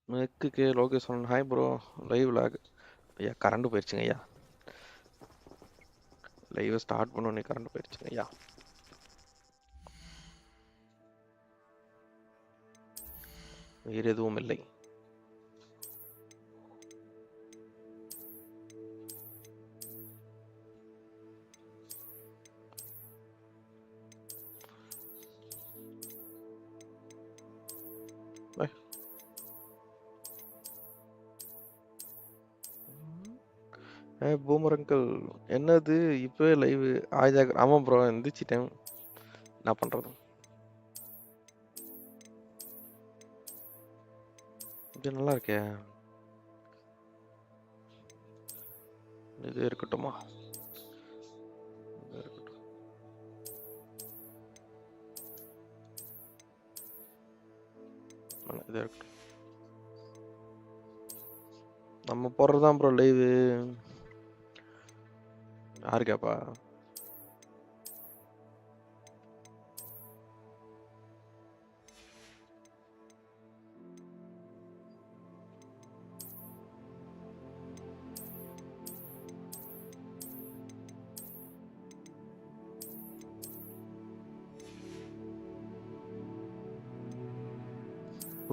மெக்குக்கு location hi bro live lock ஐயா current போயிடுச்சுங்க ஐயா லைவ் ஸ்டார்ட் பண்ணோன்னே கரண்ட் போயிடுச்சுங்க ஐயா வேறு எதுவும் இல்லை பூமர் அங்கிள் என்னது இப்பவே லைவ் ஆஜாக் ஆமாம் ப்ரோ எந்திரிச்சிட்டேன் என்ன பண்றது இது நல்லா இருக்கே இது இருக்கட்டுமா இது இருக்கட்டும் இது இருக்கட்டும் நம்ம போடுறதுதான் ப்ரோ லைவ் யாருக்காப்பா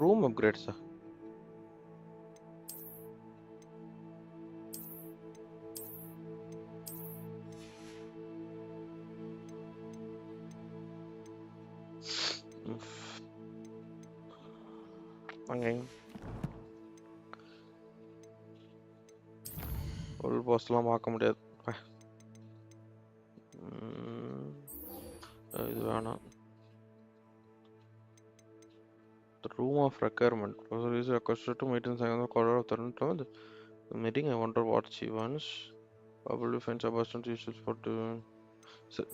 ரூம் அப்கிரேட்ஸா ஃபுல் போஸ்ட்லாம் பார்க்க முடியாது இது வேணாம் The room of requirement is requested to meet in the corridor of the meeting. I wonder what she wants. Probably finds a person to use for to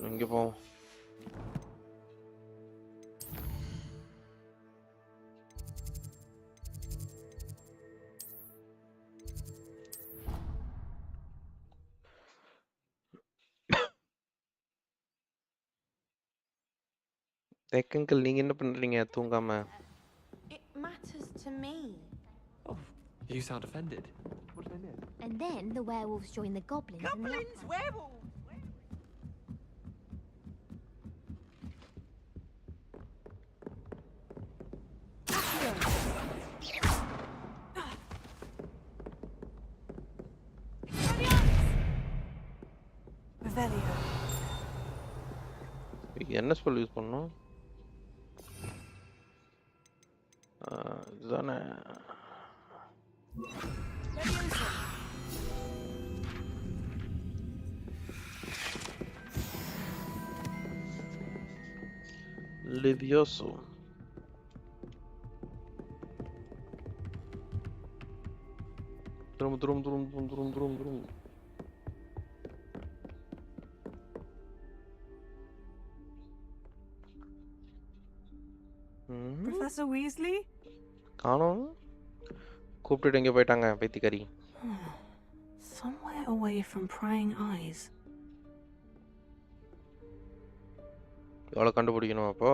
இங்க போவோம் டெக்கங்கிள் நீங்க என்ன பண்றீங்க தூங்காம It matters to me. Oh, you sound offended. What did I miss? And then the werewolves join the goblins. Goblins, werewolves. என்ன spell use பண்ணனும் இதுதானே Livioso. Drum. Professor Weasley? காணோம் கூப்பிட்டுட்டு எங்க போயிட்டாங்க பைத்தியக்காரி Somewhere away from prying eyes. எவ்வளவு கண்டுபிடிக்கணும் அப்போ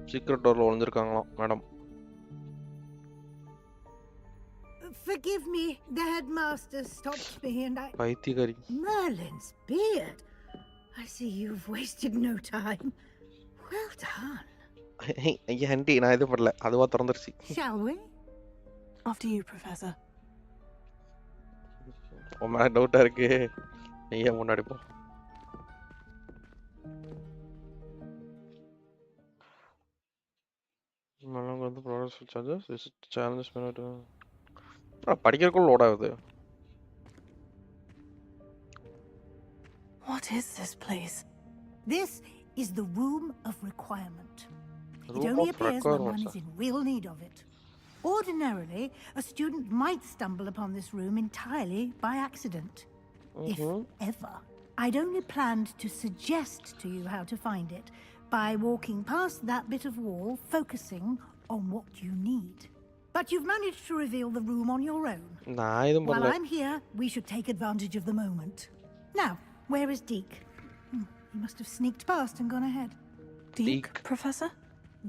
சீக்ரெட் டோர்ல ஒளிஞ்சிருக்காங்களாம் madam Forgive me, the headmaster stopped me and I... பைத்தியக்காரி. Merlin's beard. I see you've wasted no time. Well done. ஐயா ஆண்டி நான் இது பண்ணல, அதுவா திறந்துருச்சு. Shall we? After you, Professor. உன் மேல டவுட்டா இருக்கு. ஐயா முன்னாடி போ. மலங்க வந்து ப்ராடக்ட்ஸ் சார்ஜஸ் இஸ் சேலஞ்ச் பண்ணிட்டு படிக்கிறதுக்குள்ள லோட் ஆகுது. What is this place? This is the room of requirement. It Room only of appears when one requirement, is in real need of it. Ordinarily, a student might stumble upon this room entirely by accident. If ever. I'd only planned to suggest to you how to find it by walking past that bit of wall, focusing on what you need. But you've managed to reveal the room on your own. நான் இதும் While பண்ணல. I'm here, we should take advantage of the moment. Now, where is Deke? He must have sneaked past and gone ahead. Deek, Professor?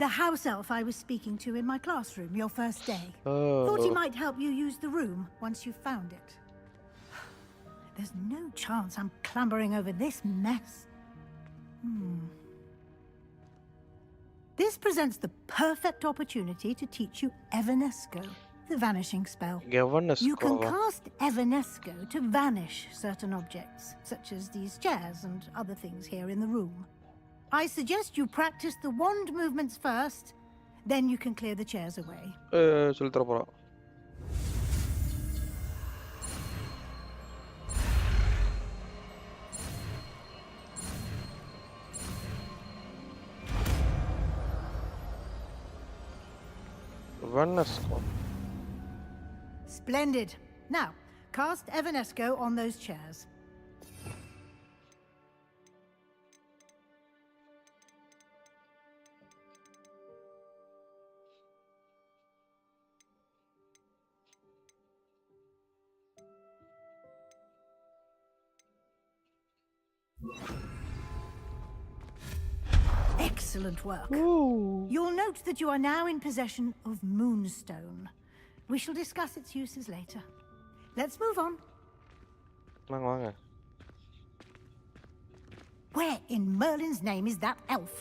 The house elf I was speaking to in my classroom your first day. Oh. Thought he might help you use the room once you've found it. There's no chance I'm clambering over this mess. This presents the perfect opportunity to teach you Evanesco, the vanishing spell. Evanesco. You can cast Evanesco to vanish certain objects, such as these chairs and other things here in the room. I suggest you practice the wand movements first, then you can clear the chairs away. சொல்லி தர போறா. Evanesco. Splendid. Now, cast Evanesco on those chairs. Excellent work. Ooh. You'll note that you are now in possession of Moonstone. We shall discuss its uses later. Let's move on. வாங்க வாங்க. Where in Merlin's name is that elf?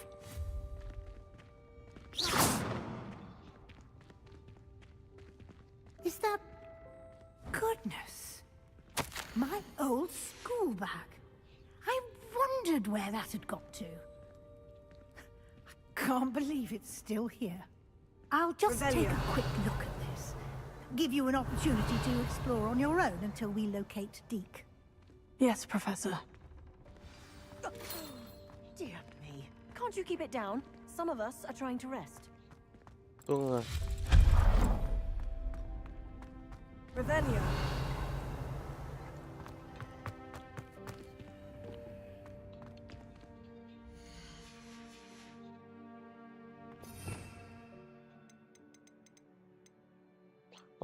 Is that... Goodness. My old school bag. I wondered where that had got to. Can't believe it's still here. I'll just take a quick look at this. Give you an opportunity to explore on your own until we locate Deke. Yes, Professor. Dear me. Can't you keep it down? Some of us are trying to rest. தூங்குங்க. Revelio.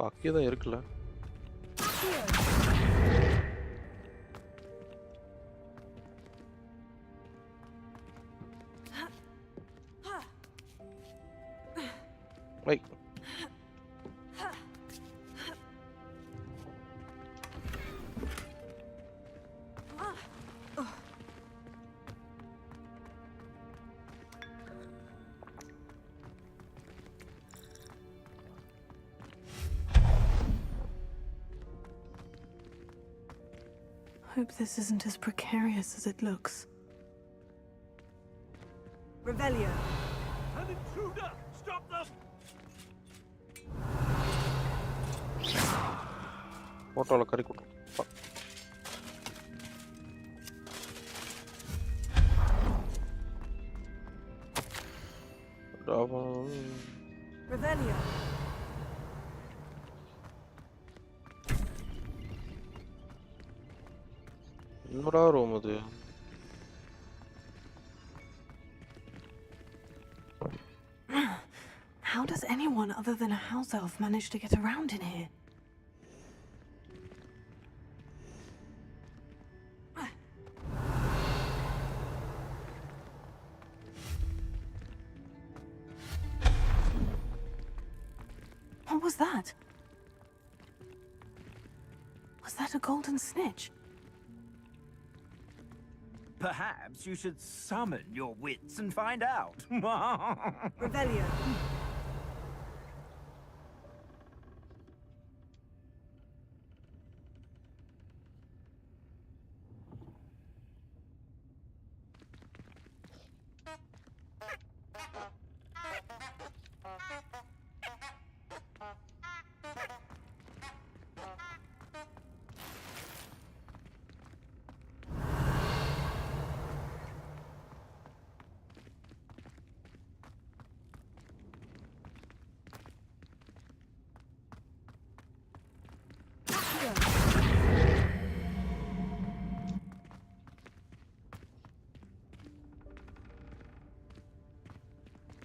அக்கே தான் இருக்குல்ல. Wait. Hope this isn't as precarious as it looks. Revelio. An intruder! Stop them! போட்டோல கறி கூட்டம். Revelio. என்னடா room அது? How does anyone other than a house elf manage to get around in here? What was that? Was that a golden snitch? Perhaps you should summon your wits and find out. Revelio.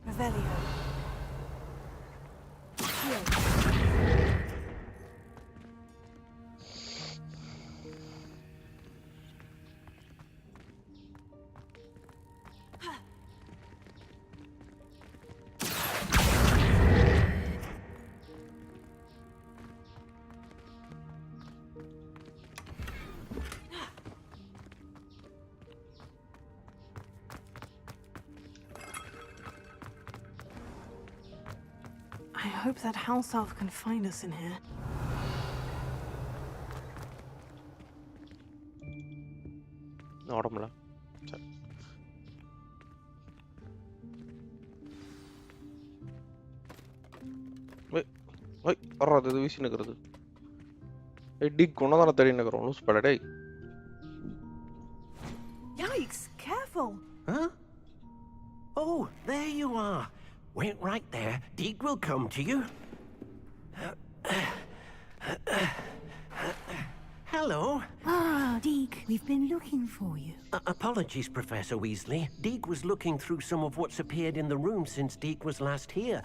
Revelio. I hope that house elf can find us in here. உடம்புல சரி வர்றது இது வீசி நிற்கிறது tick ஒன்னதான தேடி நிற்கிறோம் loose பட டேய் Yikes! Careful! Huh? Oh, there you are. Wait right there. Deek will come to you. Hello. Ah, Deke, we've been looking for you. Apologies, Professor Weasley. Deek was looking through some of what's appeared in the room since Deek was last here.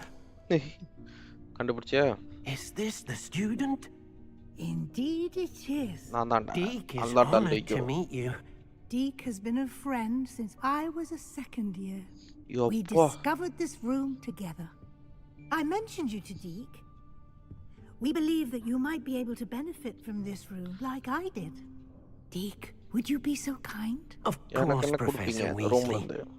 கண்டுபிடிச்சியா Is this the student? Indeed it is. நான் தான்டா Deek is அல்லாட்டா honored to லைக்கும் meet you. Deke has been a friend since I was a second year. We Yapa discovered this room together. I mentioned you to Deke. We believe that you might be able to benefit from this room like I did. Deke, would you be so kind? Of எனக்கு course, என்ன Professor கொடுப்பீங்க ரூம்ல Weasley. இருந்து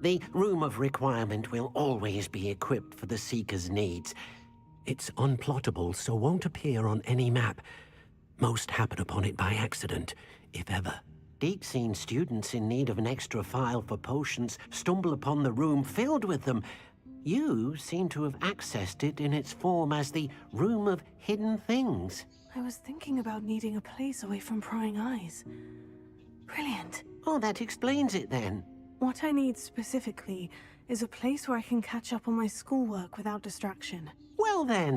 The room of requirement will always be equipped for the seeker's needs. It's unplottable, so won't appear on any map. Most happen upon it by accident, if ever. Deep seen students in need of an extra file for potions stumble upon the room filled with them. You seem to have accessed it in its form as the Room of Hidden Things. I was thinking about needing a place away from prying eyes. Brilliant. Oh, that explains it then. What I need specifically is a place where I can catch up on my schoolwork without distraction. Well then,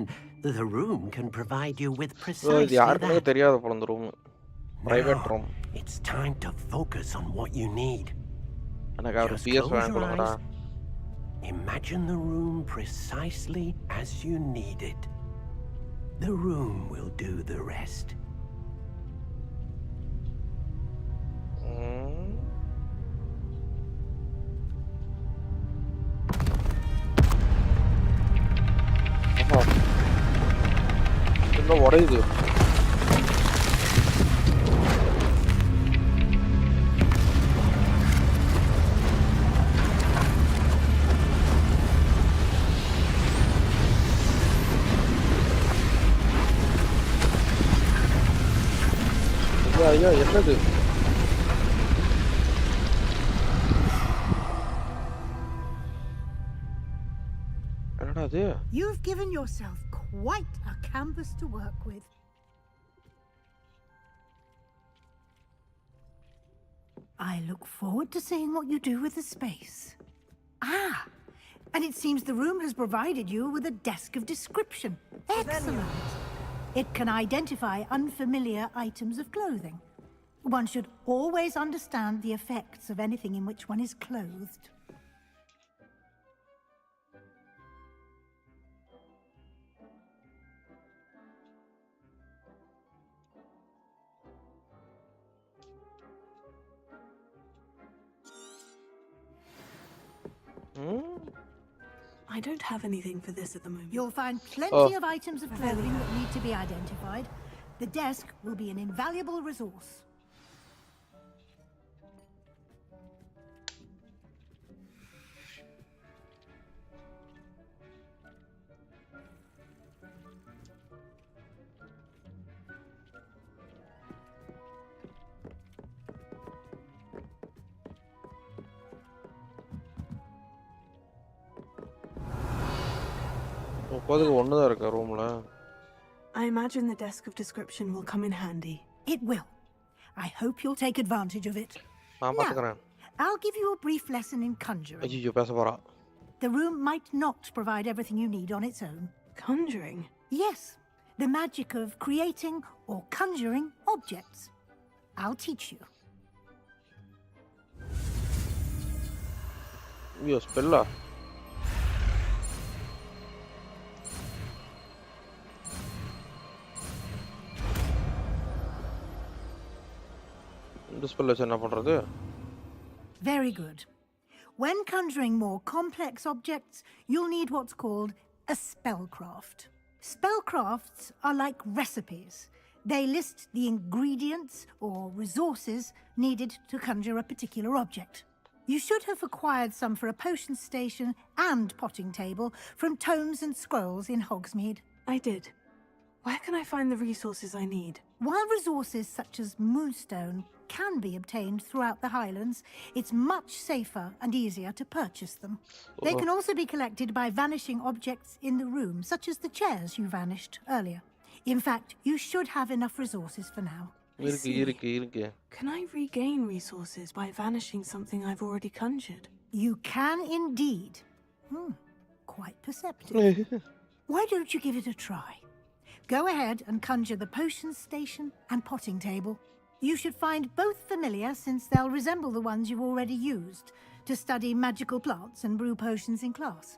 the room can provide you with இது precisely யாருக்குமே that. தெரியாத போல இந்த room private room It's time to focus on what you need. எனக்கு அவர் Just PS close வாங்கி your கொடுங்கடா eyes. Imagine the room precisely as you need it. The room will do the rest. ம். ஆஹா. இன்னும் உடையுது ஐயா ஐயா என்னது என்னடா அது You've given yourself quite a canvas to work with. I look forward to seeing what you do with the space. Ah, and it seems the room has provided you with a desk of description. Excellent. It can identify unfamiliar items of clothing. One should always understand the effects of anything in which one is clothed. ம் I don't have anything for this at the moment. You'll find plenty of items of clothing that need to be identified. The desk will be an invaluable resource. I imagine the desk of description will come in handy. It will. I hope you'll take advantage of it. Now, I'll give you a brief lesson in conjuring. The room might not provide everything you need on its own. Conjuring? Yes, the magic of creating or conjuring objects. I'll teach you. Spell. Very good. When conjuring more complex objects, you'll need what's called a spellcraft. Spellcrafts are like recipes. They list the ingredients or resources needed to conjure a particular object. You should have acquired some for a potion station and potting table from tomes and scrolls in Hogsmeade. I did. Where can I find the resources I need? While resources such as moonstone can be obtained throughout the Highlands, it's much safer and easier to purchase them. They can also be collected by vanishing objects in the room, such as the chairs you vanished earlier. In fact, you should have enough resources for now. Can I regain resources by vanishing something I've already conjured? You can indeed. Quite perceptive. Why don't you give it a try? Go ahead and conjure the potion station and potting table. You should find both familiar, since they'll resemble the ones you've already used to study magical plants and brew potions in class.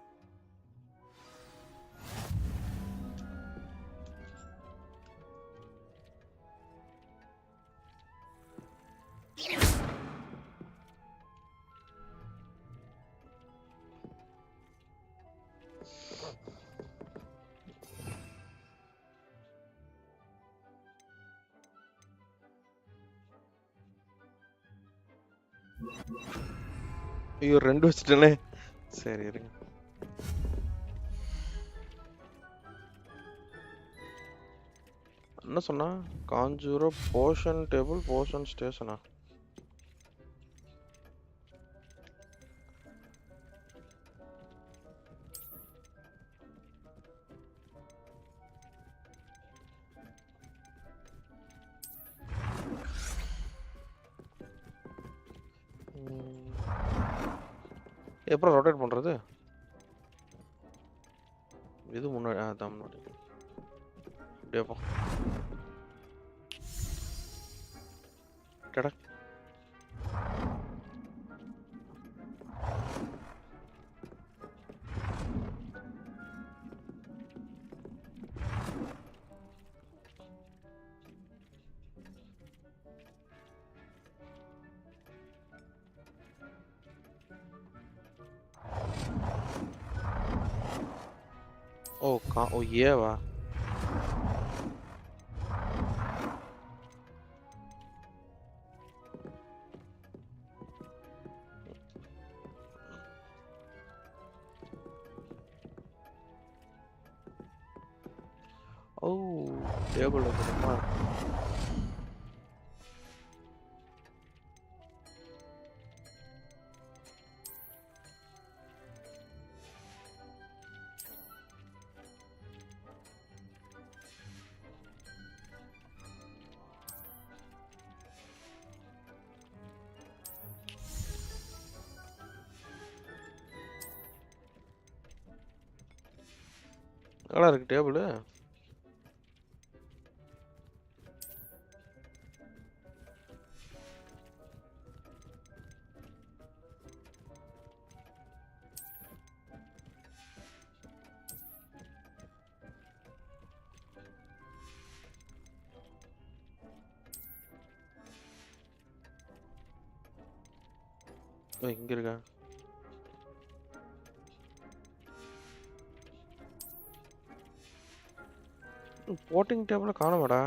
ஐயோ ரெண்டு வச்சிட்டேனே சரி இருங்க என்ன சொன்னா காஞ்சூரோ Poshan table Poshan ஸ்டேஷனா எப்பறம் rotate பண்றது இது முன்னாடி அதான் முன்னாடி அப்படியே போ டடக் Oh yeah, wow. Oh, table of the car. நல்லா இருக்கு டேபிள் இங்க இருக்கா போட்டிங் டேபிள காணோமடா.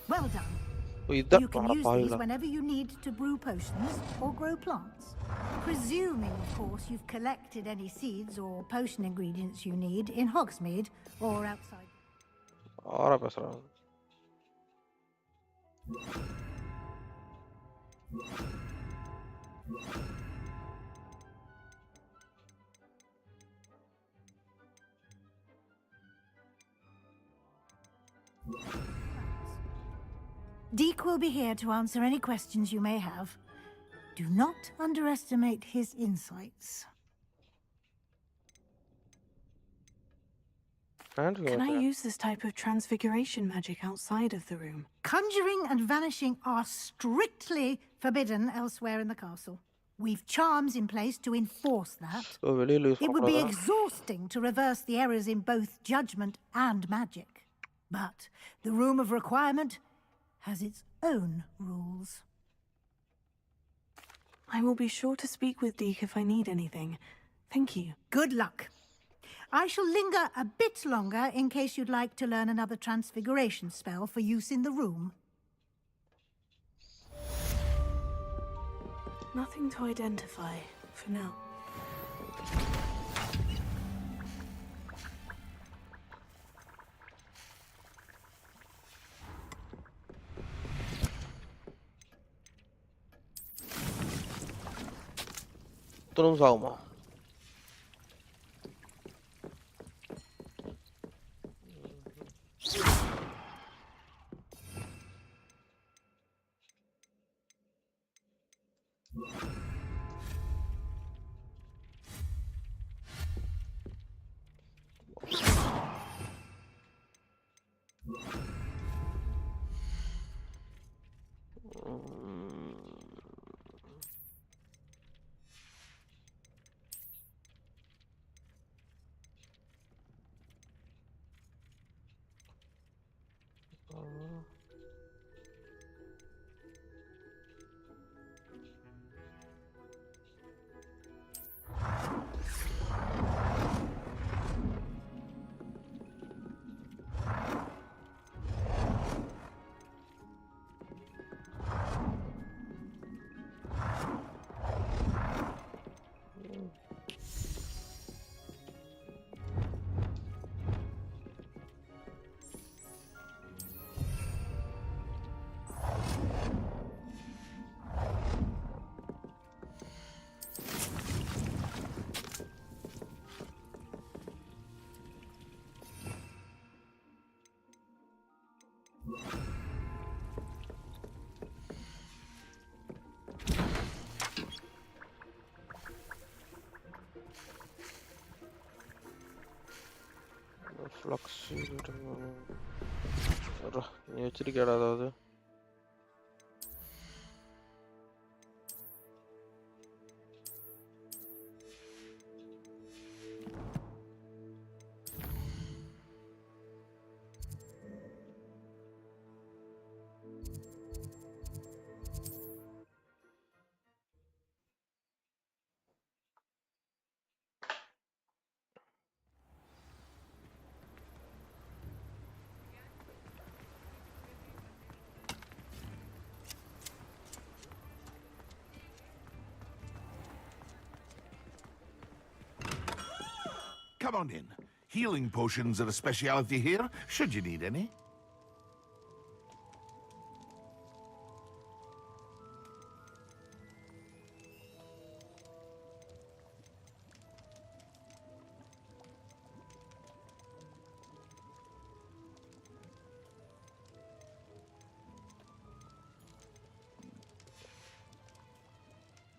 Well done. இதான் You can அட use these பாவிகளா. whenever you need to brew potions or grow plants. Presuming, of course, you've collected any seeds or potion ingredients you need in Hogsmeade or outside. ஆறா பேசுறான். Deke will be here to answer any questions you may have. Do not underestimate his insights. Can I use this type of transfiguration magic outside of the room? Conjuring and vanishing are strictly forbidden elsewhere in the castle. We've charms in place to enforce that. வெளியில use It would be பண்ணக்கூடாதா? exhausting to reverse the errors in both judgment and magic. But the Room of Requirement has its own rules. I will be sure to speak with Deke if I need anything. Thank you. Good luck. I shall linger a bit longer in case you'd like to learn another transfiguration spell for use in the room. Nothing to identify for now. துணும் சாகுமா? Flex நீ வச்சிருக்கேடா அதாவது Come on in. Healing potions are a speciality here, should you need any.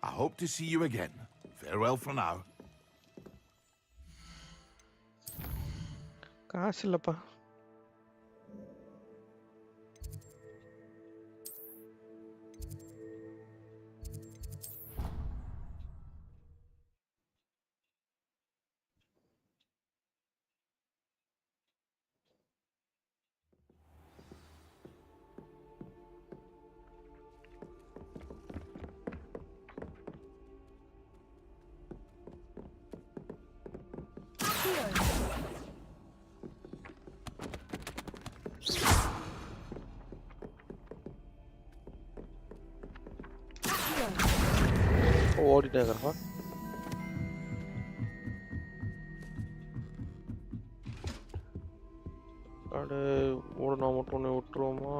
I hope to see you again. Farewell for now. காசு இல்லப்பா. ஓடிட்டே இருக்கறப்பா. அடே ஓடுனா மட்டும் உன்னை விட்டுருவோமா?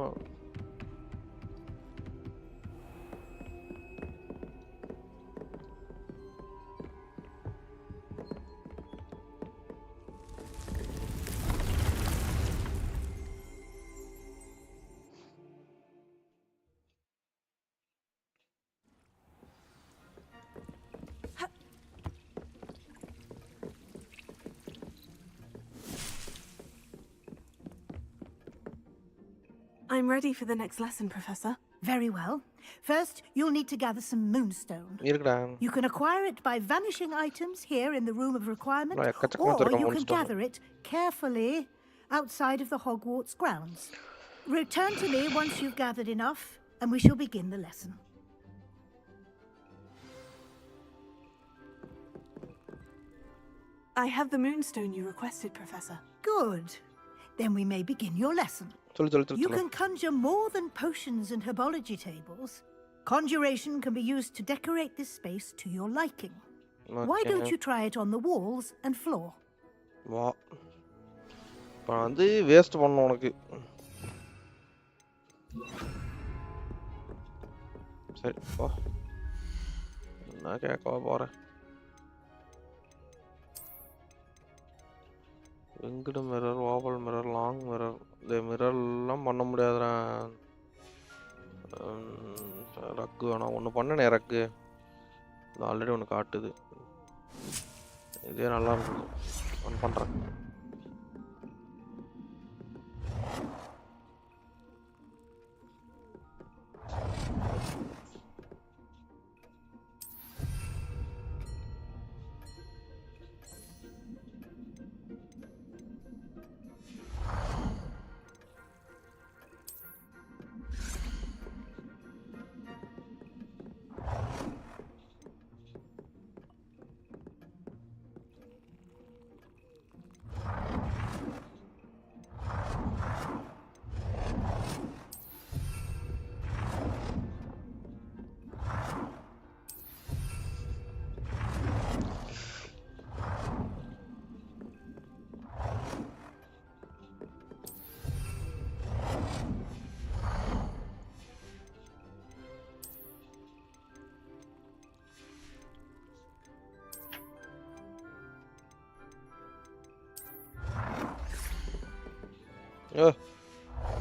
I'm ready for the next lesson, Professor. Very well. First, you'll need to gather some moonstone. இருக்குடா. You can acquire it by vanishing items here in the room of requirement, நான் எக்கச்சக்கமா or வச்சிருக்கேன் you can moonstone. gather it carefully outside of the Hogwarts grounds. Return to me once you've gathered enough, and we shall begin the lesson. I have the moonstone you requested, Professor. Good. Then we may begin your lesson. சொல்லு. You can conjure more than potions and herbology tables. Conjuration can be used to decorate this space to your liking. Why don't you try it on the walls and floor? வா. இப்போ வந்து waste பண்ணனும் உனக்கு. சரி வா. நான் கேட்க போறேன். Winged mirror, oval mirror, long mirror. இந்த மிரர் எல்லாம் பண்ண முடியாதுடா. ரக்கு வேணாம். ஒன்று பண்ணனே ரக்கு. இது ஆல்ரெடி ஒன்று காட்டுது. இதே நல்லா இருக்குது. ஒன்று பண்ணுறேன்.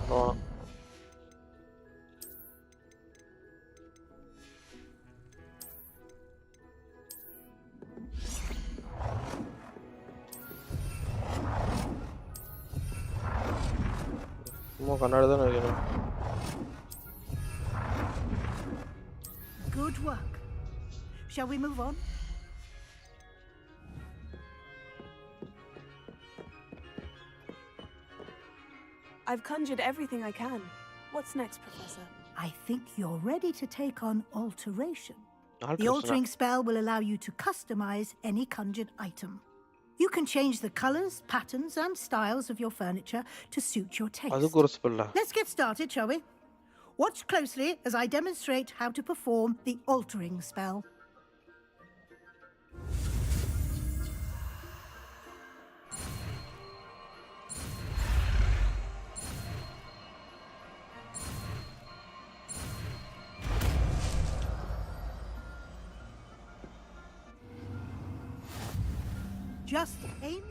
No. Good work. Shall we move on? I've conjured everything I can. What's next, Professor? I think you're ready to take on alteration. The altering spell will allow you to customize any conjured item. You can change the colors, patterns, and styles of your furniture to suit your taste. Let's get started, shall we? Watch closely as I demonstrate how to perform the altering spell. Just aim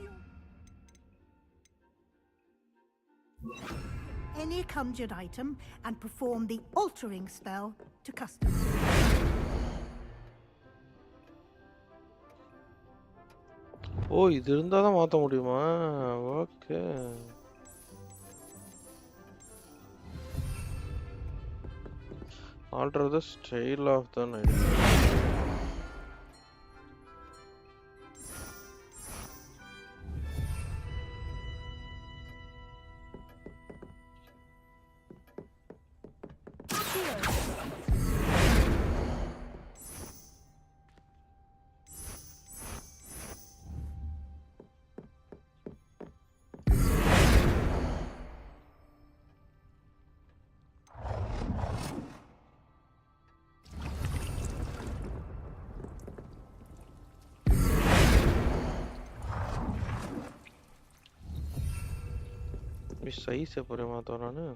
any conjured item and perform the altering spell to customize. Oh, இது இருந்தா தான் மாத்த முடியுமா? Okay. Alter the style of the knight. Size எப்படி மாத்தறானே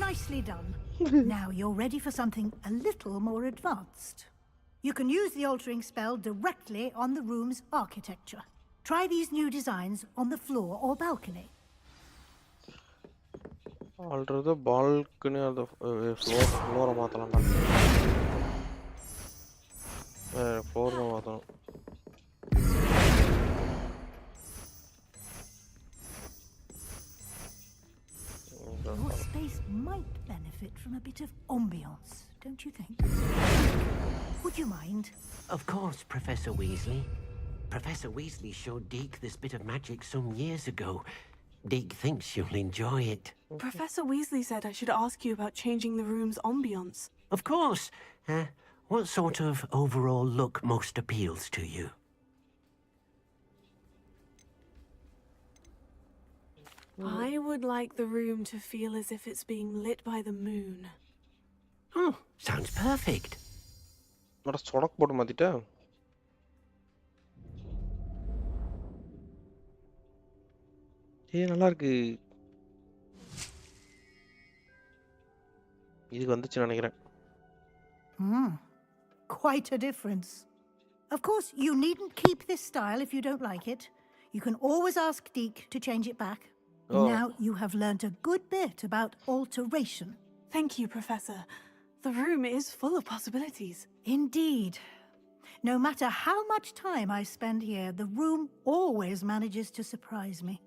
Nicely done. Now you're ready for something a little more advanced. You can use the altering spell directly on the room's architecture. Try these new designs on the floor or balcony. alter the balcony or the floor மாத்தலாம்டா floor மாத்தலாம் Your space might benefit from a bit of ambiance, don't you think? Would you mind? Of course, Professor Weasley. Professor Weasley showed Deke this bit of magic some years ago. Deke thinks you'll enjoy it. Professor Weasley said I should ask you about changing the room's ambience. Of course. What sort of overall look most appeals to you? I would like the room to feel as if it's being lit by the moon. Oh, sounds perfect. என்னடா சொடக் போட்டு மாத்திட்ட நல்லா இருக்கு இதுக்கு வந்துச்சு நினைக்கிறேன் Quite a difference. Of course, you needn't keep this style if you don't like it. You can always ask Deke to change it back. Oh. Now you have learnt a good bit about alteration. Thank you, Professor. The room is full of possibilities. Indeed. No matter how much time I spend here, the room always manages to surprise me.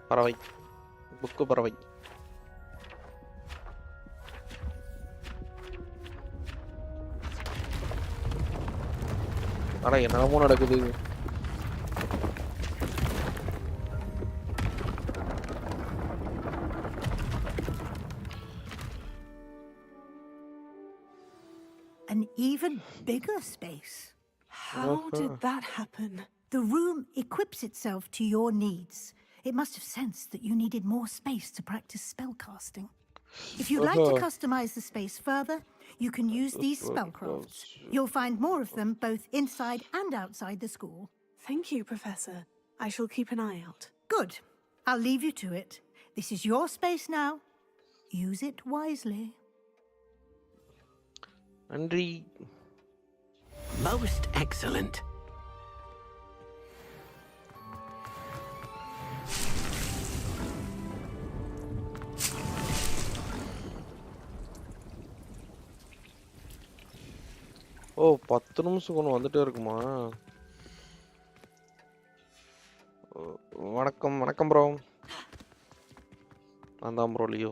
பறவை book பறவை ஆனா என்னமோ நடக்குது An even bigger space. How did that happen? The room equips itself to your needs. It must have sensed that you needed more space to practice spellcasting. If you'd like to customize the space further, you can use these spellcrafts. You'll find more of them both inside and outside the school. Thank you, Professor. I shall keep an eye out. Good. I'll leave you to it. This is your space now. Use it wisely. நன்றி Most excellent. ஓ 10 நிமிஷம் கொண்டு வந்துட்டே இருக்குமா வணக்கம் வணக்கம் bro நான் தான் bro Leo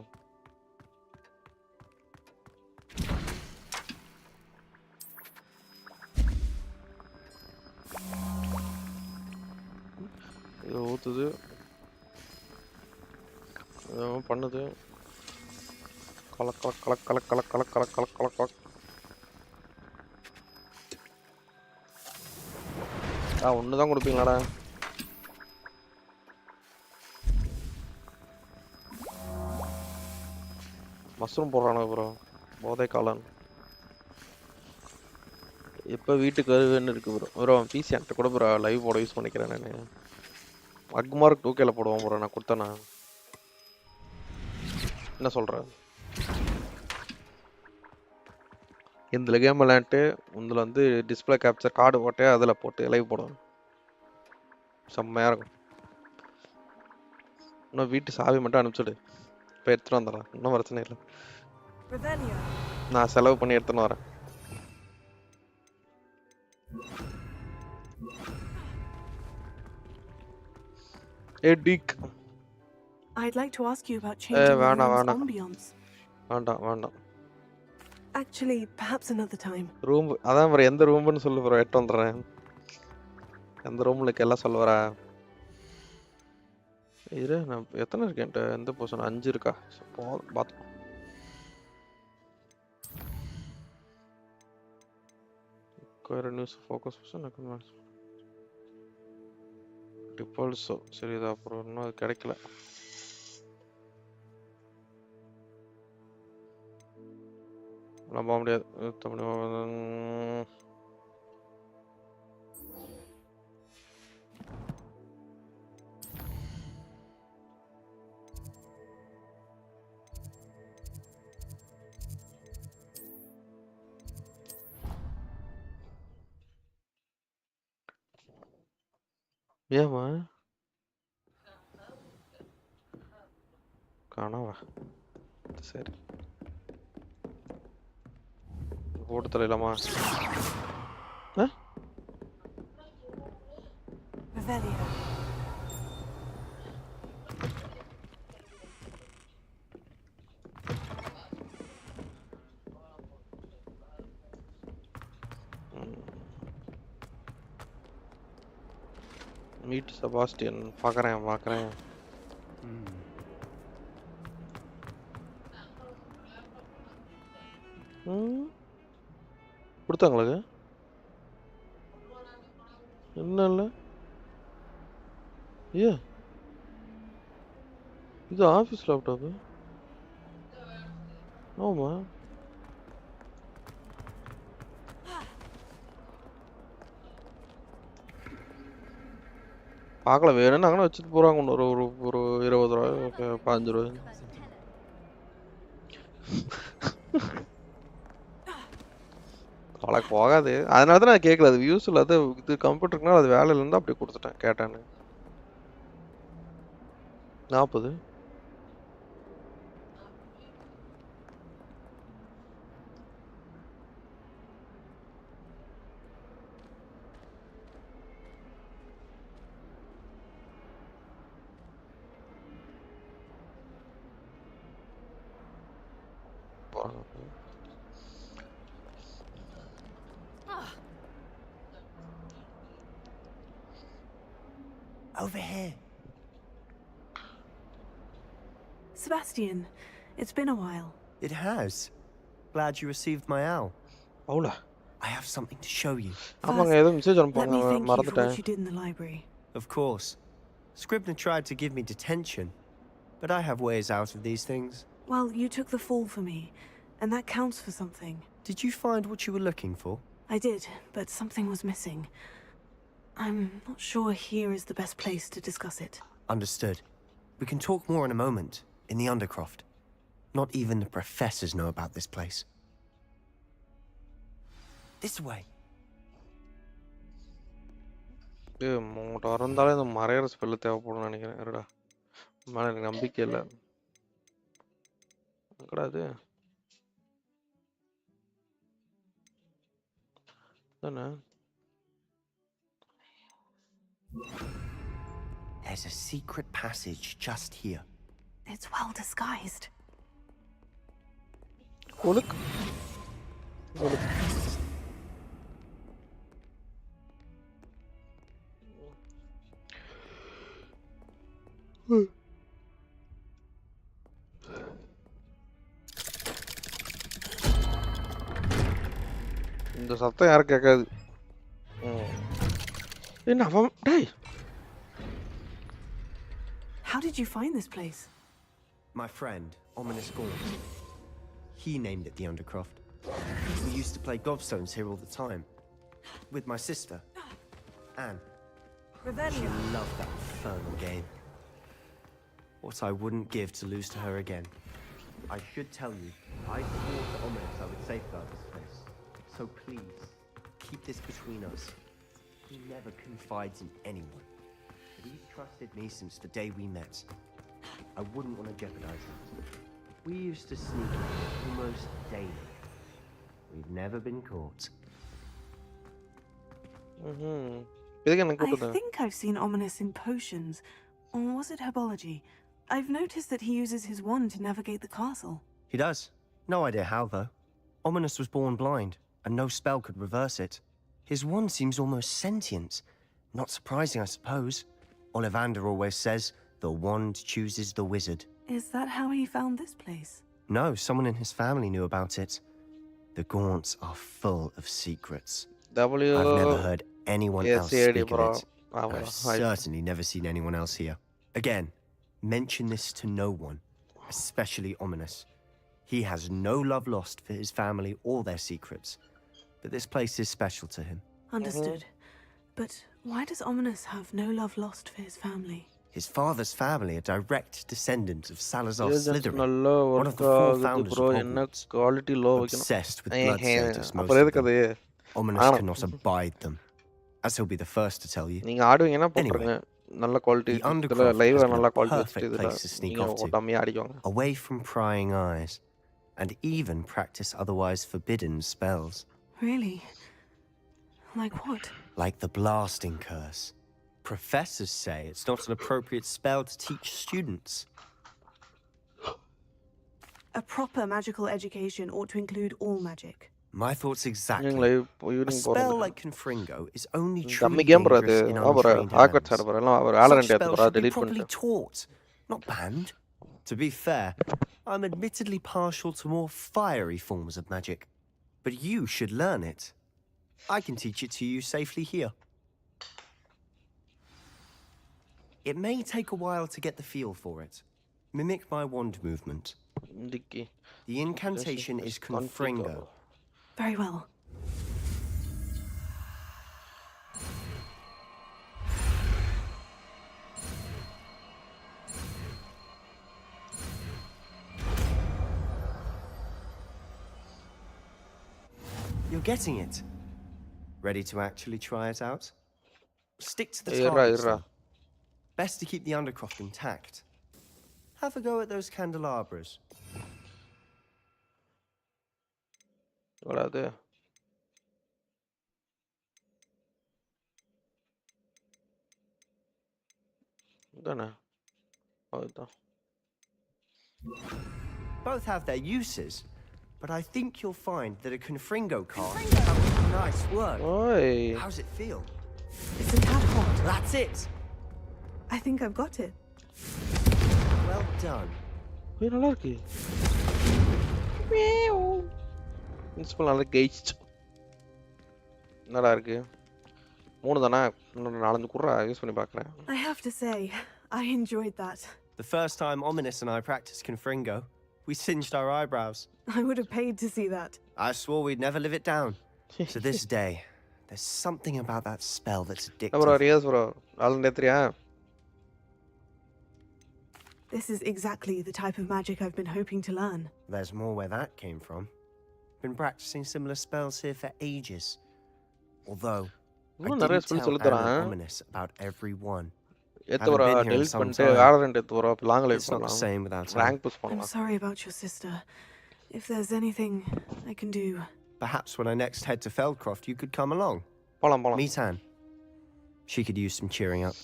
இது ஊத்துது பண்ணுது கலக் கலக் கலக் கலக் கலக் கலக் கலக் கலக் கலக் கலக் ஒன்று தான் கொடுப்பீங்களாடா மஷ்ரூம் போடுறானு ப்ரோ போதை காளான் எப்போ வீட்டுக்கு வருவேன்னு இருக்கு ப்ரோ ப்ரோ பிசி என்கிட்ட கூட ப்ரோ லைவ் போட யூஸ் பண்ணிக்கிறேன் நான் அக்மார்க் 2Kல போடுவோம் ப்ரோ நான் கொடுத்தேண்ணா என்ன சொல்கிறேன் இந்த கேம் விளையாண்டு இதில் வந்து டிஸ்பிளே கேப்சர் கார்டு போட்டு அதில் போட்டு லைவ் போடுவோம். செம்மையாக இருக்கும். இன்னும் வீட்டு சாவி மட்டும் அனுப்பிச்சுடு, இப்போ எடுத்துகிட்டு வந்துடுறேன், இன்னும் பிரச்சனை இல்லை. நான் செலவு பண்ணி எடுத்துன்னு வரேன். Dick. I'd like to ask you about changing the room's ambience. வேண்டாம். Actually, perhaps another time. Room அதான் வேற எந்த ரூம்னு சொல்லு ப்ரோ, எட்டு வந்துடுறேன். எந்த ரூம்ல எல்லாம் சொல்ல வரா? இரு, நான் எத்தனை இருக்கேன்? எந்த பொசிஷன்? 5 இருக்கா? பார்த்துப்போம். நியூஸ் ஃபோக்கஸ் பொசிஷன் டிஃபால்ட்ஸோ சரி, இது அப்புறம் இன்னும் அது கிடைக்கல. போக முடியாது. ஏமா காணவா? சரி, போட்டு தரலாமா? மீட் செபாஸ்டியன் பார்க்குறேன். கொடுத்தாங்களுக்கு என்ன இல்லை? இது ஆஃபீஸ் லேப்டாப்பு. ஆமா, பார்க்கல. வேணும்னு அங்கே வச்சுட்டு போகிறாங்க. ஒரு 20 ரூபாய் 15 ரூபாய். அவளுக்கு போகாது, அதனால தான் நான் கேட்கல. அது வியூஸில் அது இது கம்ப்யூட்டருக்குனால அது வேலையில் இருந்தால் அப்படி கொடுத்துட்டேன். கேட்டானு 40. Over here. Sebastian, it's been a while. It has. Glad you received my owl. Hola. I have something to show you. Let me thank you for what you did in the library. Of course. Scribner tried to give me detention, but I have ways out of these things. Well, you took the fall for me, and that counts for something. Did you find what you were looking for? I did, but something was missing. I'm not sure here is the best place to discuss it. Understood. We can talk more in a moment, in the Undercroft. Not even the professors know about this place. This way. இருந்தாலும் இந்த மறையிற ஸ்பெல்ல தேவைப்படும் நினைக்கிறேன். இருடா, எனக்கு நம்பிக்கை இல்லை. கிடையாது தானே? There's a secret passage just here. It's well disguised. Look. இந்த சத்தம் யாரும் கேட்காது. என்ன அவன்? டேய், how did you find this place? My friend, Ominous Gaunt. He named it the Undercroft. We used to play gobstones here all the time. With my sister, Anne. She loved that infernal game. What I wouldn't give to lose to her again. I should tell you, I swore to Ominous I would safeguard this place. So please, keep this between us. He never confides in anyone. But he's trusted me since the day we met. I wouldn't want to jeopardize that. We used to sneak almost daily. We've never been caught. I think I've seen Ominous in potions. Or was it herbology? I've noticed that he uses his wand to navigate the castle. He does. No idea how, though. Ominous was born blind, and no spell could reverse it. His wand seems almost sentient. Not surprising, I suppose. Ollivander always says, the wand chooses the wizard. Is that how he found this place? No, someone in his family knew about it. The Gaunts are full of secrets. I've never heard anyone else speak of it. I've certainly never seen anyone else here. Again, mention this to no one, especially Ominous. He has no love lost for his family or their secrets, but this place is special to him. Understood. But why does Ominous have no love lost for his family? His father's family are direct descendants of Salazar Slytherin, one of the 4 founders of Hogwarts. Obsessed with blood status, most of them. Ominous cannot abide them, as he'll be the first to tell you. Anyway, the undercroft is a perfect place to sneak off to, away from prying eyes, and even practice otherwise forbidden spells. Really? Like what? Like the blasting curse. Professors say it's not an appropriate spell to teach students. A proper magical education ought to include all magic. My thoughts exactly. A spell like Confringo is only truly dangerous in untrained hands. Such spells should be properly taught, not banned. To be fair, I'm admittedly partial to more fiery forms of magic, but you should learn it. I can teach it to you safely here. It may take a while to get the feel for it. Mimic my wand movement. The incantation is Confringo. Very well. You're getting it. Ready to actually try it out? Stick to the targets. Best to keep the undercroft intact. Have a go at those candelabras. What are they? Both have their uses, but I think you'll find that a Confringo card has nice work. Oi. How's it feel? It's a tad hot. That's it. I think I've got it. Well done. Hey, நல்லா இருக்கு. Principal நல்ல கெயிச்ட். நல்லா இருக்கு. 3 தானா? இன்னொரு 4 குறா use பண்ணி பார்க்கறேன். I have to say, I enjoyed that. The first time Ominous and I practiced Confringo, we singed our eyebrows. I would have paid to see that. I swore we'd never live it down. To this day, there's something about that spell that's addictive. Bro, yes bro. Alandetriya. This is exactly the type of magic I've been hoping to learn. There's more where that came from. Been practicing similar spells here for ages. Although, I didn't tell Alan Ominous about every one. It's not the same without rank push I'm sorry about your sister. If there's anything I can do... Perhaps when I next head to Feldcroft, you could come along. Meet Anne. She could use some cheering up.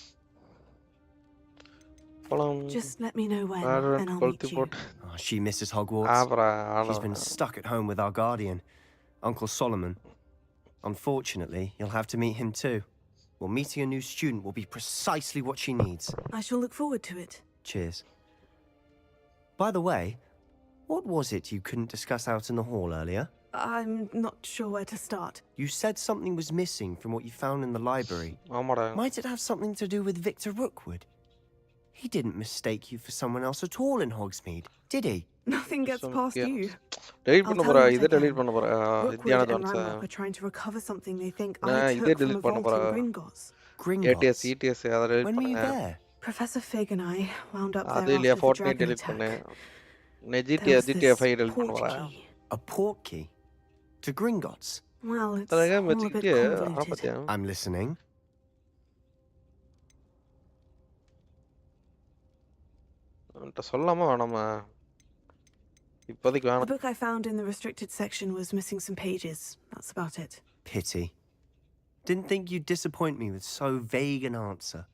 Just let me know when, and I'll meet you. Oh, she misses Hogwarts. She's been stuck at home with our guardian, Uncle Solomon. Unfortunately, you'll have to meet him too. Well, meeting a new student will be precisely what she needs. I shall look forward to it. Cheers. By the way, what was it you couldn't discuss out in the hall earlier? I'm not sure where to start. You said something was missing from what you found in the library. Might it have something to do with Victor Rookwood? He didn't mistake you for someone else at all in Hogsmeade, did he? Nothing gets past you. Delete பண்ண போறா இத delete பண்ண போறா Rookwood and Ranrock are trying to recover something they think I took from a vault in Gringotts. Gringotts? ETS அத delete When were you there? Professor Fig and I wound up there அது இல்லையா after the Fortnite dragon delete பண்ணேன் attack. GTA 5 delete பண்ண போறா A port key? To Gringotts? Well, it's all a bit convoluted. I'm listening. The book I found in the restricted section was missing some pages. That's about it. Pity. Didn't think you'd disappoint me with so vague an answer.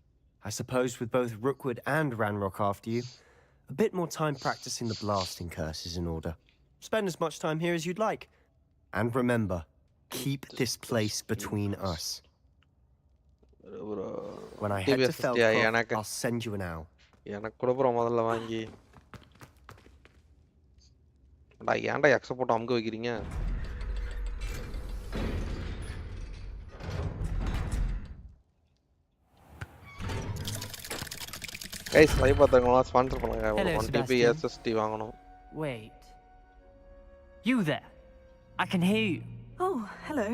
I suppose with both Rookwood and Ranrock after you, a bit more time practicing the blasting curse is in order. Spend as much time here as you'd like. And remember, keep this place between us. When I head to Feldcroft, I'll send you an owl. எனக்கு கூட bro முதல்ல வாங்கி ஏன்டா எக்ஸ போட்டு அமுக வைக்கிறீங்க guys live பார்த்தவங்கலாம் sponsor பண்ணுங்க ஒரு 1 TB SSD வாங்கணும் Wait. You there? I can hear you. Oh, hello.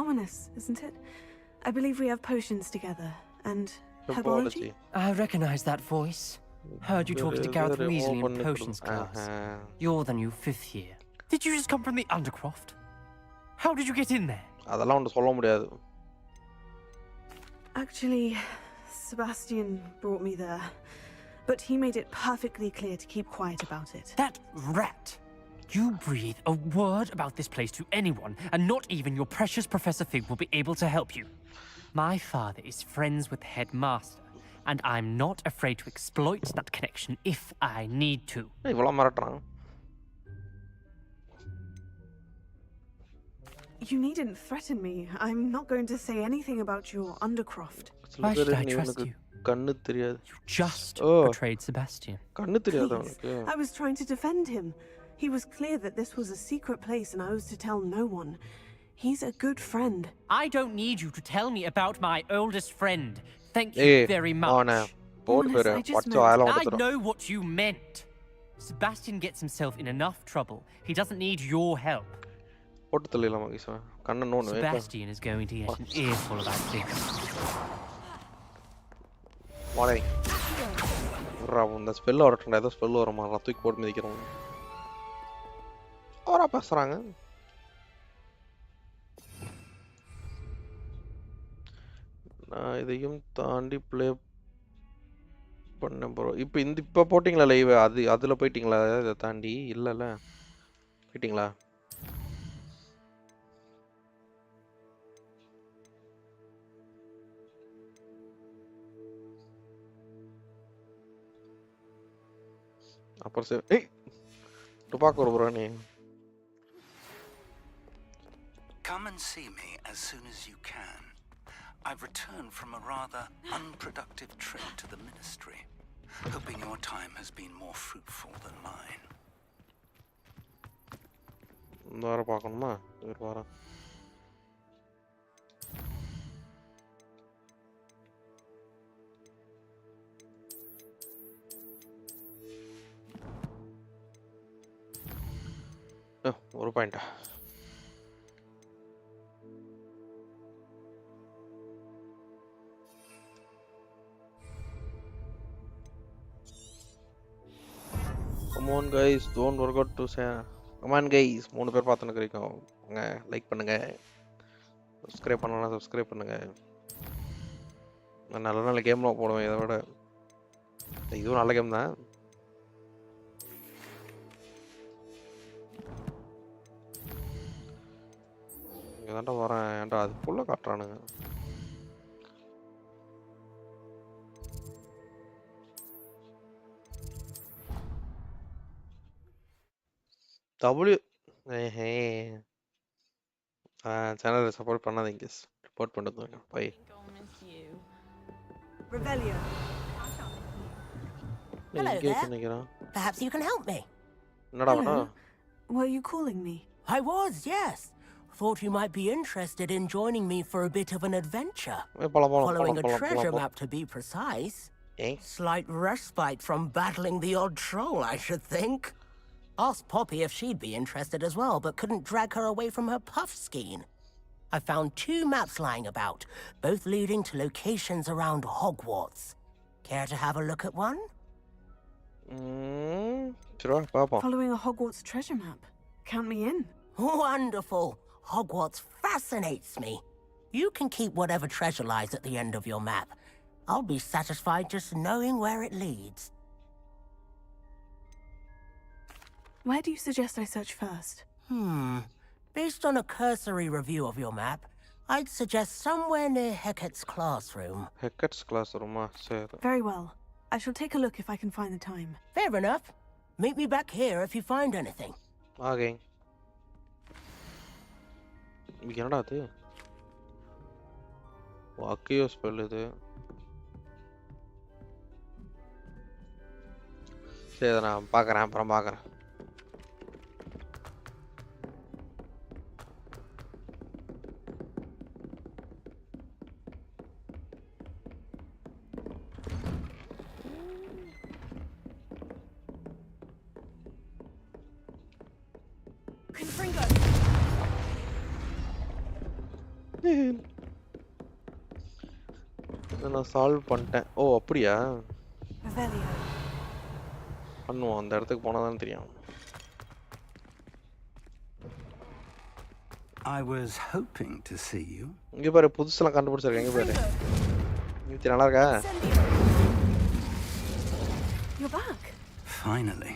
Ominous, isn't it? I believe we have potions together and herbology. I recognize that voice. Heard you talking to Gareth Weasley in potions class. You're the new 5th year. Did you just come from the Undercroft? How did you get in there? அதெல்லாம் ஒன்னு சொல்ல முடியாது. Actually, Sebastian brought me there, but he made it perfectly clear to keep quiet about it. That rat! You breathe a word about this place to anyone, and not even your precious Professor Fig will be able to help you. My father is friends with the headmaster, and I'm not afraid to exploit that connection if I need to. You needn't threaten me. I'm not going to say anything about your Undercroft. Why should I trust you? You just betrayed Sebastian. I was trying to defend him. He was clear that this was a secret place and I was to tell no one. He's a good friend. I don't need you to tell me about my oldest friend. Thank you very much. I know what you meant. Sebastian gets himself in enough trouble. He doesn't need your help. Sebastian is going to get an earful about this. இந்த spell வரட்டா ஏதோ spell வரமா நான் தூக்கி போட்டு மிதிக்கிறோம் அவரா பேசுறாங்க நான் இதையும் தாண்டி ப்ளே பண்ண ப்ரோ இப்போ போட்டிங்களா லைவ் அதுல போயிட்டீங்களா இதை தாண்டி இல்லல போயிட்டீங்களா அப்புறம் ஏய் துப்பாக்கி ஒரு ப்ரோ நீ Come and see me as soon as you can. I've returned from a rather unproductive trip to the ministry, hoping your time has been more fruitful than mine. இந்த வாரம் பார்க்கணுமா ஒரு வாரம் ஒரு பாயிண்டா Come on guys, don't forget to share. Come on guys, 3 பேர் பார்த்தனுக்கு இருக்கோம். வாங்க லைக் பண்ணுங்க. Subscribe பண்ணலனா subscribe பண்ணுங்க. நான் நல்ல கேம்லாம் போடுவேன் இதை விட. இதுவும் நல்ல கேம் தான். இங்கதான்டா வரேன். ஏன்டா அது புள்ள காட்றானுங்க. சேனலை சப்போர்ட் பண்ணாதீங்க ரிப்போர்ட் பண்ணுங்க by Hello there. Perhaps you can help me. என்னடா வர Were you calling me? I was, yes. Thought you might be interested in joining me for a bit of an adventure. Following a treasure map to be precise. Slight respite from battling the odd troll, I should think. Asked Poppy if she'd be interested as well, but couldn't drag her away from her puff skein. I found 2 maps lying about, both leading to locations around Hogwarts. Care to have a look at one? Sure, Papa. Following a Hogwarts treasure map. Count me in. Wonderful. Hogwarts fascinates me. You can keep whatever treasure lies at the end of your map. I'll be satisfied just knowing where it leads. Where do you suggest I search first? Based on a cursory review of your map, I'd suggest somewhere near Hecat's classroom. Hecat's classroom, sir. Very well. I shall take a look if I can find the time. Fair enough. Meet me back here if you find anything. Okay. என்னடா அது? வாக்கியோ spell இது. சரி நான் பார்க்கறேன் அப்புறம் பார்க்கறேன். நான் solve பண்ணிட்டேன். ஓ அப்படியா? பண்ணுவோம், அந்த இடத்துக்கு போனா தான் தெரியும். I was hoping to see you. இங்க பாரு புதுசெல்லாம் கண்டுபிடிச்சிருக்கேன். இங்க பாரு. நீ நல்லா இருக்கா? You're back. Finally.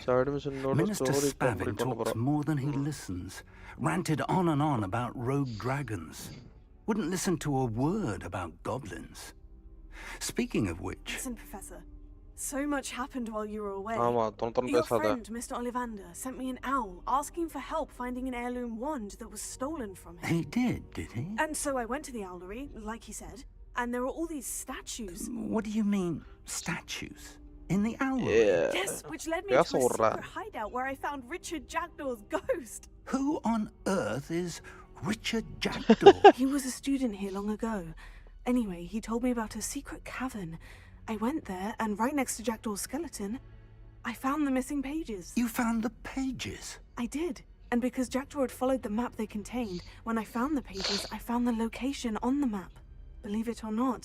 Minister Spavin talks more than he listens. Ranted on and on about rogue dragons. Wouldn't listen to a word about goblins. Speaking of which... Listen, Professor. So much happened while you were away. Your friend, Mr. Ollivander, sent me an owl asking for help finding an heirloom wand that was stolen from him. He did he? And so I went to the owlery, like he said, and there were all these statues. What do you mean, statues? In the owlery? Yeah. Yes, which led me to a secret hideout where I found Richard Jackdaw's ghost. Who on earth is Richard Jackdaw? He was a student here long ago. Anyway, he told me about a secret cavern. I went there, and right next to Jackdaw's skeleton, I found the missing pages. You found the pages? I did. And because Jackdaw had followed the map they contained, when I found the pages, I found the location on the map. Believe it or not,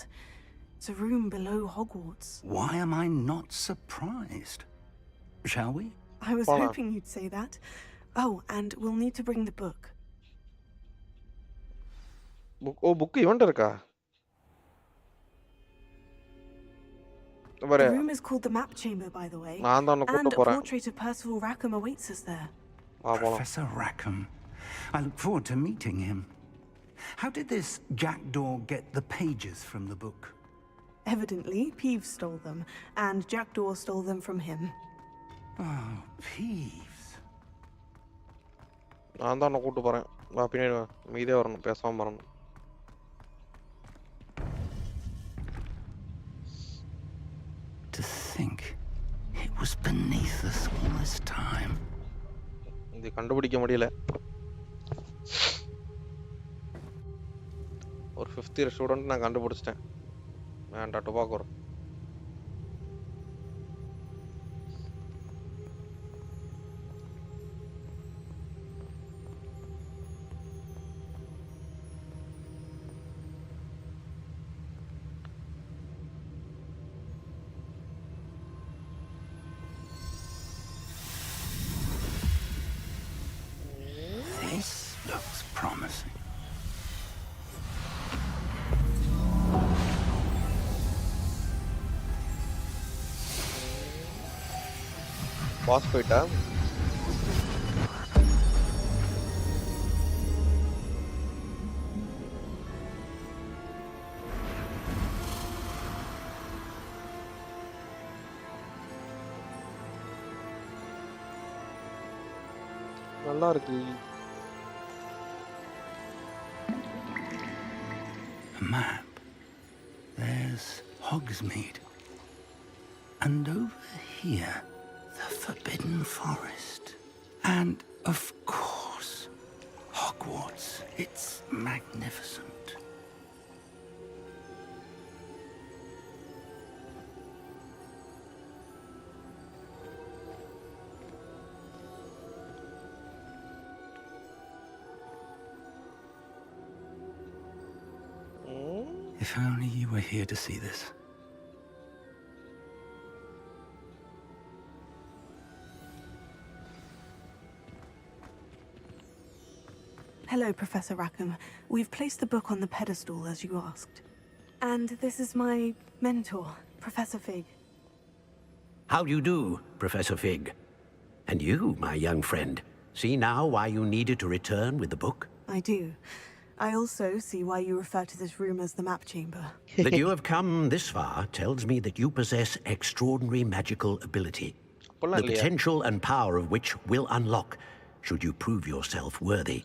it's a room below Hogwarts. Why am I not surprised? Shall we? I was hoping you'd say that. Oh, and we'll need to bring the book. Book இவன்ட்ட இருக்கா? The room is called the Map Chamber, by the way. And a portrait of Percival Rackham awaits us there. Professor Rackham. I look forward to meeting him. How did this Jackdaw get the pages from the book? Evidently, Peeves stole them, and Jackdaw stole them from him. Oh, Peeves. நான் தான் கூட்டு போறேன். வா பின்னாடி வா. மீதே வரணும், பேசாம வரணும். To think it was beneath us all this time. இது கண்டுபிடிக்க முடியல. ஒரு 5th year ஸ்டூடண்ட் நான் கண்டுபிடிச்சிட்டேன். வேண்டா tobacco. This looks promising. Boss போயிட்டா? நல்லா இருக்கு. A map. There's Hogsmeade. And over here, the Forbidden Forest. And, of course, Hogwarts. It's magnificent. If only you were here to see this. Hello, Professor Rackham. We've placed the book on the pedestal as you asked. And this is my mentor, Professor Fig. How do you do, Professor Fig? And you, my young friend, see now why you needed to return with the book? I do. I also see why you refer to this room as the map chamber. That you have come this far tells me that you possess extraordinary magical ability. The potential and power of which will unlock, should you prove yourself worthy.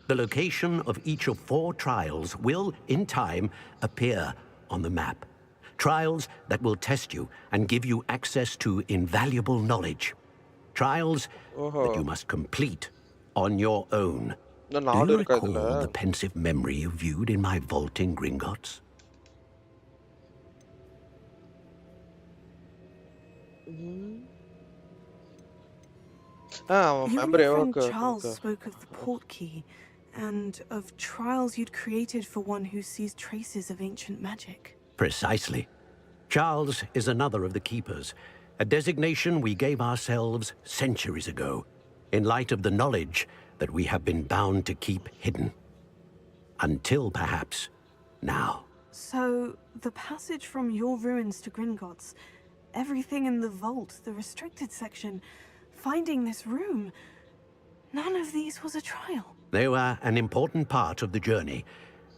The location of each of 4 trials will, in time, appear on the map. Trials that will test you and give you access to invaluable knowledge. Trials that you must complete on your own. Do you recall the pensive memory you viewed in my vault in Gringotts? You and your friend Charles spoke of the port key, and of trials you'd created for one who sees traces of ancient magic. Precisely. Charles is another of the keepers, a designation we gave ourselves centuries ago, in light of the knowledge that we have been bound to keep hidden. Until, perhaps, now. So, the passage from your ruins to Gringotts, everything in the vault, the restricted section, finding this room, none of these was a trial. They were an important part of the journey,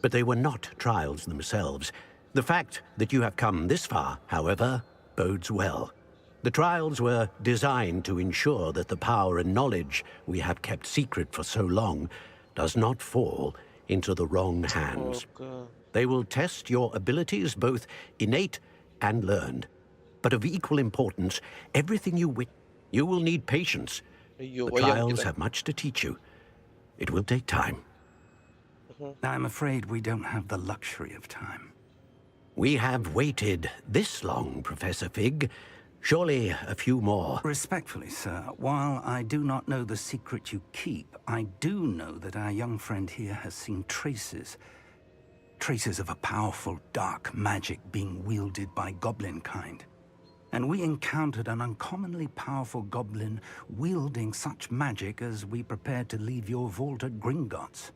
but they were not trials themselves. The fact that you have come this far, however, bodes well. The trials were designed to ensure that the power and knowledge we have kept secret for so long does not fall into the wrong hands. They will test your abilities, both innate and learned. But of equal importance, everything you will need patience. The trials have much to teach you. It will take time. I'm afraid we don't have the luxury of time. We have waited this long, Professor Fig. Surely a few more. Respectfully, sir, while I do not know the secret you keep, I do know that our young friend here has seen traces of a powerful dark magic being wielded by goblin kind. And we encountered an uncommonly powerful goblin wielding such magic as we prepared to leave your vault at Gringotts.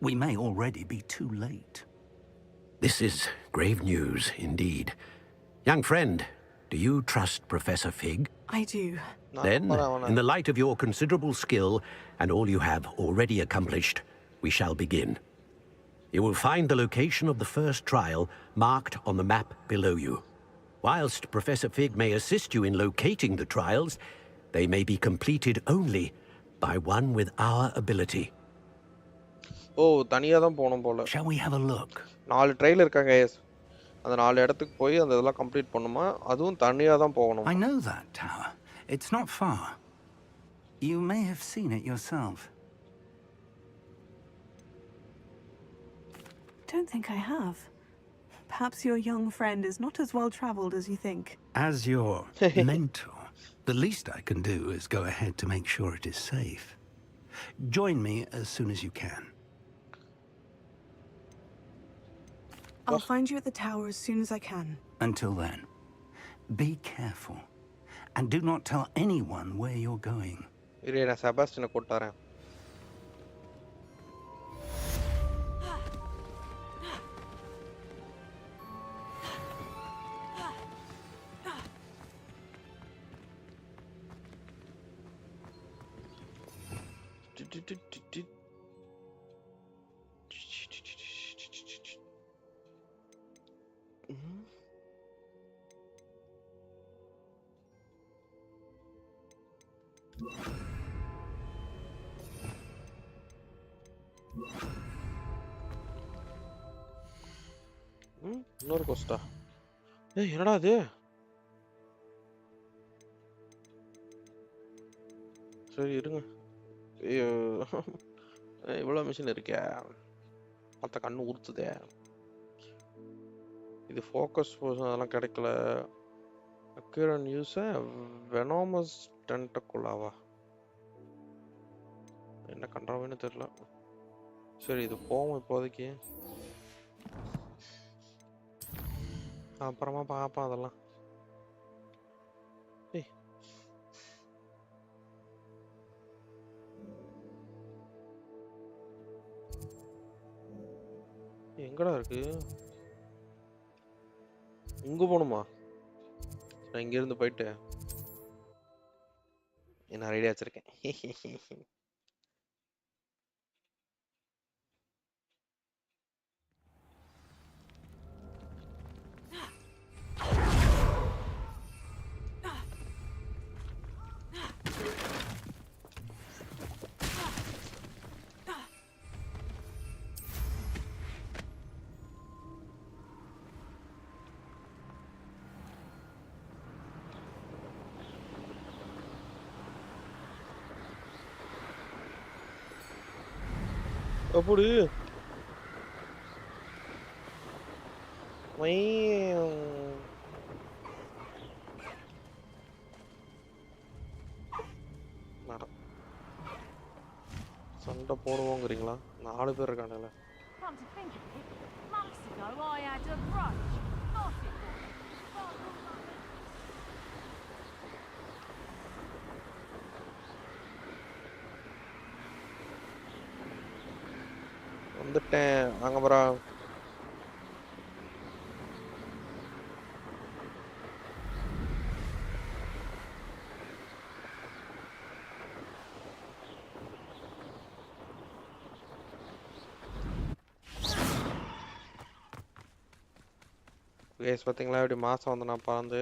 We may already be too late. This is grave news, indeed. Young friend, do you trust Professor Fig? I do. Then, in the light of your considerable skill and all you have already accomplished, we shall begin. You will find the location of the first trial marked on the map below you. Whilst Professor Fig may assist you in locating the trials, they may be completed only by one with our ability. Shall we have a look? 4 ட்ரைல் இருக்காங்க guys. அந்த 4 இடத்துக்கு போய் அந்த இதெல்லாம் complete பண்ணுமா அதுவும் தனியா தான் போகணும். I know that tower. It's not far. You may have seen it yourself. Don't think I have. Perhaps your young friend is not as well traveled as you think. As your mentor, the least I can do is go ahead to make sure it is safe. Join me as soon as you can. I'll find you at the tower as soon as I can. Until then, be careful. And do not tell anyone where you're going. நான் செபாஸ்டியனை கூட்டாரேன். இன்னொரு Costa? ஏய் என்னடா இது? சரி இருங்க. ஐயோ இவ்வளவு machine இருக்கே. மத்த கண்ணு உறுத்துதே. இது ஃபோக்கஸ் பொசிஷன் அதெல்லாம் கிடைக்கல. அக்யூரன் யூஸ் வெனோமஸ் டென்டகுலாவா? என்ன கண்றாவேன்னு தெரியல. சரி இது போவோம் இப்போதைக்கு. அப்புறமா பாப்போம் அதெல்லாம். ஏய் எங்கடா இருக்கு? இங்க போணுமா? நான் இங்க இருந்து போயிட்டு நான் ரெடியா வச்சிருக்கேன். அப்படி சண்டை போடுவோங்கிறீங்களா? 4 பேர் இருக்கானுங்களே. Come to think of it, months ago I had a brunch. வந்துட்டேன் வாங்க ப்ரோ. கேஸ் பாத்தீங்களா இப்படி மாசம் வந்து நான் பறந்து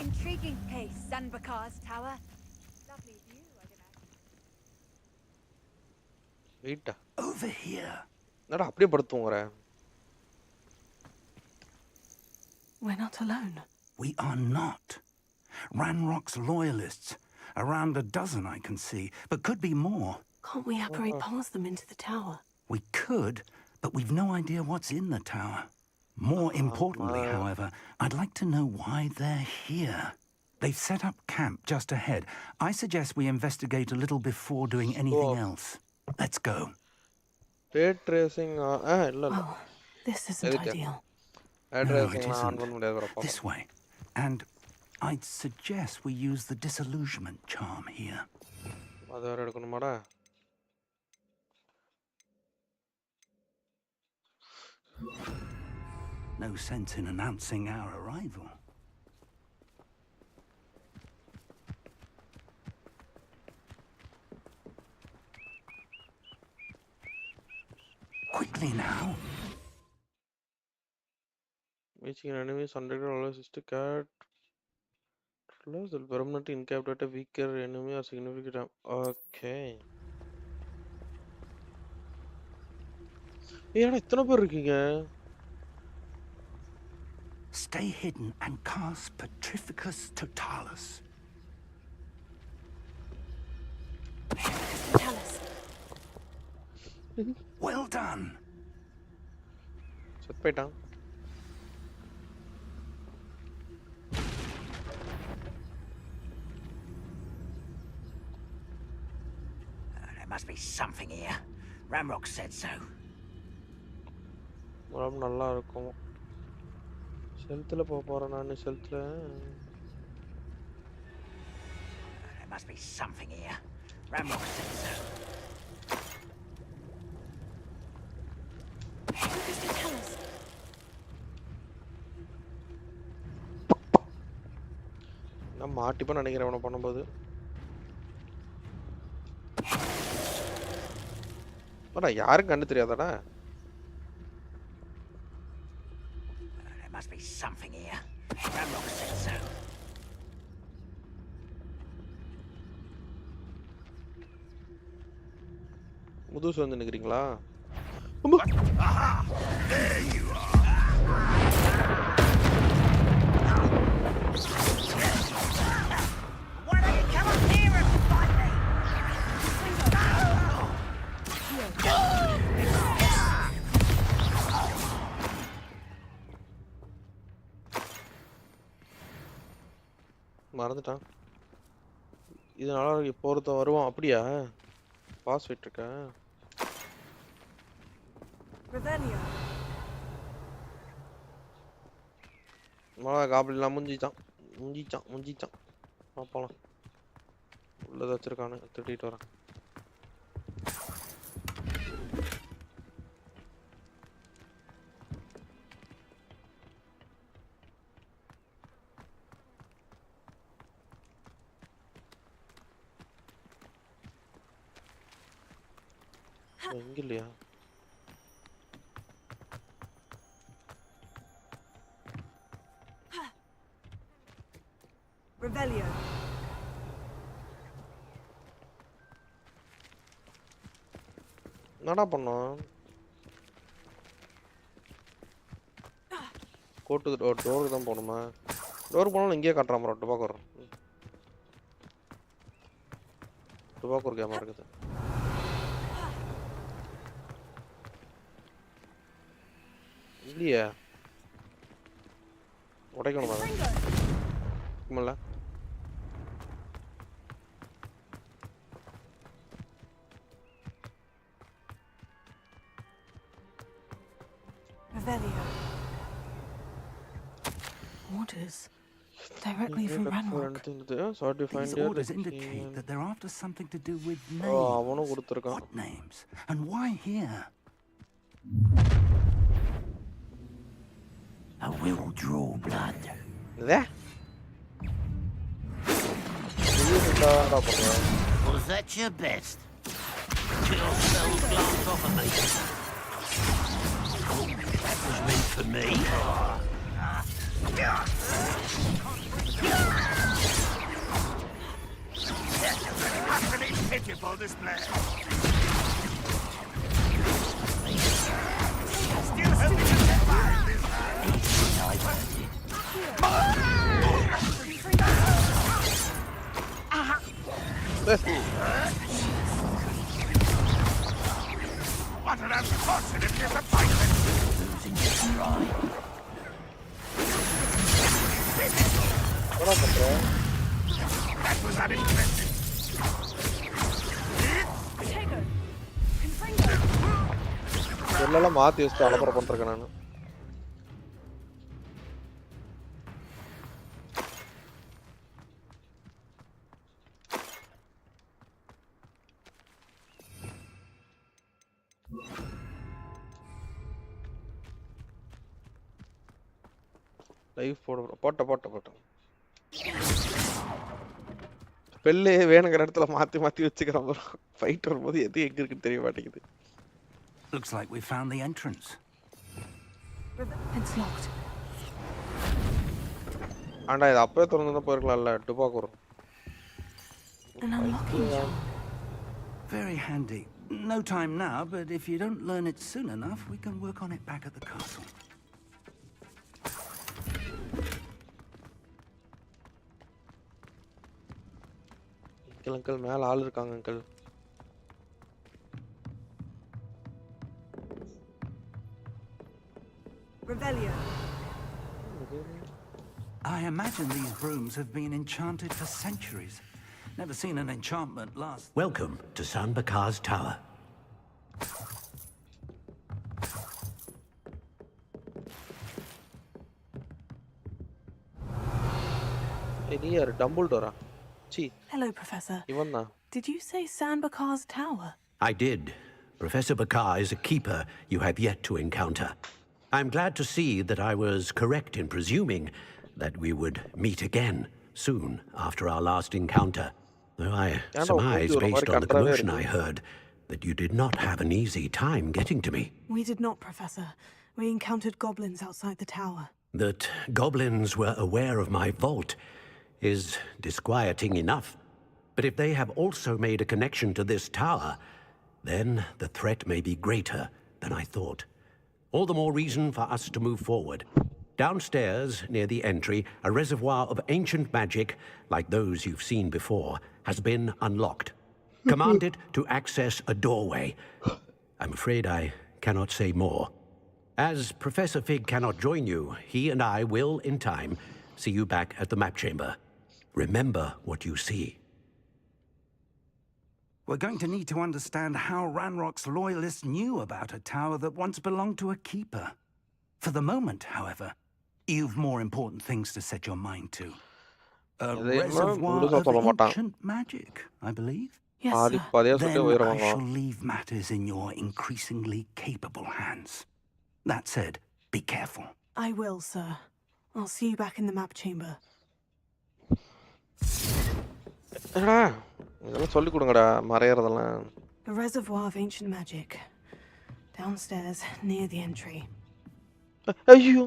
Intriguing place, Zanbakar's tower. Lovely view, I'd imagine. வெயிட்டா Over here. என்னடா அப்படியே படுத்துங்கற? We're not alone. We are not. Ranrock's loyalists. Around a dozen I can see, but could be more. Can't we apparate past them into the tower? We could, but we've no idea what's in the tower. More importantly, however, I'd like to know why they're here. They've set up camp just ahead. I suggest we investigate a little before doing anything else. Let's go. Ray tracing Oh, this isn't ideal. No, it isn't. This way. And I'd suggest we use the disillusionment charm here. No sense in announcing our arrival. Quickly now. Reaching an enemy under allows us to cut. Allows the permanently incapacitate a weaker enemy or significant. Okay. ஏடா இத்தனை பேர் இருக்கீங்க? Stay hidden and cast Petrificus Totalis. Well done. Set போயிட்டான். There must be something here. Ramrock said so. ரொம்ப நல்லா இருக்கும். செல்த்துல போறேன் நான் செல்த்துல. There must be something here. Ramrock said so. நான் மாட்டிப்பா நினைக்கிறேன் அவனை பண்ணும்போது. அடா யாருக்கு கண்டு தெரியாதாடா? There must be something here. Ramrock said so. முதுசு வந்து நிக்கிறீங்களா? There you are. Why don't you come up here and fight me? மறந்துட்டான். இதனால இப்போ ஒருத்தன் வருவான். அப்படியா? பாஸ் வெயிட் இருக்க. Ravenia. மழை காப்பிலாம் முஞ்சிச்சான். போலாம். உள்ளத வச்சிருக்கானே திட்டிட்டு வரேன். எங்க இல்லையா? Revelio. என்னடா பண்ணோம்? கோட்டு டோருக்கு தான் போகணுமா? டோருக்கு போனாலும் இங்கேயே காட்டுறான் ப்ரோ. டுபாக்கூர் கேமா இருக்குது. இல்லையா? உடைக்கணுமா? இல்ல Revelio. Orders directly from Ranrock. These orders indicate that they're after something to do with names. What names? And why here? I will draw blood. There? Was that your best? Kill cells glance off of me. That was meant for me. Utterly pitiful display. Still hoping to get by this What an unfortunate disappointment! Losing your stride. That was uninteresting. எல்லாம் மாத்தி வச்சு அலப்பற பண்றேன் நான். Live போட்ட பெல்லே வேணுங்கிற இடத்துல மாத்தி வச்சுக்கிறோம் ப்ரோ. ஃபைட் வரும்போது எது எங்க இருக்குன்னு தெரிய மாட்டேங்குது. Looks like we found the entrance. It's locked. ஆண்டா இது அப்பவே திறந்துதான் போயிருக்கலாம்ல. டுபாக்கூர். And unlocking it. Very handy. No time now, but if you don't learn it soon enough, we can work on it back at the castle. Uncle மேல ஆள் இருக்காங்க uncle. Revelio. I imagine these brooms have been enchanted for centuries. Never seen an enchantment last. Welcome to San Bakar's Tower. Here, Dumbledore. Hello, Professor. Ivanna. Did you say San Bakar's Tower? I did. Professor Bakar is a keeper you have yet to encounter. I'm glad to see that I was correct in presuming that we would meet again soon after our last encounter. Though I surmise, based on the commotion I heard, that you did not have an easy time getting to me. We did not, Professor. We encountered goblins outside the tower. That goblins were aware of my vault is disquieting enough. But if they have also made a connection to this tower, then the threat may be greater than I thought. All the more reason for us to move forward. Downstairs, near the entry, a reservoir of ancient magic, like those you've seen before, has been unlocked. Commanded to access a doorway. I'm afraid I cannot say more. As Professor Fig cannot join you, he and I will, in time, see you back at the map chamber. Remember what you see. We're going to need to understand how Ranrock's loyalists knew about a tower that once belonged to a keeper. For the moment, however, you've more important things to set your mind to. A reservoir of ancient magic, I believe. Yes, sir. Then I shall leave matters in your increasingly capable hands. That said, be careful. I will, sir. I'll see you back in the map chamber. A reservoir of ancient magic. Downstairs, near the entry. ஐயோ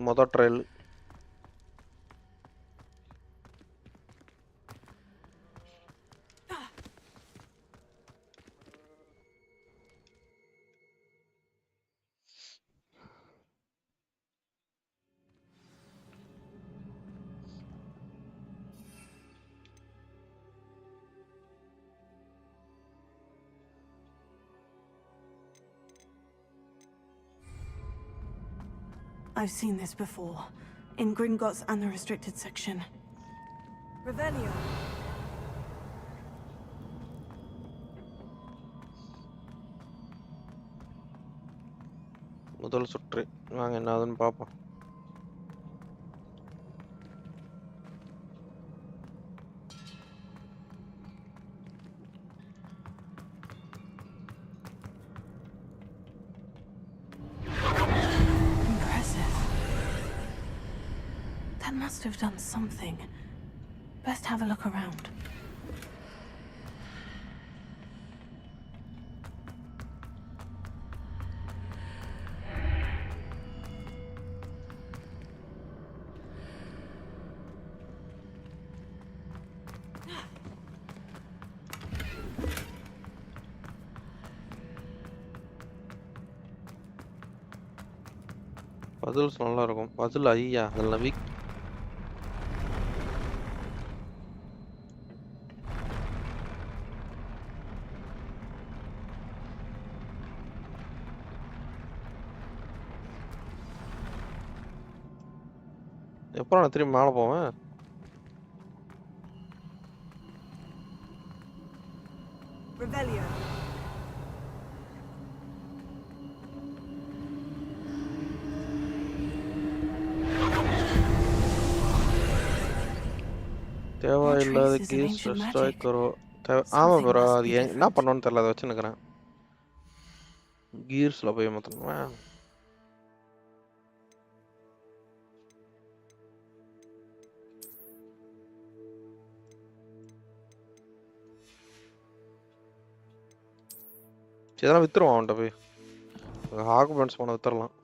மொத trial I've seen this before. In Gringotts and the restricted section. Revelio. முதல் சுற்று வாங்க என்னதுன்னு பார்ப்போம். Must have done something. Best have a look around. Puzzles நல்லா இருக்கும். பசில் ஐயா அதெல்லாம் வீக். எப்பறம் நான் திரும்பி மேலே போவேன்? Revelio. தேவையில்லாத கீஸ் ஸ்ட்ரைக் கரோ. ஆமா ப்ரோ, அது என்ன பண்ணணும்னு தெரியல, அதை வச்சுன்னுக்கிறேன். கீர்ஸ்ல போய் மாத்தணுமா? இதெல்லாம் வித்துருவான் அவன்கிட்ட போய். ஹாக்வர்ட்ஸ் போன வித்துறலாம்.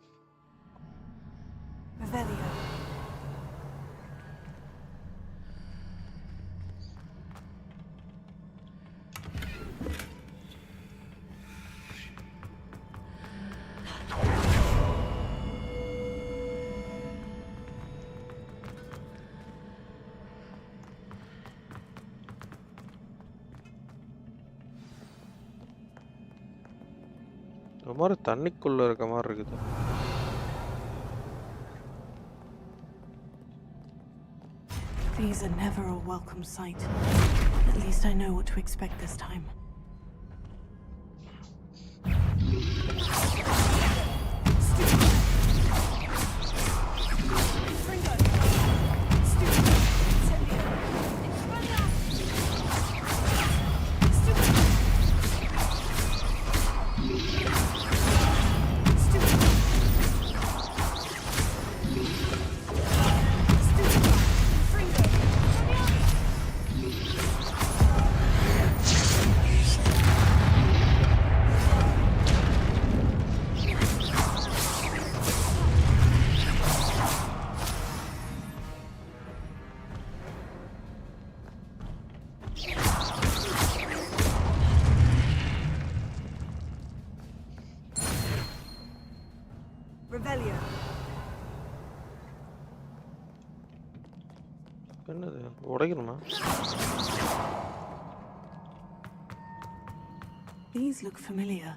ஒரு மாதிரி தண்ணிக்குள்ள இருக்க மாதிரி இருக்குது. These are never a welcome sight. At least I know what to expect this time. என்னது உடைக்கணுமா? These look familiar.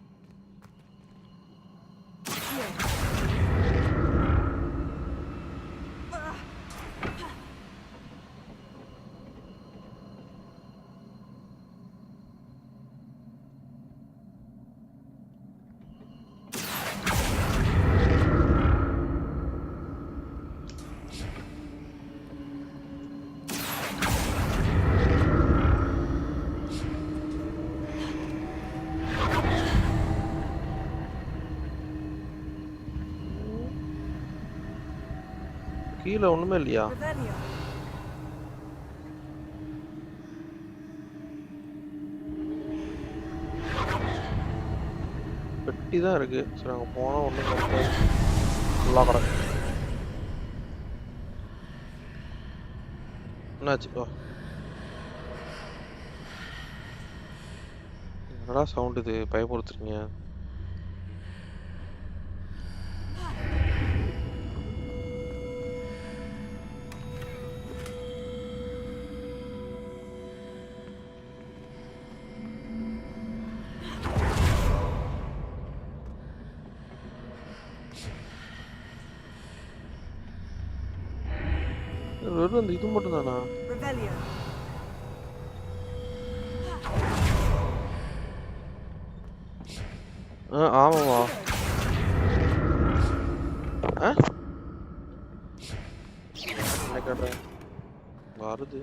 கீழ ஒண்ணுமே இல்லையா? பெட்டி தான் இருக்கு. சரி அங்க போனா ஒண்ணும் இருக்காது. ஃபுல்லா கிடக்கு. என்னாச்சு? என்னடா சவுண்ட் இது? பயமுறுத்துறீங்க. வெறும் அந்த இது மட்டும் தானா? ஆமாவா? வருது.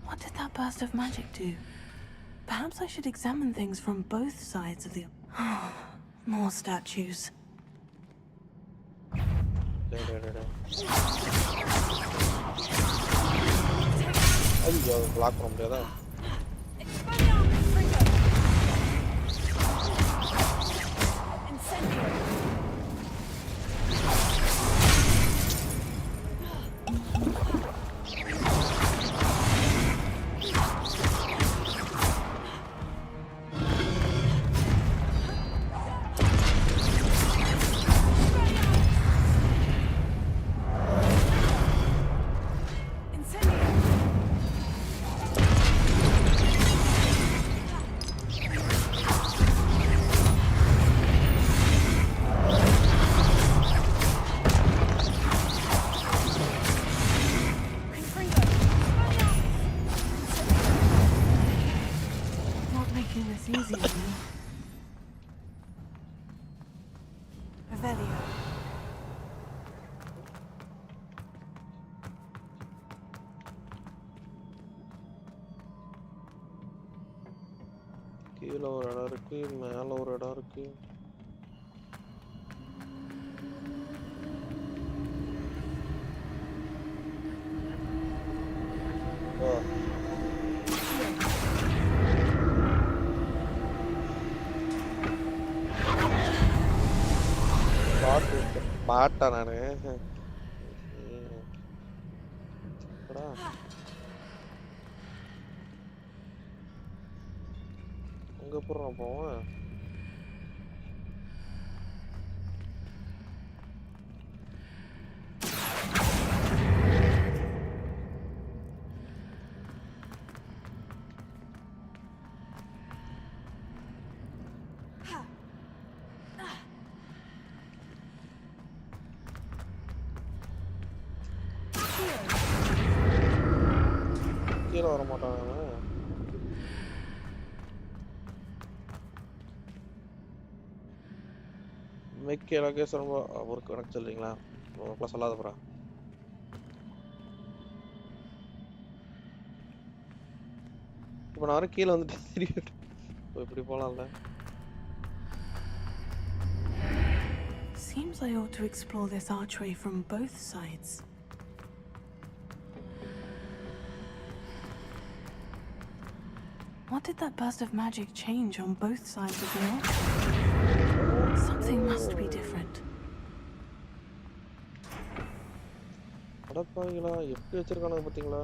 What did that burst of magic do? Perhaps I should examine things from both sides of the... More statues. ஐயோ பிளாக் பண்ண முடியாதா? கீழ ஒரு இடம் இருக்கு, மேல ஒரு இடம் இருக்கு. பாட்டா நானு அங்க போறோம் போவேன். கீழே வர மாட்டாங்க. மிக்க லொகேஷன் ரொம்ப ஒரு கணக்கு சொல்றீங்களா? ரொம்ப சொல்லாத போறா. இப்போ நான் வர கீழே வந்துட்டு திருப்பி இப்படி போலாம்ல? Seems I ought to explore this archway from both sides. What did that burst of magic change on both sides of the archway? Something must be different. அடப்பாங்களா எப்படி வச்சிருக்கானுங்க பாத்தீங்களா?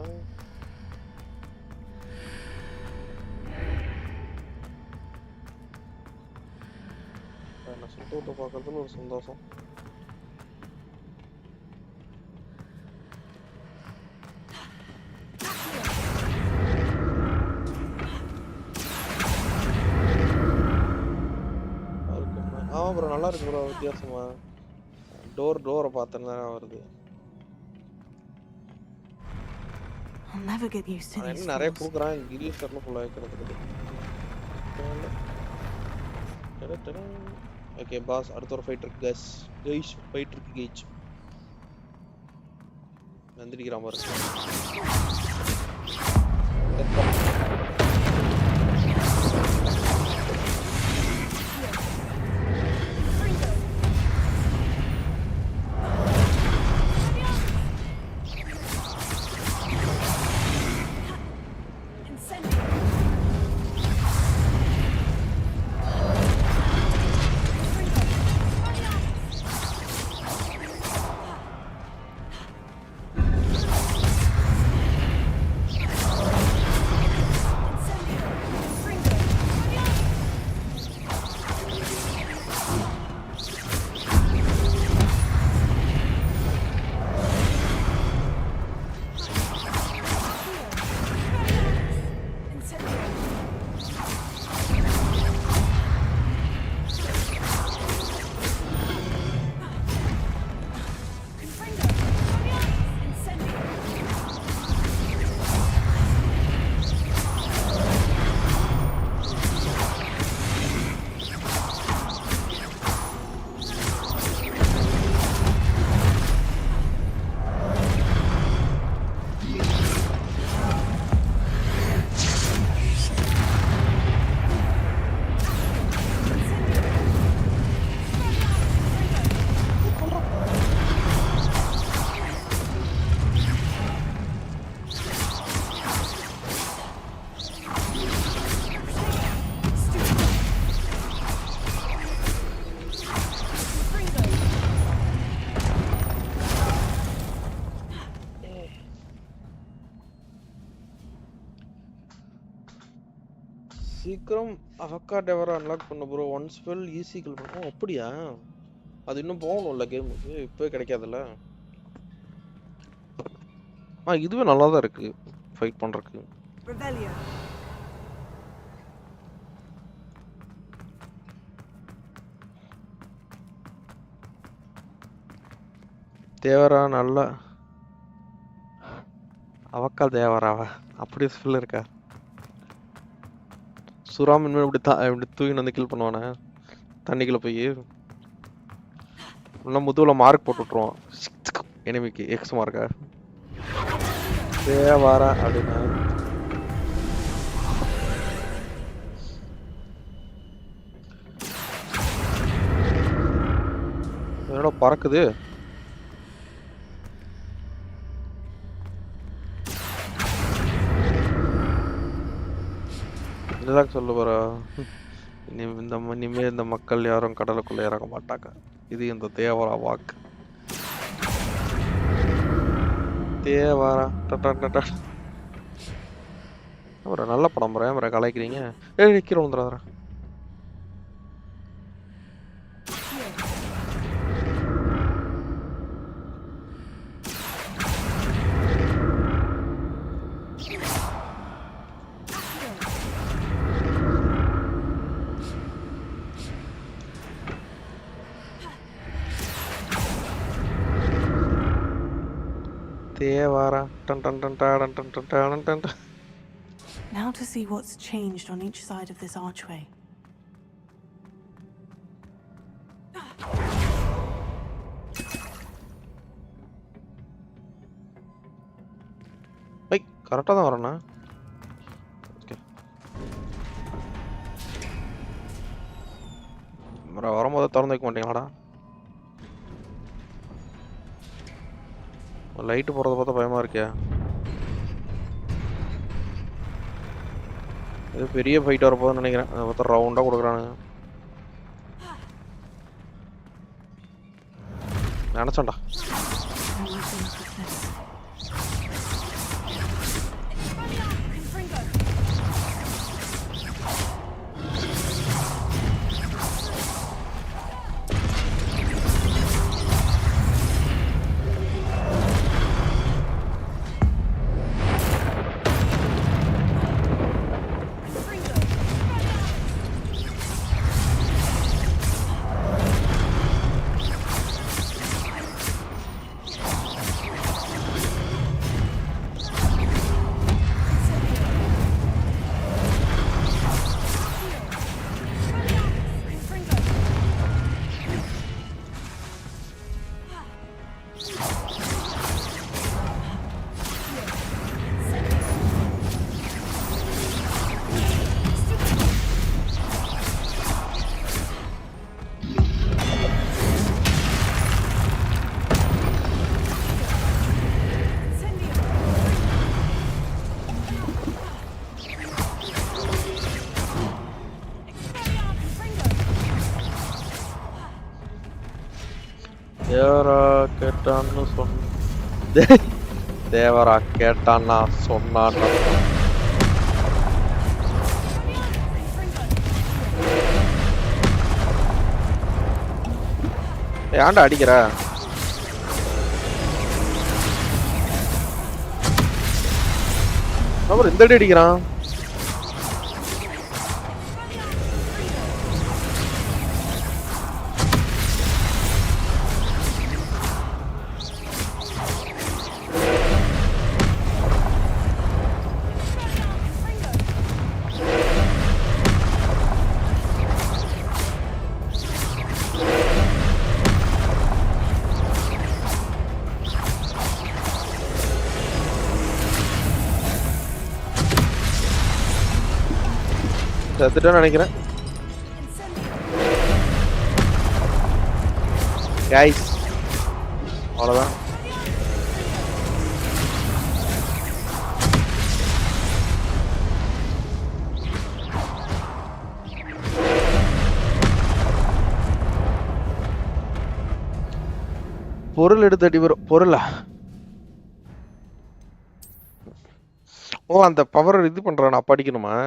நான் சுத்தத்தை பார்க்கறதுல ஒரு சந்தோஷம். ப்ரோ நல்லா இருக்கு ப்ரோ, வித்தியாசமா டோரை பார்த்தேன்னா வருது. I'll never get used to these. நிறைய குடுக்குறான் கிரில் சர்ல ஃபுல்லா வைக்கிறதுக்கு. ஓகே பாஸ், அடுத்த ஒரு ஃபைட் இருக்கு கைஸ் ஃபைட் இருக்கு கைஸ். நந்திரிக்கிற மாதிரி இருக்கு. சீக்கிரம் அவகாடவரை அன்லாக் பண்ண bro. Once fell easy kill பண்ணும். அப்படியா? அது இன்னும் போகணும்ல கேமுக்கு. இப்போ கிடைக்காதுல்ல. இதுவே நல்லா தான் இருக்கு ஃபைட் பண்றதுக்கு. தேவரா நல்லா அவக்கா தேவராவா அப்படி ஸ்பெல் இருக்கா? சுறாம் இனிமே இப்படி தூக்கி வந்து கில் பண்ணுவானே தண்ணிக்குள்ள போய் இன்னும் முதுகுல மார்க் போட்டு விட்டுருவான் எனிமிக்கு எக்ஸ் மார்க்கா தேவாரா அப்படின்னா என்னோட பறக்குது. இதுதான் சொல்ல போறா. இனிமே இந்த மக்கள் யாரும் கடலுக்குள்ள இறங்க மாட்டாங்க. இது இந்த தேவரா வாக்கு. தேவரா ஒரு நல்ல படம் முறை கலாய்க்கிறீங்க. கீழே வந்துடாதரா. Now to see what's changed on each side of this archway. Hey, கரெக்ட்டா தான் வரேனா? ஓகே. வரும்போது திறந்து வைக்க மாட்டீங்களாடா? லைட் போறத பார்த்தா பயமா இருக்கே. இது பெரிய ஃபைட் வர போகுதுன்னு நினைக்கிறேன். அதை பார்த்தா ரவுண்டா கொடுக்குறானுங்க. நினைச்சேன்டா. தேவரா கேட்டான்னு தேவரா கேட்டான்னா சொன்னான்னா ஏன்டா அடிக்கிற? அப்புறம் இந்த அடி அடிக்கிறான். செத்துட்டேன்னு நினைக்கிறேன். கைஸ் அவ்வளோதான். பொருள் எடுத்து அடி வரும். பொருளா? ஓ அந்த பவர் இது பண்றான் அப்ப அடிக்கணுமா?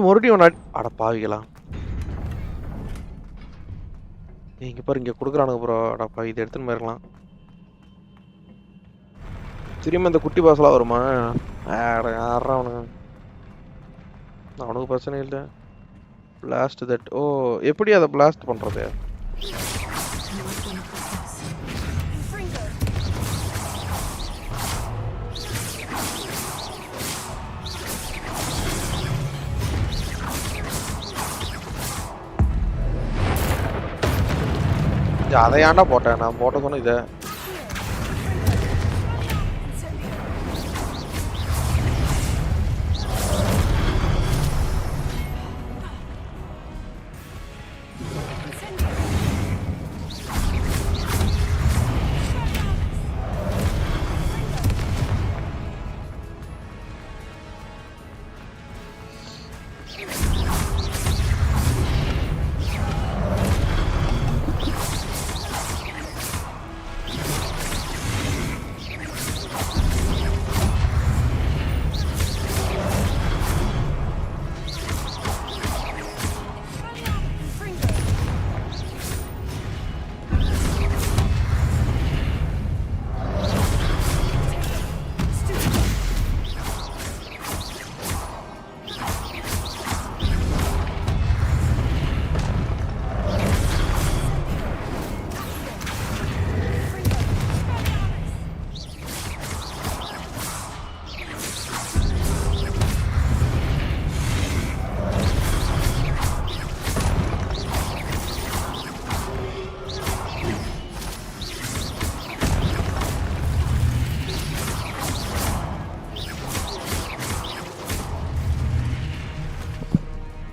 மறுபடியும் அட பாவிக்கலாம். இங்க பாரு இங்க குடுக்குறானுங்க ப்ரோ. அடப்பா இதை எடுத்துன்னு போயிடலாம். திரும்ப இந்த குட்டி பாசலாம் வருமா? யாரா அவனுங்க? அவனுக்கு பிரச்சனை இல்லை. Blast that. ஓ எப்படி அதை பிளாஸ்ட் பண்றது? அதை ஏன்டா போட்டேன்? நான் போட்ட சொன்ன இதை.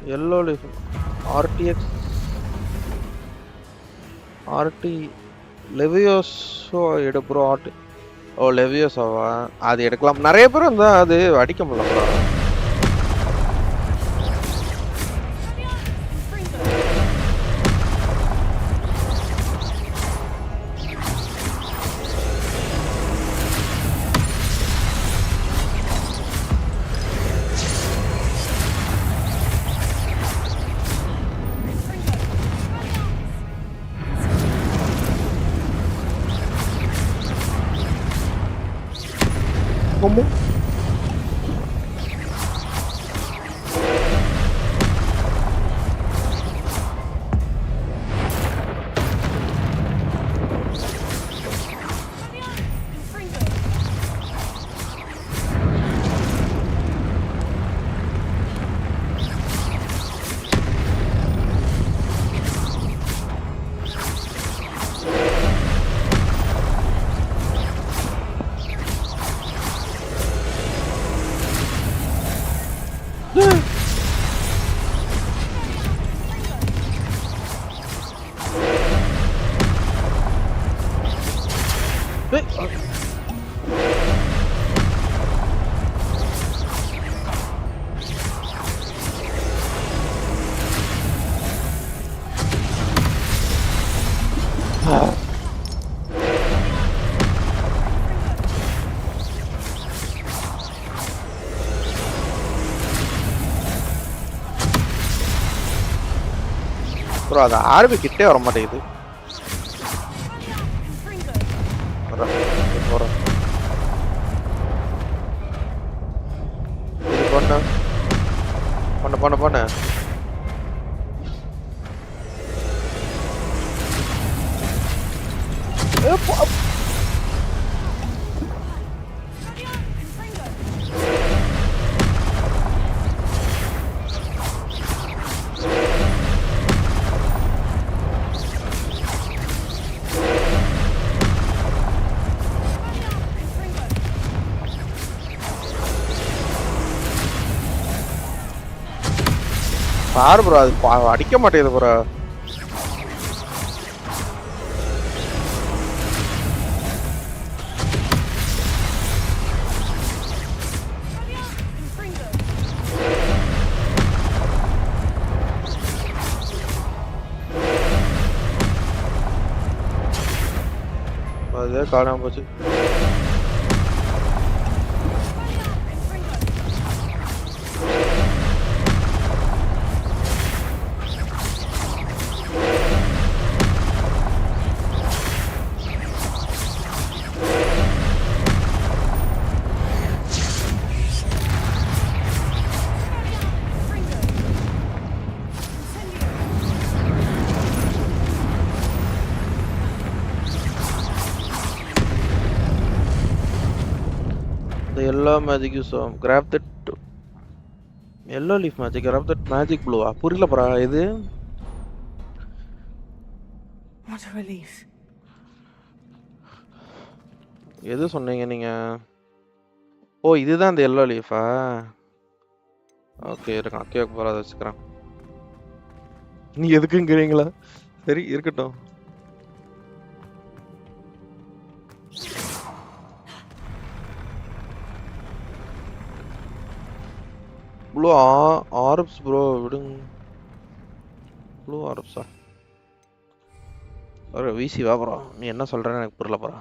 yellow leaf RTX RT Levioso எடு ப்ரோ. RT ஓ லெவியோஸாவா? அது எடுக்கலாம். நிறைய பேர் இருந்தா அது அடிக்க முடியல ப்ரோ. ¿Cómo? ப்ரோ அது ஆர்பி கிட்டே வர மாட்டேங்குது. பண்ண பாரு ப்ரோ அது அடிக்க மாட்டேங்குது ப்ரோ. அதே காணாம போச்சு. Yellow magic use grab that yellow leaf magic, grab that magic blue. புரியல பரா இது. What a relief. எது சொன்னீங்க நீங்க? ஓ இதுதான் அந்த yellow leaf-ஆ? ஓகே இருங்க அக்கே போறா வச்சுக்கறேன். நீ எதுக்குங்கறீங்களா? சரி இருக்கட்டும். Blue orbs bro விடுங்க. Blue orbs ஒரு VC வா bro. நீ என்ன சொல்றன்னு எனக்கு புரியல bro.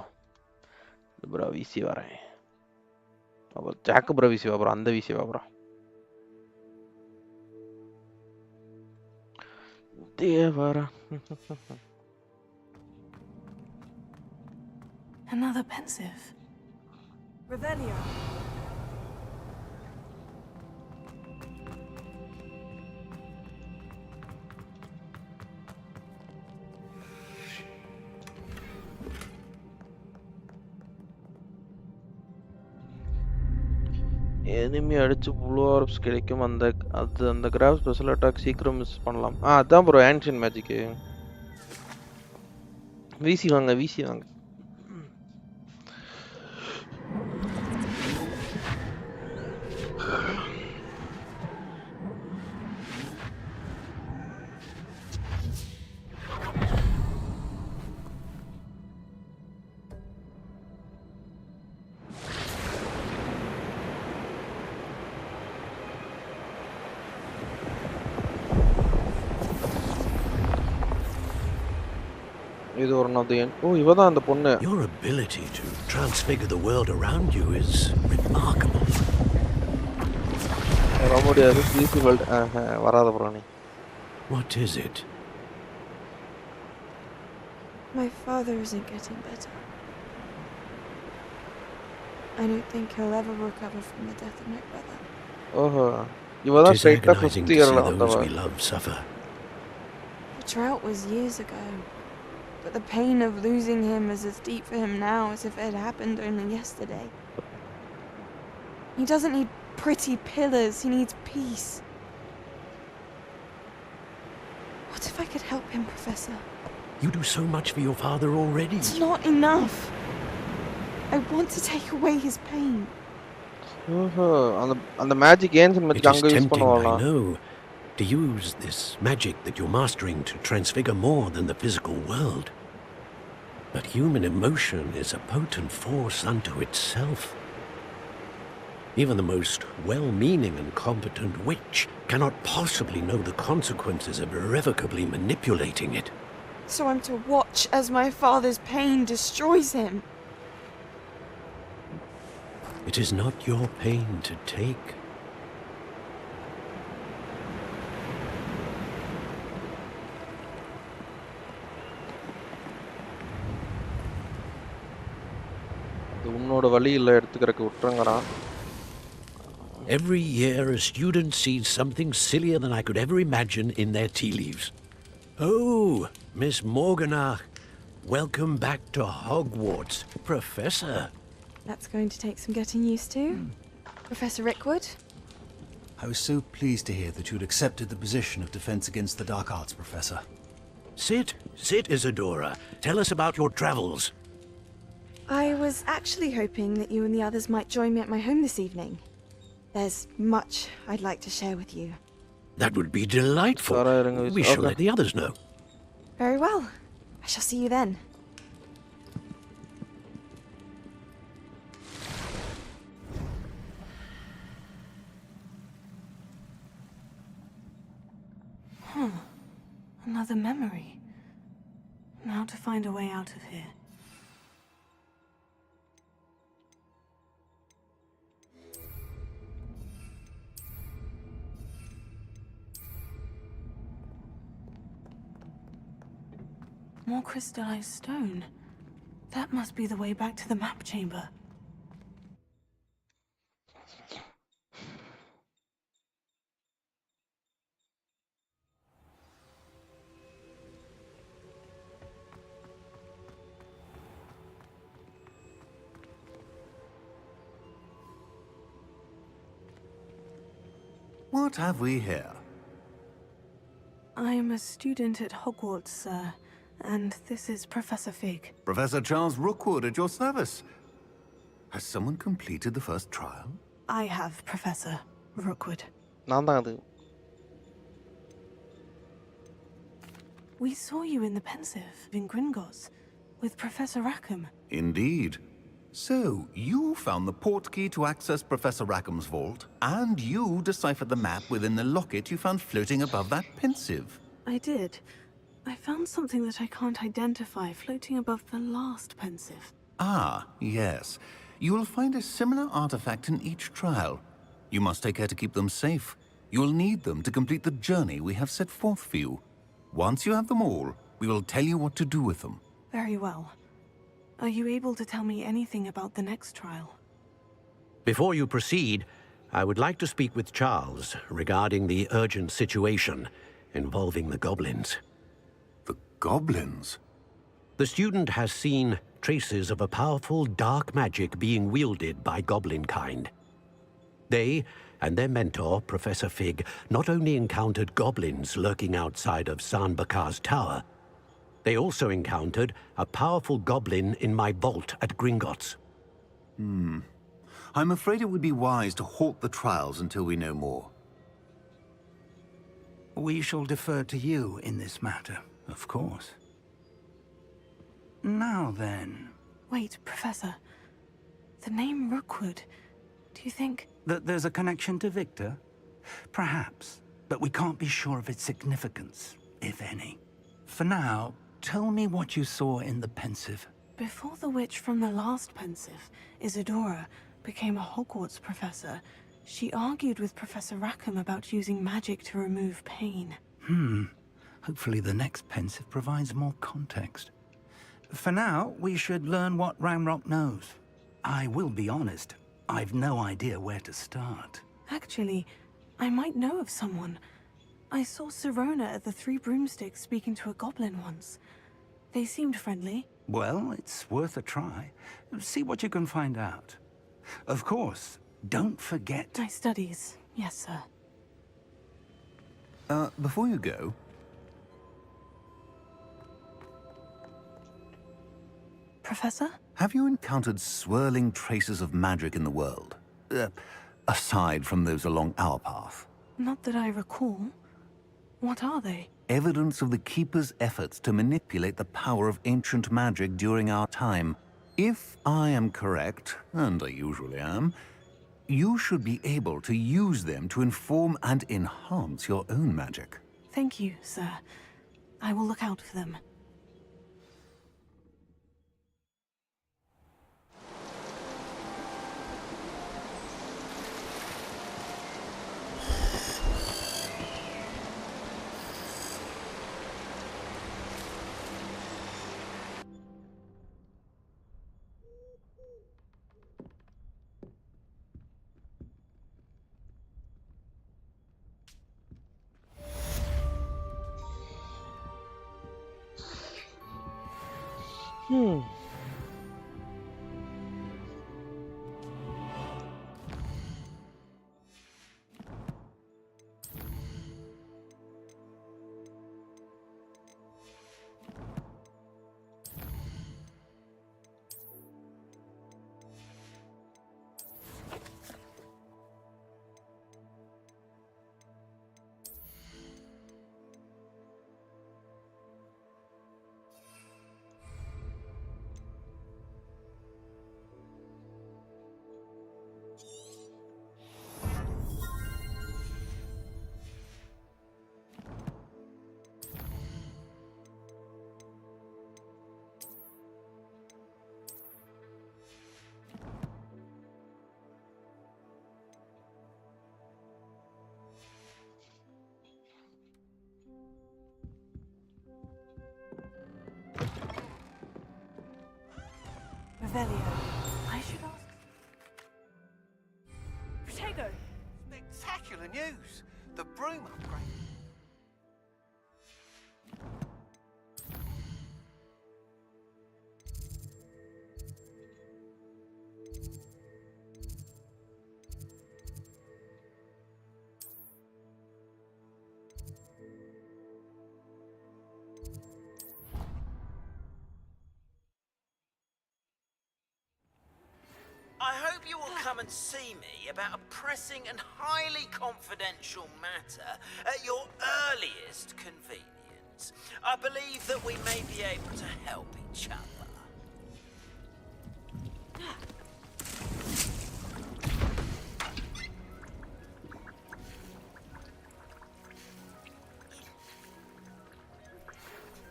bro VC வரேன். அப்ப ஜாக் bro VC வா bro. அந்த VC வா bro. Devara. Another pensive. Revelio. enemy அடிச்சு blue orbs கிடைக்கும் அந்த கிராப் ஸ்பெஷல் அட்டாக் சீக்கிரம் மிஸ் பண்ணலாம். அதான் bro ancient magic. VC வாங்க. இது ஒரு நதி. ஓ இவதான் அந்த பொண்ணு. Your ability to transfigure the world around you is remarkable. ராமோடியாது பிசி வேர்ல்ட் வராத bro நீ. What is it? My father isn't getting better. I don't think he'll ever recover from the death of my brother. ஓஹோ இவதான் ஸ்ட்ரைட்டா 50 இயர்ல வந்தவ. We love suffer. The drought was years ago. But the pain of losing him is as deep for him now as if it had happened only yesterday. He doesn't need pretty pillars, he needs peace. What if I could help him, Professor? You do so much for your father already. It's not enough. I want to take away his pain. ஓஹோ அந்த magic ஏன்சன் magic அங்க use பண்ணுவாங்களா? I know. To use this magic that you're mastering to transfigure more than the physical world. But human emotion is a potent force unto itself. Even the most well-meaning and competent witch cannot possibly know the consequences of irrevocably manipulating it. So I'm to watch as my father's pain destroys him. It is not your pain to take. உன்னோட வழி இல்ல எடுத்துக்கறக்கு விட்டுறங்கறான். Every year a student sees something sillier than I could ever imagine in their tea leaves. Oh, Miss Morganach, welcome back to Hogwarts, Professor. That's going to take some getting used to. Professor Rickwood? I was so pleased to hear that you'd accepted the position of Defense Against the Dark Arts, Professor. Sit, Isadora. Tell us about your travels. I was actually hoping that you and the others might join me at my home this evening. There's much I'd like to share with you. That would be delightful. We shall let the others know. Very well. I shall see you then. Another memory. Now to find a way out of here. More crystallized stone. That must be the way back to the map chamber. What have we here? I am a student at Hogwarts, sir. And this is Professor Fig. Professor Charles Rookwood at your service. Has someone completed the first trial? I have, Professor Rookwood. We saw you in the Pensive in Gringotts with Professor Rackham. Indeed. So, you found the portkey to access Professor Rackham's vault, and you deciphered the map within the locket you found floating above that Pensive. I did. I found something that I can't identify floating above the last Pensive. Ah, yes. You will find a similar artifact in each trial. You must take care to keep them safe. You will need them to complete the journey we have set forth for you. Once you have them all, we will tell you what to do with them. Very well. Are you able to tell me anything about the next trial? Before you proceed, I would like to speak with Charles regarding the urgent situation involving the goblins. The goblins? The student has seen traces of a powerful dark magic being wielded by goblin kind. They and their mentor, Professor Fig, not only encountered goblins lurking outside of Sanbakar's tower, they also encountered a powerful goblin in my vault at Gringotts. I'm afraid it would be wise to halt the trials until we know more. We shall defer to you in this matter, of course. Now then... Wait, Professor. The name Rookwood. Do you think... That there's a connection to Victor? Perhaps, but we can't be sure of its significance, if any. For now, tell me what you saw in the Pensive. Before the witch from the last Pensive, Isadora, became a Hogwarts professor, she argued with Professor Rackham about using magic to remove pain. Hopefully the next Pensive provides more context. For now, we should learn what Ramrock knows. I will be honest, I've no idea where to start. Actually, I might know of someone. I saw Sirona at the Three Broomsticks speaking to a goblin once. They seemed friendly. Well, it's worth a try. See what you can find out. Of course, don't forget... My studies, yes, sir. Before you go... Professor? Have you encountered swirling traces of magic in the world? Aside from those along our path? Not that I recall. What are they? Evidence of the Keeper's efforts to manipulate the power of ancient magic during our time. If I am correct, and I usually am, you should be able to use them to inform and enhance your own magic. Thank you, sir. I will look out for them. Revelio, I should ask. Protego! Spectacular news! The broom upgrade. I hope you will come and see me about a pressing and highly confidential matter at your earliest convenience. I believe that we may be able to help each other.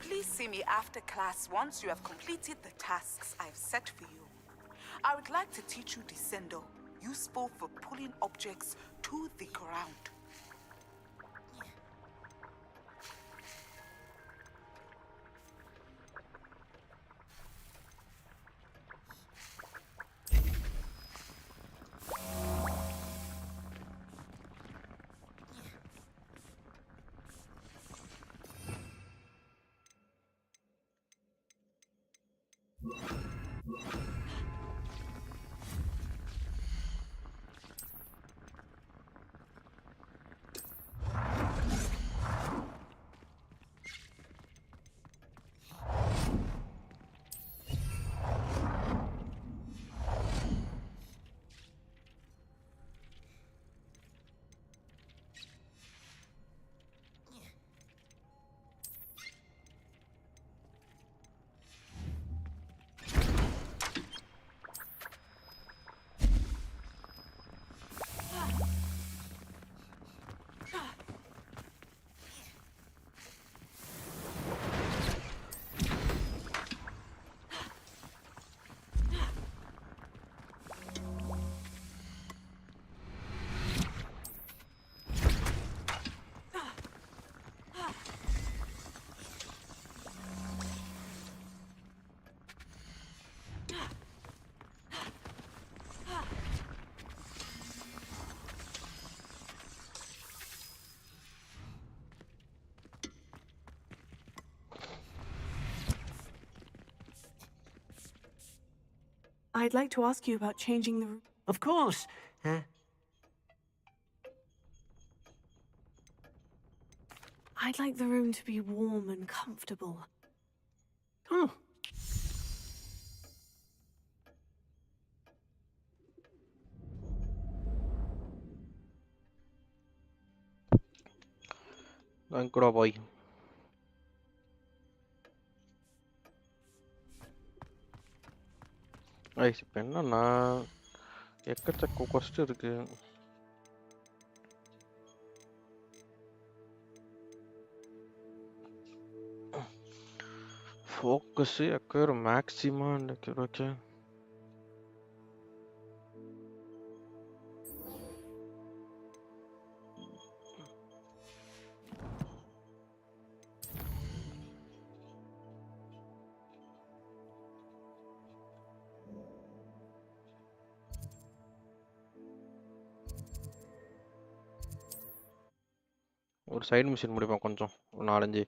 Please see me after class once you have completed the tasks I've set for you. I would like to teach you Descendo, useful for pulling objects to the ground. I'd like to ask you about changing the room. Of course. I'd like the room to be warm and comfortable. Oh. Thank you, boy. இப்போ என்னன்னா எக்கச்சக்க கொஸ்ட் இருக்கு. Focus occur maxima okay. ஒரு side machine முடிப்போம் கொஞ்சம் ஒரு 4-5.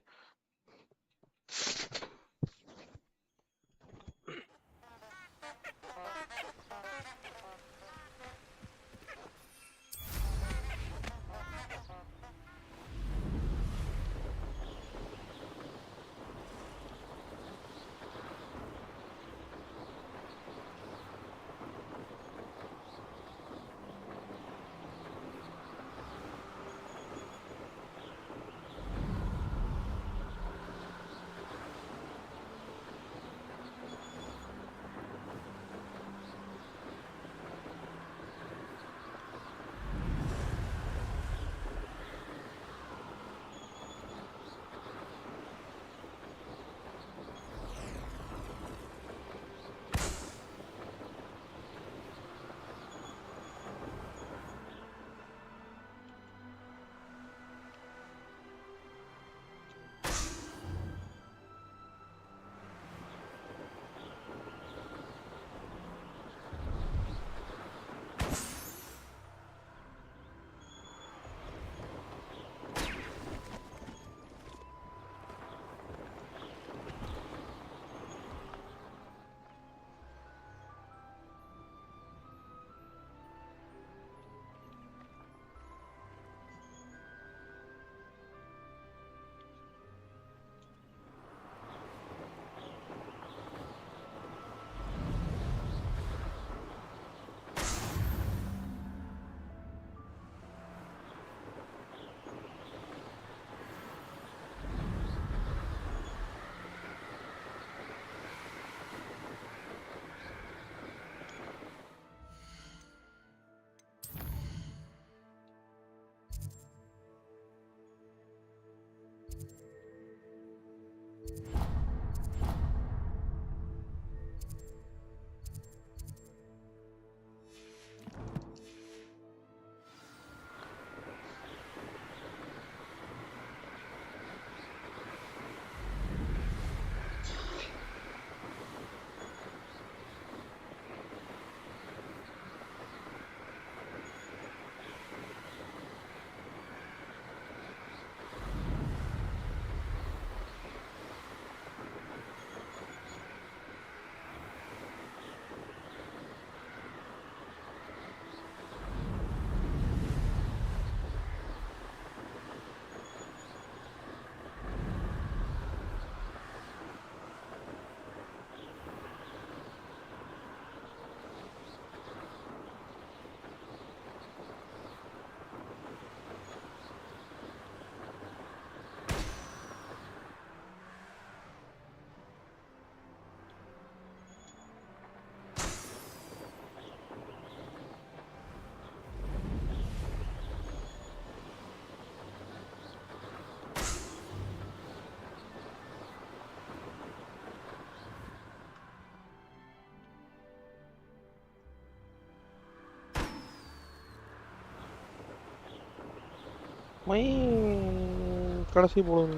கடைசி போடு.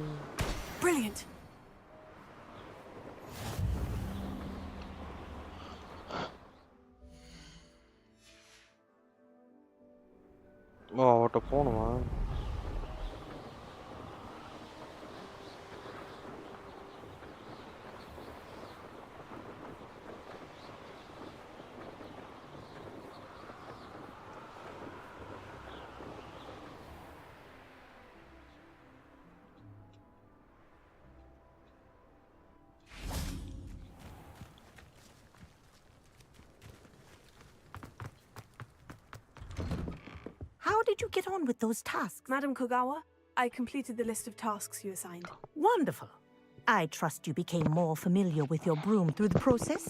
Brilliant. அவட்ட போணுமா? How did you get on with those tasks? Madam Kogawa, I completed the list of tasks you assigned. Wonderful. I trust you became more familiar with your broom through the process?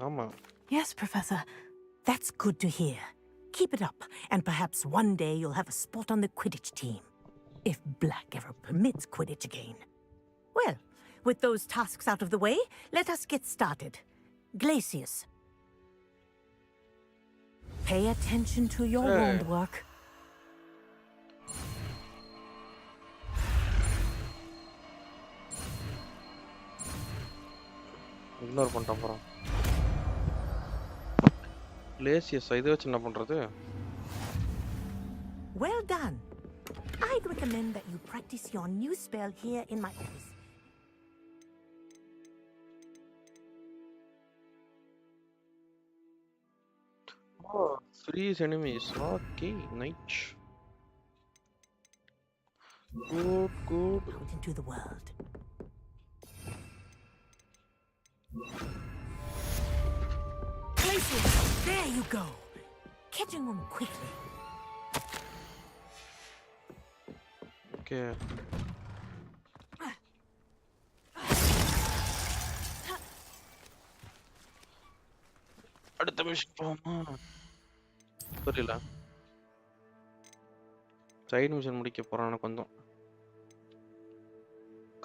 ஆமா. Yes, Professor. That's good to hear. Keep it up, and perhaps one day you'll have a spot on the Quidditch team. If Black ever permits Quidditch again. Well, with those tasks out of the way, let us get started. Glacius. Pay attention to your wand work. Ignore பண்ணிட்டேன் அப்புறம். Glacius இதை வச்சு என்ன பண்றது? Well done. I'd recommend that you practice your new spell here in my office. Oh, freeze enemies. Okay, nice. Good. Out into the world. Glacius, there you go. Catching them quickly. Okay. அடுத்த mission போமா? புரியல. Side mission முடிக்க போறான் எனக்கு கொஞ்சம்.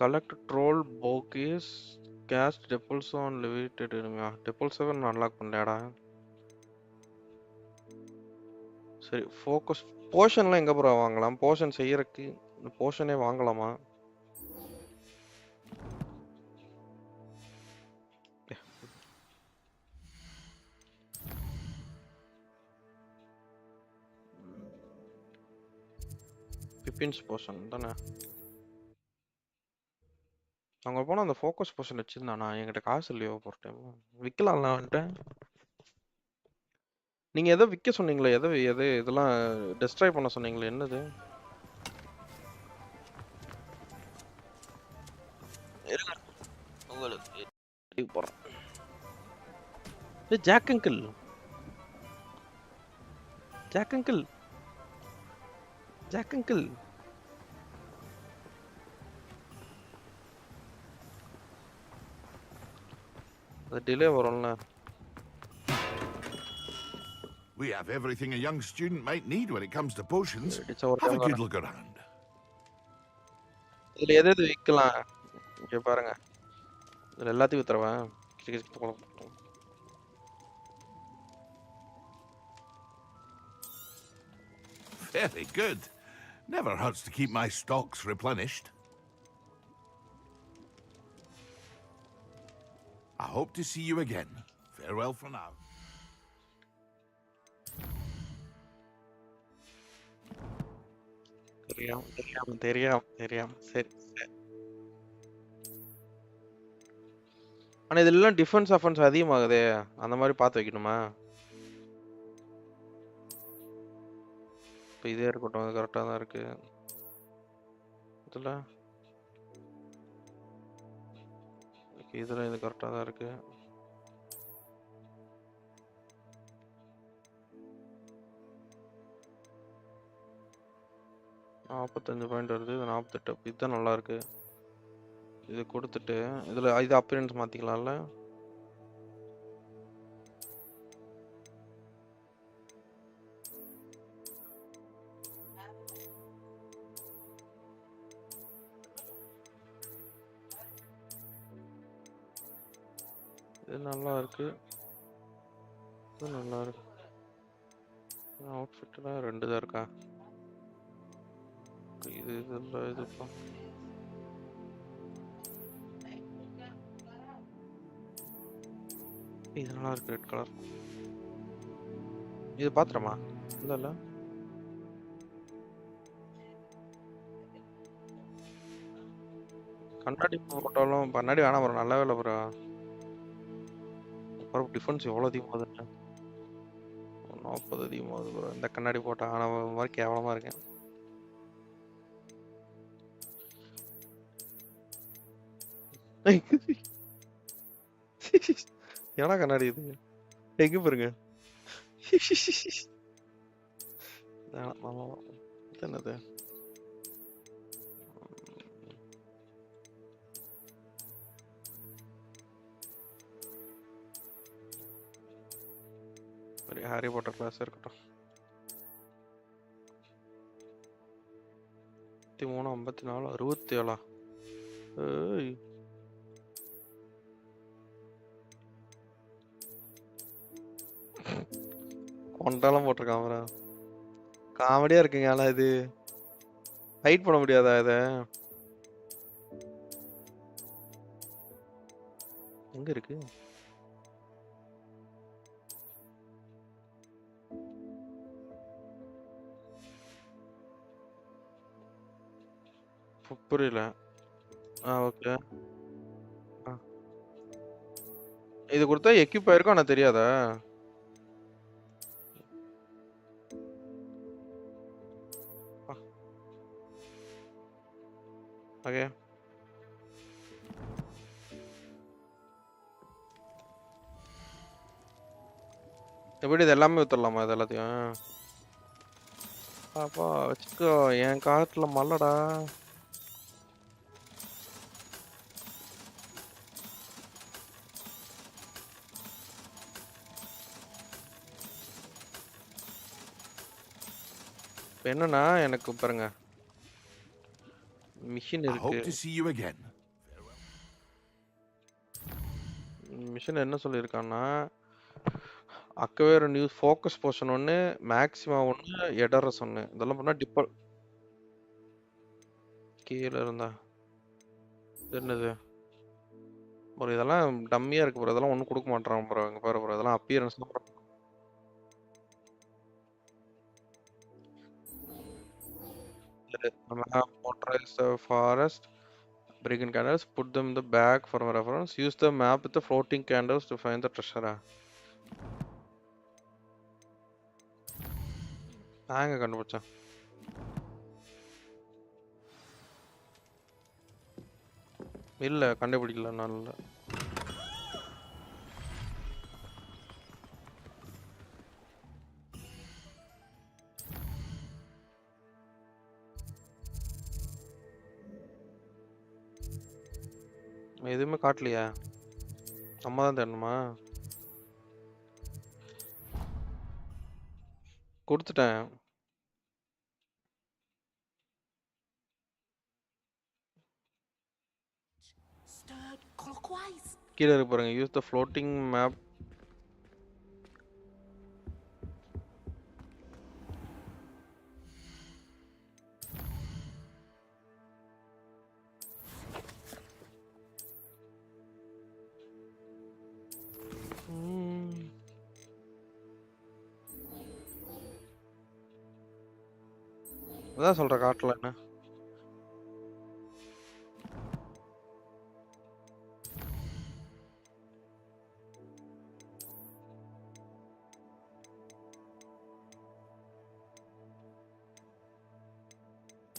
Collect troll bogies, cast depuls on levitated enemy. Depuls 7 unlock பண்ணலடா. சரி, focus போஷன்லாம் எங்க bro வாங்கலாம்? போஷன் செய்யறதுக்கு போஷனே வாங்கலாமா? பிப்பின்ஸ் போஷன் தானே. அங்க போனா அந்த ஃபோக்கஸ் போஷன் வச்சிருந்தானா? என்கிட்ட காசு இல்லையோ போற டைம். விக்கலாம்ல அவன்கிட்ட. நீங்க ஏதோ விக்க சொன்னீங்களே, எது இதெல்லாம் டெஸ்ட்ராய் பண்ண சொன்னீங்களே, என்னது? உங்களுக்கு போறேன். Jack uncle, Jack uncle, Jack uncle. அது டிலே வரும்ல. We have everything a young student might need when it comes to potions. Have a good look around. இதுல எது விக்கலாம்? இங்க பாருங்க. இதுல எல்லாத்தையும் வித்துறவா? Very good. Never hurts to keep my stocks replenished. I hope to see you again. Farewell for now. தெரியாம. சரி. ஆனா இதெல்லாம் டிஃபென்ஸ் அஃபென்ஸ் அதிகமாகுதே, அந்த மாதிரி பார்த்து வைக்கணுமா? இப்போ இதே இருக்கட்டும், அது கரெக்டாக தான் இருக்கு. இதில் இது கரெக்டாக தான் இருக்கு. $45 பாயிண்ட் வருது. இது 48. இதுதான் நல்லா இருக்கு. இது கொடுத்துட்டு இதுல இது அப்பியரன்ஸ் மாத்திக்கலாம்ல. இது நல்லா இருக்கு. இது நல்லா இருக்கு. அவுட்ஃபிட்லாம் 2 தான் இருக்கா? இது இல்ல இதுப்பா. இது நல்லா இருக்கு ரெட் கலர். இது பாத்திரமா? இல்ல. கண்ணாடி போட்டாலும் கண்ணாடி வேணாம் ப்ரோ, நல்லாவே இல்லை ப்ரோ. அப்புறம் டிஃபரன்ஸ் எவ்வளோ அதிகமாகுதுன்னு 40 அதிகமாகுது ப்ரோ. இந்த கண்ணாடி போட்டா ஆனால் ஒரு மாதிரி கேவலமாக இருக்கேன். ஏன்னா கண்ணாடி இது எங்க பாருங்க. என்னது ஹாரி பாட்டர் கிளாஸ் இருக்கட்டும். 53 54 67 ஏய் கொண்டாலாம் போட்டிருக்கான் ப்ரோ. காமெடியா இருக்குங்க. ஆனா இது ஹைட் பண்ண முடியாதா? இத எங்க இருக்கு? புரியல. ஓகே. இது கொடுத்தா எக்யூப் ஆயிருக்கும் ஆனா தெரியாதா? ஓகே. எப்படி இது எல்லாமே வித்துடலாமா? இது எல்லாத்தையும் அப்பா வச்சுக்கோ. என் காட்டுல மல்லடா. என்னன்னா எனக்கு பாருங்க மிஷின் இருக்கு. மிஷின் என்ன சொல்லியிருக்கான்னா அக்கவேர் நியூஸ் ஃபோக்கஸ் போர்ஷன் ஒன்று, மேக்ஸிமம் ஒன்று, எடரஸ் ஒன்று. இதெல்லாம் பண்ணால் டிப்பல் கீழே இருந்தா என்னது ப்ரோ? இதெல்லாம் டம்மியாக இருக்கு ப்ரோ. இதெல்லாம் ஒன்றும் கொடுக்க மாட்டேறான் ப்ரோ. இங்கே பாரு ப்ரோ, இதெல்லாம் அப்பியரன்ஸ் தான் bro. Motorize the forest, bring in candles, put them in the bag for reference. Use the map with the floating candles to find the treasure. நாங்க கண்டுபிடிச்சேன். இல்ல கண்டுபிடிக்கல. நல்ல எதுவுமே காட்டலையா? நம்ம தான் தேடணுமா? கொடுத்துட்டேன். கீழே இருக்கு பாருங்க. Use the floating map. அதான் சொல்ற காட்டல என்ன.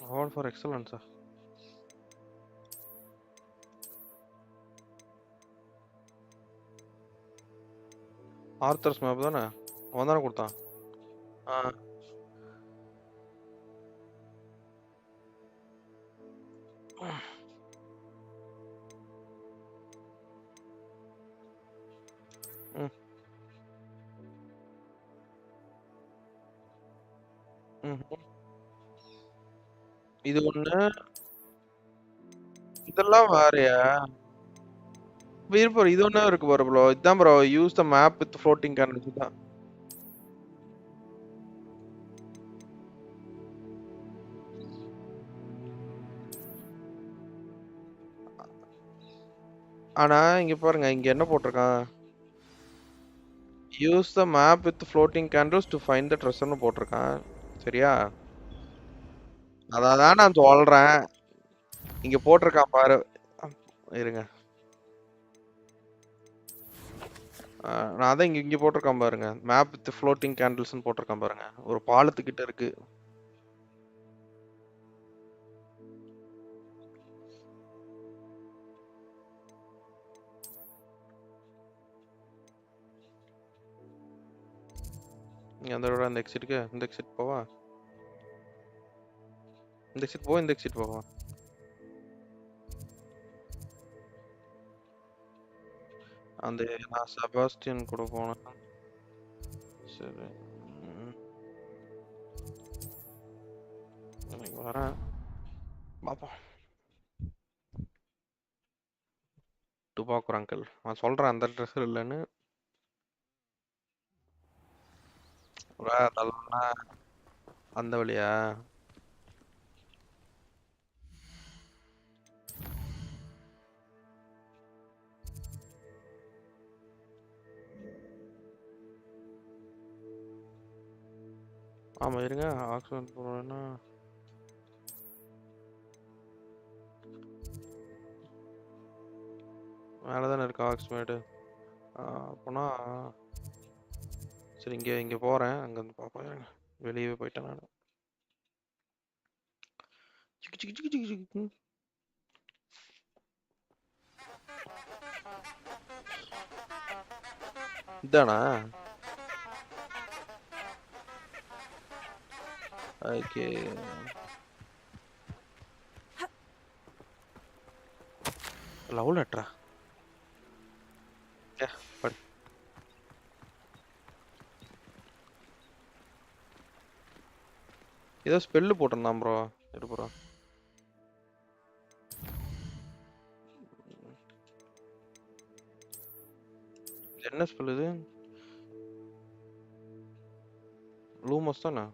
Award for excellence. ஆர்த்தர்ஸ் மேப் தானே அவன் தானே கொடுத்தான். இது ஒண்ணு. இதெல்லாம் வேறயா? இது ஒண்ணு இருக்கு ப்ரோ. இதான் bro use the map with floating candles தான். ஆனா இங்க பாருங்க, இங்க என்ன போட்டிருக்கான்? Use the map with floating candles to find the ட்ரெஷர்னு போட்டிருக்கான். சரியா? அதான் நான் சொல்றேன். இங்க போட்டிருக்கான் பாரு. இருங்க. நான் அதான் இங்க போட்டிருக்கான் பாருங்க. மேப் வித் ஃப்ளோட்டிங் கேண்டில்ஸ்னு போட்டிருக்கான் பாருங்க. ஒரு பாலத்துக்கிட்ட இருக்கு. அந்த எக்ஸிட்டுக்கு இந்த எக்ஸிட் போவா, இந்த எக்ஸிட் போவா, இந்த எக்ஸிட் போவா. அந்த நான் செபாஸ்டியன் கூட போனேன். சரி வரேன், பாப்போம். துபாக்கூர் அங்கிள், நான் சொல்றேன் அந்த ட்ரெஸ் இல்லைன்னு. அந்த வழியா? ஆமா இருங்க, ஆக்ஸ்ஃபோர்ட் போறேன்னா மேலதானே இருக்கு ஆக்ஸ்மேடு. அப்போனா சரி, இங்க போறேன். அங்க வந்து பாப்பேன். வெளியே போயிட்டேன் நான். இதானா? ஓகே. லவ் லெட்டரா? படி. ஏதோ ஸ்பெல்லு போட்டிருந்தான் ப்ரோ. இரு ப்ரோ. என்ன ஸ்பெல் இது? லூமஸ் தானே?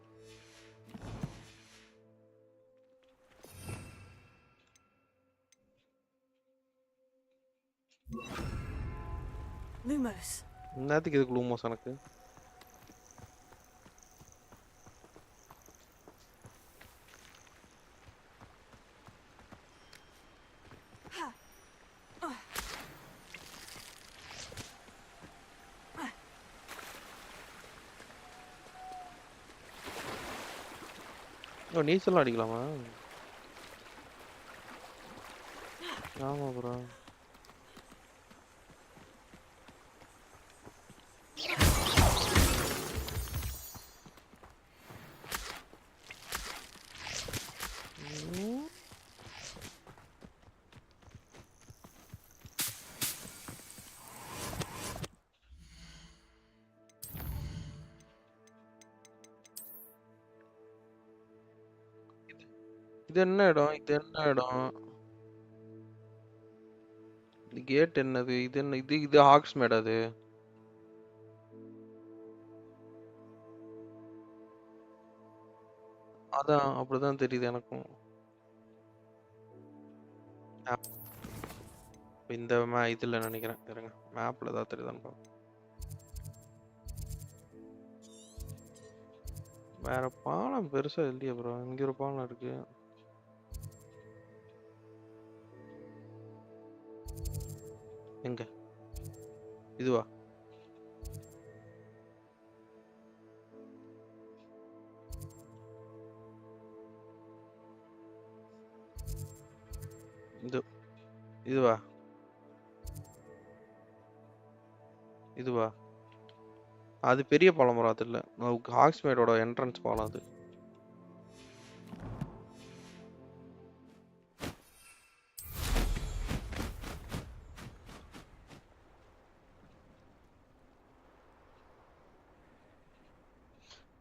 Lumos. என்னத்துக்கு இதுக்கு லூமஸ் எனக்கு? நீச்சல்லாம் அடிக்கலாமா? ஆமா ப்ரோ. இது என்ன இடம்? இது என்ன இடம்? இது கேட் என்னது? இது என்ன? இது ஹாக்ஸ்மேட். அது அதான் அப்படிதான் தெரியுது எனக்கும். இந்த இதுல நினைக்கிறேன். இருங்க, மேப்ல தான் தெரியுதான்னு. வேற பாலம் பெருசா இல்லையா ப்ரோ? இங்க ஒரு பாலம் இருக்கு. எங்க? இதுவா? இதுவா? இதுவா? அது பெரிய பாலம் ப்ரோ. அது இல்ல, ஹாக்ஸ்மேடோட என்ட்ரன்ஸ் பாலம் அது.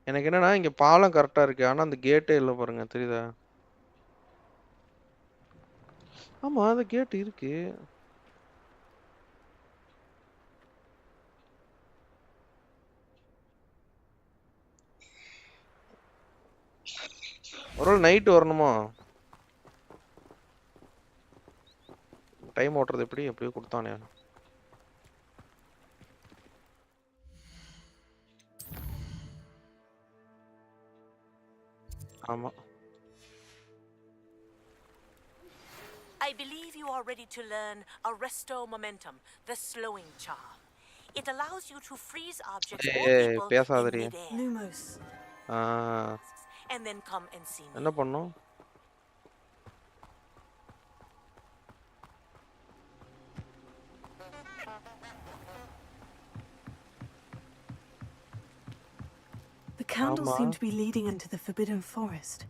எனக்கு என்னன்னா, இங்க பாலம் கரெக்டா இருக்கு, ஆனா அந்த கேட்டே இல்ல பாருங்க. தெரியுதா? ஆமா, அந்த கேட் இருக்கு. ஒரு நைட் வரணுமா? டைம் ஓட்டுறது எப்படியோ கொடுத்தானே. ஆமா. I believe you are ready to learn Arresto Momentum, the slowing charm. It allows you to freeze objects or people in mid-air. Lumos. And then come and see me. என்ன பண்ணோம்? The candles seem to be leading into the Forbidden Forest.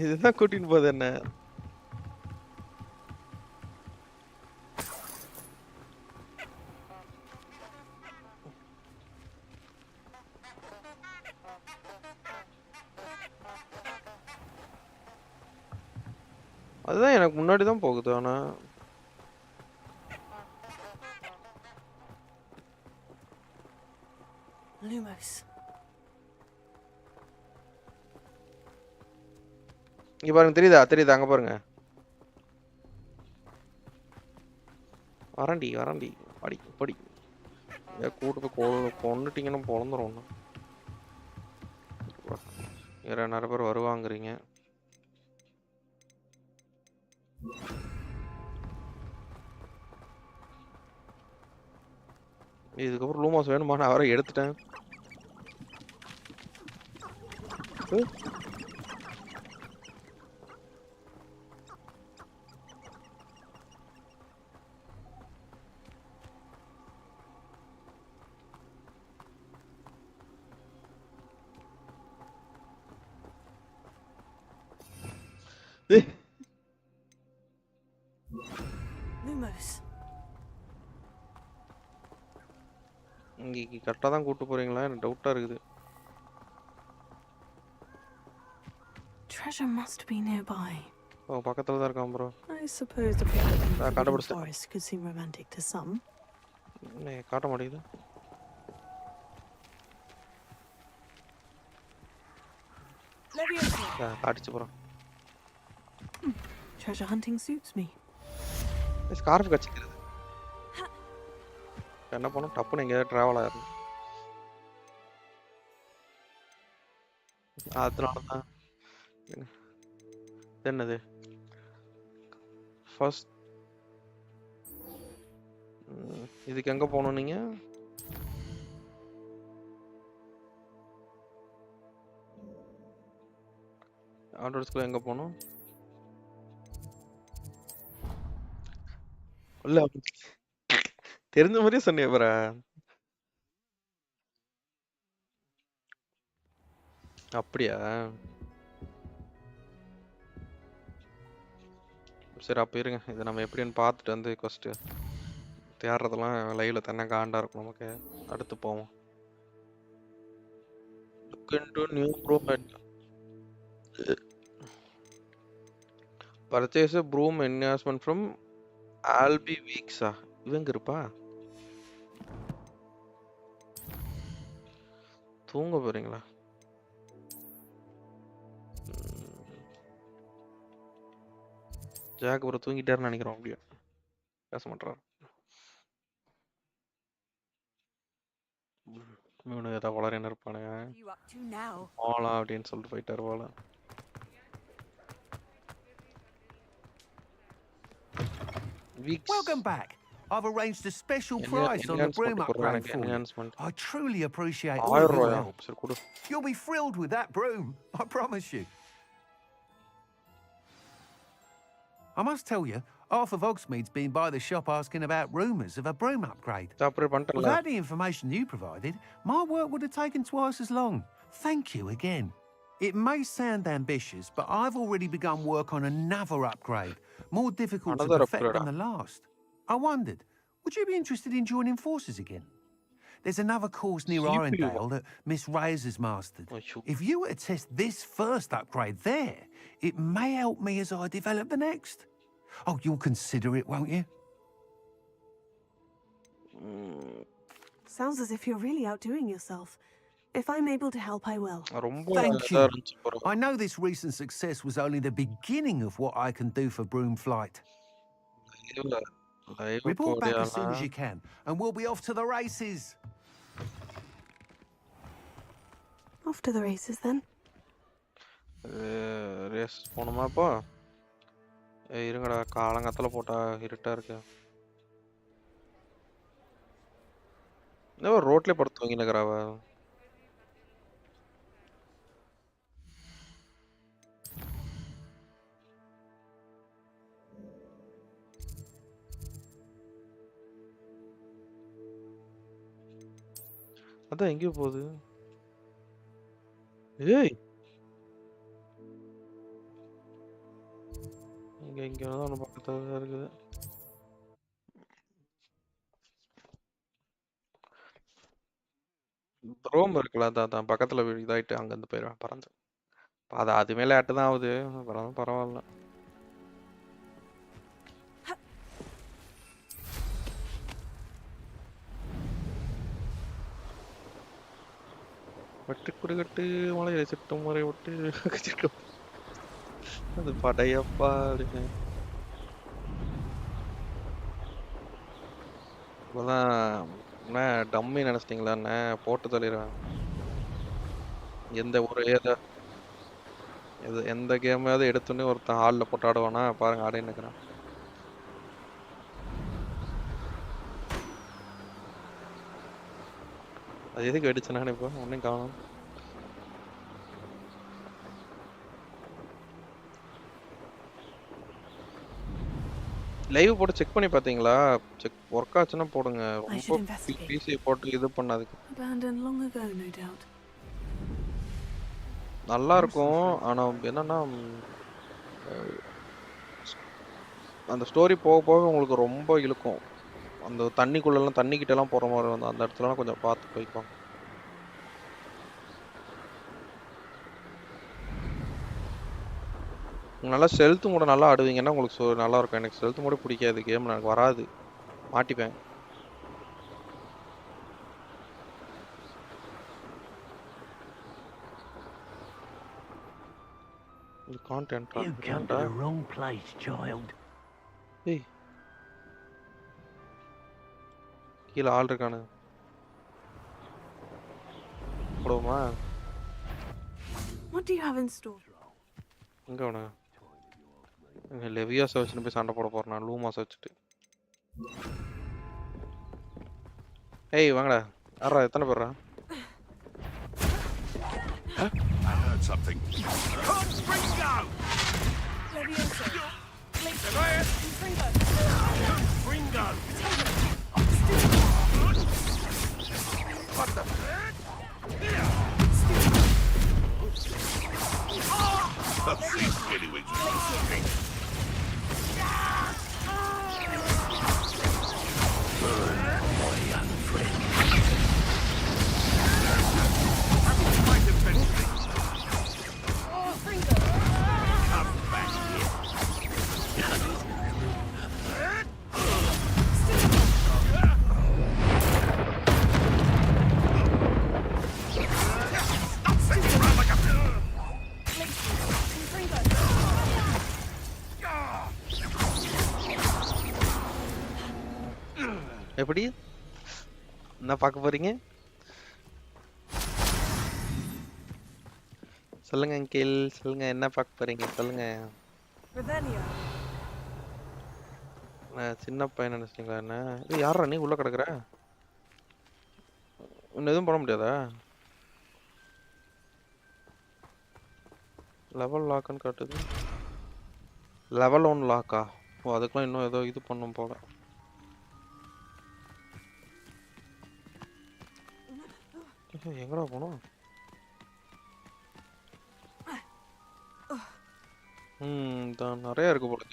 இதுதான் கூட்டின்னு போகுது என்ன? அதுதான் எனக்கு முன்னாடி தான் போகுது. ஆனா Lumos. இங்க பாருங்க, தெரியுதா அங்க பாருங்க. வரண்டி படி கூட்டு கொண்டுட்டீங்கன்னா பொழந்துரும். நிறைய பேர் வருவாங்கிறீங்க. இதுக்கப்புறம் லூமாஸ் வேணுமா? நான் அவரை எடுத்துட்டேன். Lumos. இங்க கரெக்டா தான் கூட்டு போறீங்களா? எனக்கு டவுட்டா இருக்குது. Treasure must be nearby. ஓ, பக்கத்துல தான் இருக்கான் bro. I suppose the people in the Forbidden Forest could seem romantic to some. காட்ட மாட்டேங்குது. காட்டிச்சு bro. Treasure hunting suits me. Scarf கச்சிக்கிறது. என்ன பண்ணோம்? டப்புன்னு எங்கேயாவது டிராவல் ஆயிரும். அதனாலதான் என்னது ஃபர்ஸ்ட் இதுக்கு எங்க போகணும்? நீங்க ஆர்டர்ஸ்க்குள்ள எங்க போகணும்? இல்ல தெரிஞ்ச மாதிரியே சொன்னீங்க ப்ரோ. அப்படியா? சரி, அப்ப இருங்க, இதை நம்ம எப்படின்னு பார்த்துட்டு வந்து ஃபர்ஸ்ட் தேடுறதெல்லாம் லைவ்ல தானே காண்டா இருக்கும் நமக்கு. அடுத்து போவோம். Look into new broom and purchase a broom enhancement from AMD Weeks. இவங்க இருப்பா தூங்க போறீங்களா? ஜாக் ப்ரோ தூங்கிட்டாருன்னு நினைக்கிறோம். அப்படியே பேச மாட்டாரு. இவனு ஏதாவது வளரன்னு இருப்பானுங்க. போலாம் அப்படின்னு சொல்லிட்டு போயிட்டாரு போல. Welcome back. I've arranged a special price on the broom upgrade for you. I truly appreciate all your help. You'll be thrilled with that broom, I promise you. I must tell you, half of Hogsmeade's been by the shop asking about rumours of a broom upgrade. Without the information you provided, my work would have taken twice as long. Thank you again. It may sound ambitious, but I've already begun work on another upgrade, more difficult to perfect than the last. I wondered, would you be interested in joining forces again? There's another course near Arendelle that Miss Reyes has mastered. If you were to test this first upgrade there, it may help me as I develop the next. Oh, you'll consider it, won't you? Sounds as if you're really outdoing yourself. If I'm able to help, I will. Thank you. I know this recent success was only the beginning of what I can do for Broom Flight. Report back as soon as you can, and we'll be off to the races. Off to the races then. Race போணுமா இப்போ? இருங்கடா, காலங்காத்தால போட்டா இருட்டா இருக்கு. ரோட்ல படுத்து தூங்கினக்கறாவ. அதான் எங்கேயோ போகுது. ஏய், இங்க தான் ஒன்று பக்கத்துல இருக்குது. ரோம் இருக்குல்ல, அதான் பக்கத்துல இதாயிட்டு அங்கேருந்து போயிடுவேன் பறந்து. அது மேலே ஆட்டு தான் ஆகுது, பரவாயில்ல. வட்டு குறுகட்டு மலையை சிட்டும் முறை விட்டு அது படையப்பா அப்படின்னு இப்போதான் என்ன டம்மி நினைச்சிட்டிங்களா? என்ன போட்டு தள்ளிடுவேன். எந்த ஒரு எந்த கேமையாவது எடுத்துன்னு ஒருத்தன் ஹாலில் போட்டு ஆடுவானா? பாருங்க ஆடின்னு இருக்கிறான். அது எதுக்கு அடிச்சேன் இப்போ ஒன்றையும் காணும். லைவ் போட்டு செக் பண்ணி பார்த்தீங்களா? செக் ஒர்க் ஆச்சுன்னா போடுங்க. ரொம்ப பிசி போட்டு இது பண்ணாதுக்கு நல்லா இருக்கும். ஆனா என்னன்னா அந்த ஸ்டோரி போக போக உங்களுக்கு ரொம்ப இழுக்கும். அந்த தண்ணிக்குள்ளெல்லாம் தண்ணிக்கிட்ட எல்லாம் போற மாதிரி வந்து அந்த இடத்துலலாம் கொஞ்சம் பார்த்து போய்ப்பாங்க. நல்லா ஸ்டெல்த் மோட நல்லா ஆடுவீங்கன்னா உங்களுக்கு நல்லா இருக்கும். எனக்கு ஸ்டெல்த் மோட பிடிக்காது, கேம் எனக்கு வராது, மாட்டிப்பேன். கான்டென்ட் ஏய், கீழே ஆள் இருக்கானு போடுவோமா? What do you have in store? எங்க அவன லெவியாஸை வச்சுன்னு போய் சண்டை போட போறேன் நான், லூமாஸை வச்சுட்டு. ஏய் வாங்கடா, யாரா எத்தனை பேர்ரா? I heard something. What the? எப்படி என்ன பார்க்க போறீங்க? சொல்லுங்க அங்கிள், சொல்லுங்க என்ன பார்க்க போறீங்க சொல்லுங்க. சின்ன பையன் நினைச்சிட்டீங்களா என்ன? யாரா நீ உள்ள கிடக்குற? இன்னும் எதுவும் பண்ண முடியாதா? லெவல் லாக்னு காட்டுது. லெவல் 1 லாக்கா? ஓ, அதுக்கெல்லாம் இன்னும் ஏதோ இது பண்ணும் போல. எங்கடா போனோம்? தான் நிறைய இருக்கு போல.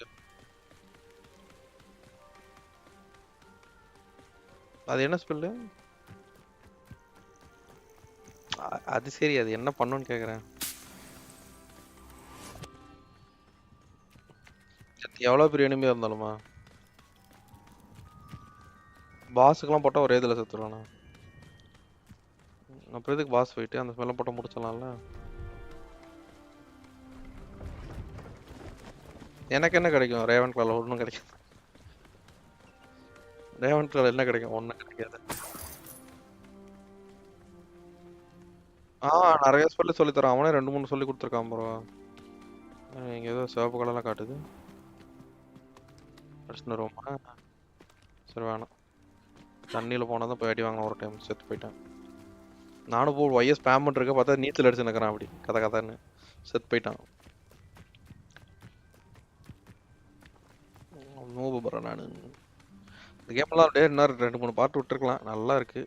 அது என்ன ஸ்பெல்லு? அது சரி, அது என்ன பண்ணுன்னு கேக்குறேன். எவ்வளோ பெரிய எனிமியாக இருந்தாலுமா பாஸுக்கெல்லாம் போட்டால் ஒரே இதில் செத்துருவானா அப்புறம் எதுக்கு பாஸ் போயிட்டு அந்த ஸ்மெல்லாம் போட்டால் முடிச்சிடலாம்ல எனக்கு என்ன கிடைக்கும் ரேவன் கிளால ஒன்றும் கிடைக்கும் ரேவன் கிளால என்ன கிடைக்கும் ஒன்றும் கிடைக்காது நிறைய சொல்லி தரான் அவனே 2-3 சொல்லி கொடுத்துருக்கான் ப்ரோ இங்கே ஏதோ சிவப்பு கலர்லாம் காட்டுது பிரச்சனை ரொம்ப சரி வேணாம் தண்ணியில் போனால் தான் போய் அடி வாங்கின ஒரு டைம் செத்து போயிட்டேன் நானும் போ ஒய்எஸ் ஸ்பேம் பண்ணிருக்க பார்த்தா நீச்சல் அடிச்சு நிற்கிறான் அப்படி கதைன்னு செத்து போயிட்டான் நோபு போகிறேன் நான் இந்த கேம்லாம் அப்படியே இன்னும் 2-3 பார்ட் விட்டுருக்கலாம் நல்லா இருக்கு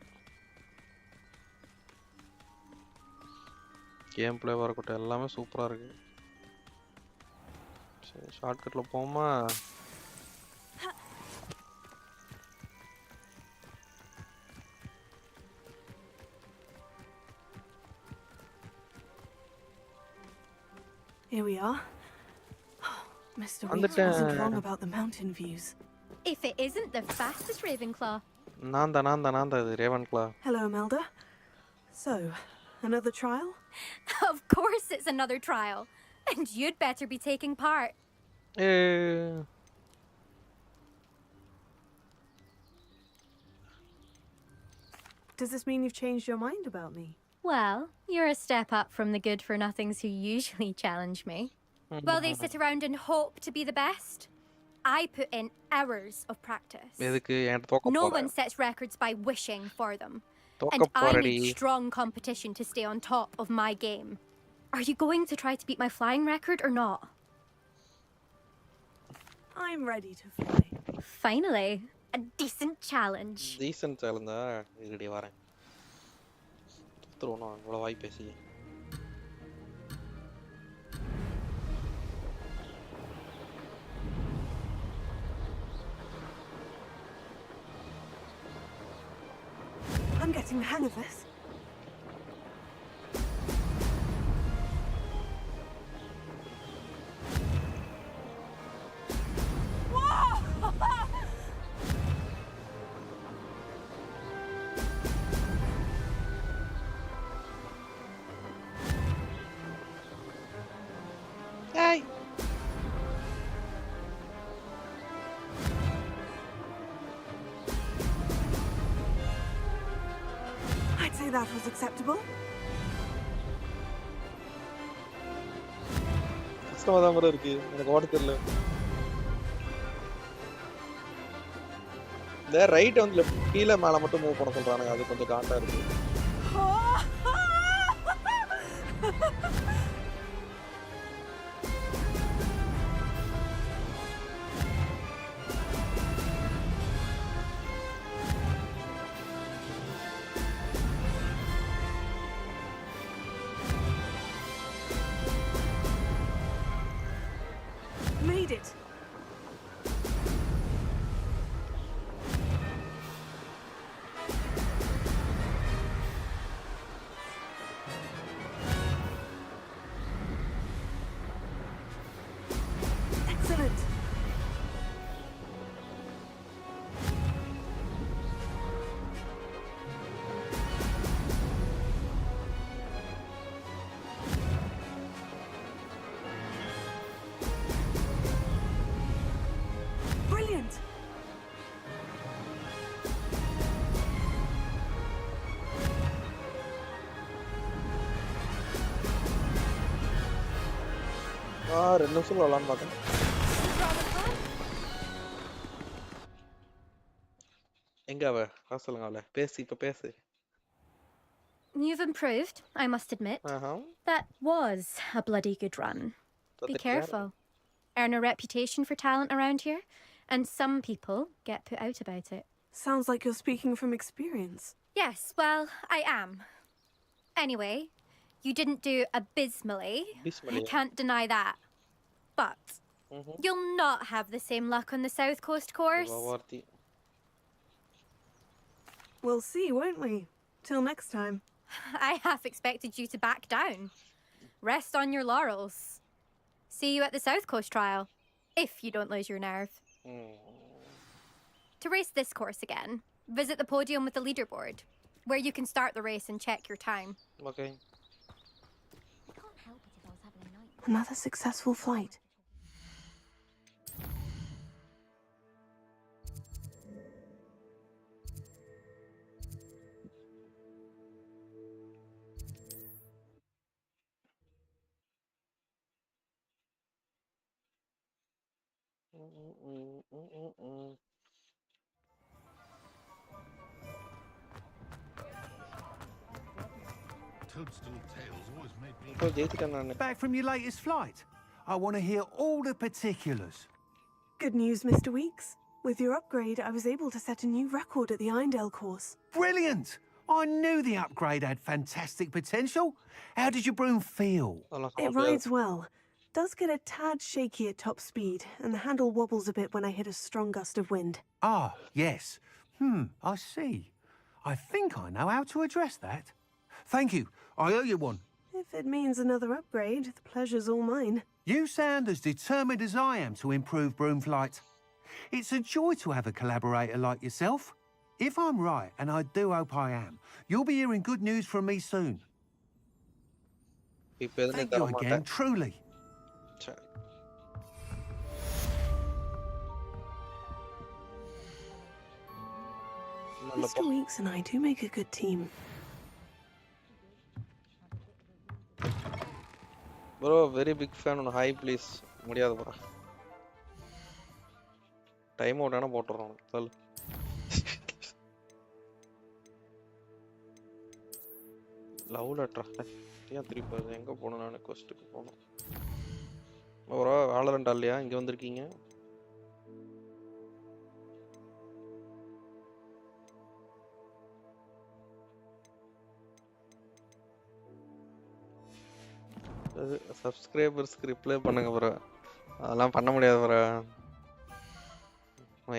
கேம் பிளேவாக இருக்கட்டும் எல்லாமே சூப்பராக இருக்கு சரி ஷார்ட்கட்டில் போமா Here we are. Mr. Reed wasn't wrong about the mountain views. If it isn't the fastest Ravenclaw. Nanda, Ravenclaw. Hello, Imelda. So, another trial? Of course it's another trial. And you'd better be taking part. Does this mean you've changed your mind about me? Well, you're a step up from the good-for-nothings who usually challenge me. Well, they sit around and hope to be the best. I put in hours of practice. No one sets records by wishing for them. And I need strong competition to stay on top of my game. Are you going to try to beat my flying record or not? I'm ready to fly. Finally, a decent challenge. Decent challenge, irudi varan. Throno avlo vai pesi. I'm getting the hang of this. Hey! I'd say that was acceptable. கஷ்டமா தான் கூட இருக்கு எனக்கு ஓட தெரியல இந்த right வந்து left கீழ மேல மட்டும் மூவ் பண்ண சொல்றானுங்க அது கொஞ்சம் காண்டா இருக்கு Made it. Excellent. Brilliant. ரெண்டு நிமிஷம் விளாட்னு பார்த்தேன் எங்க அவ சொல்லுங்க அவளை பேசு இப்ப பேசு You've improved, I must admit. That was a bloody good run. Be careful. Earn a reputation for talent around here, and some people get put out about it. Sounds like you're speaking from experience. Yes, well, I am. Anyway, you didn't do abysmally. I can't deny that. But you'll not have the same luck on the South Coast course. We'll see, won't we? Till next time. I half expected you to back down. Rest on your laurels. See you at the South Coast trial. If you don't lose your nerve. To race this course again, visit the podium with the leaderboard, where you can start the race and check your time. Okay. Another successful flight. Back from your latest flight. I want to hear all the particulars. Good news, Mr. Weeks. With your upgrade, I was able to set a new record at the Irondale course. Brilliant! I knew the upgrade had fantastic potential. How did your broom feel? It rides well. Does get a tad shaky at top speed, and the handle wobbles a bit when I hit a strong gust of wind. Ah, yes. I see. I think I know how to address that. Thank you. I owe you one. If it means another upgrade, the pleasure's all mine. You sound as determined as I am to improve broom flight. It's a joy to have a collaborator like yourself. If I'm right, and I do hope I am, you'll be hearing good news from me soon. Thank you again, truly. Mr. Weeks and I do make a good team. Bro, very big fan on high please. முடியாது bro. Time out ஆனா போட்டுறோம். சொல்லு. Love letter. ஏன் திருப்பி எங்க போணும் நான் கொஸ்டுக்கு போணும். bro வாலரண்ட் இல்லையா இங்க வந்திருக்கீங்க? சப்ஸ்கிரைபர்ஸ்க்கு ரிப்ளை பண்ணுங்க ப்ரோ. அதெல்லாம் பண்ண முடியாது ப்ரோ.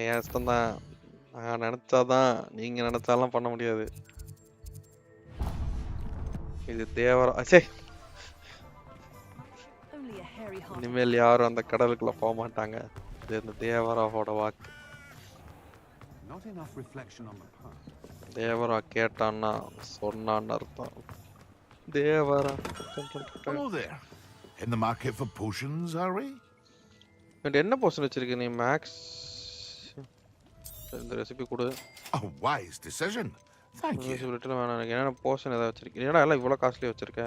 என் இஷ்டம் தான். நான் நினைச்சாதான், நீங்க நினைச்சாலாம் பண்ண முடியாது. இது தேவரா சே. இனிமேல் யாரும் அந்த கடலுக்குள்ள போக மாட்டாங்க. இது இந்த தேவராவோட வாக்கு. தேவரா கேட்டான்னா சொன்னான்னு அர்த்தம். Devara. Hello there. In the market for potions, are we? என்ன போஷன் வச்சிருக்க நீ மேக்ஸ்? இந்த ரெசிபி கொடு. A wise decision. Thank you. ரெசிபில வேணாம் எனக்கு. என்ன போஷன் ஏதாவது வச்சிருக்க? என்னடா எல்லாம் இவ்வளவு காஸ்ட்லி வச்சிருக்க?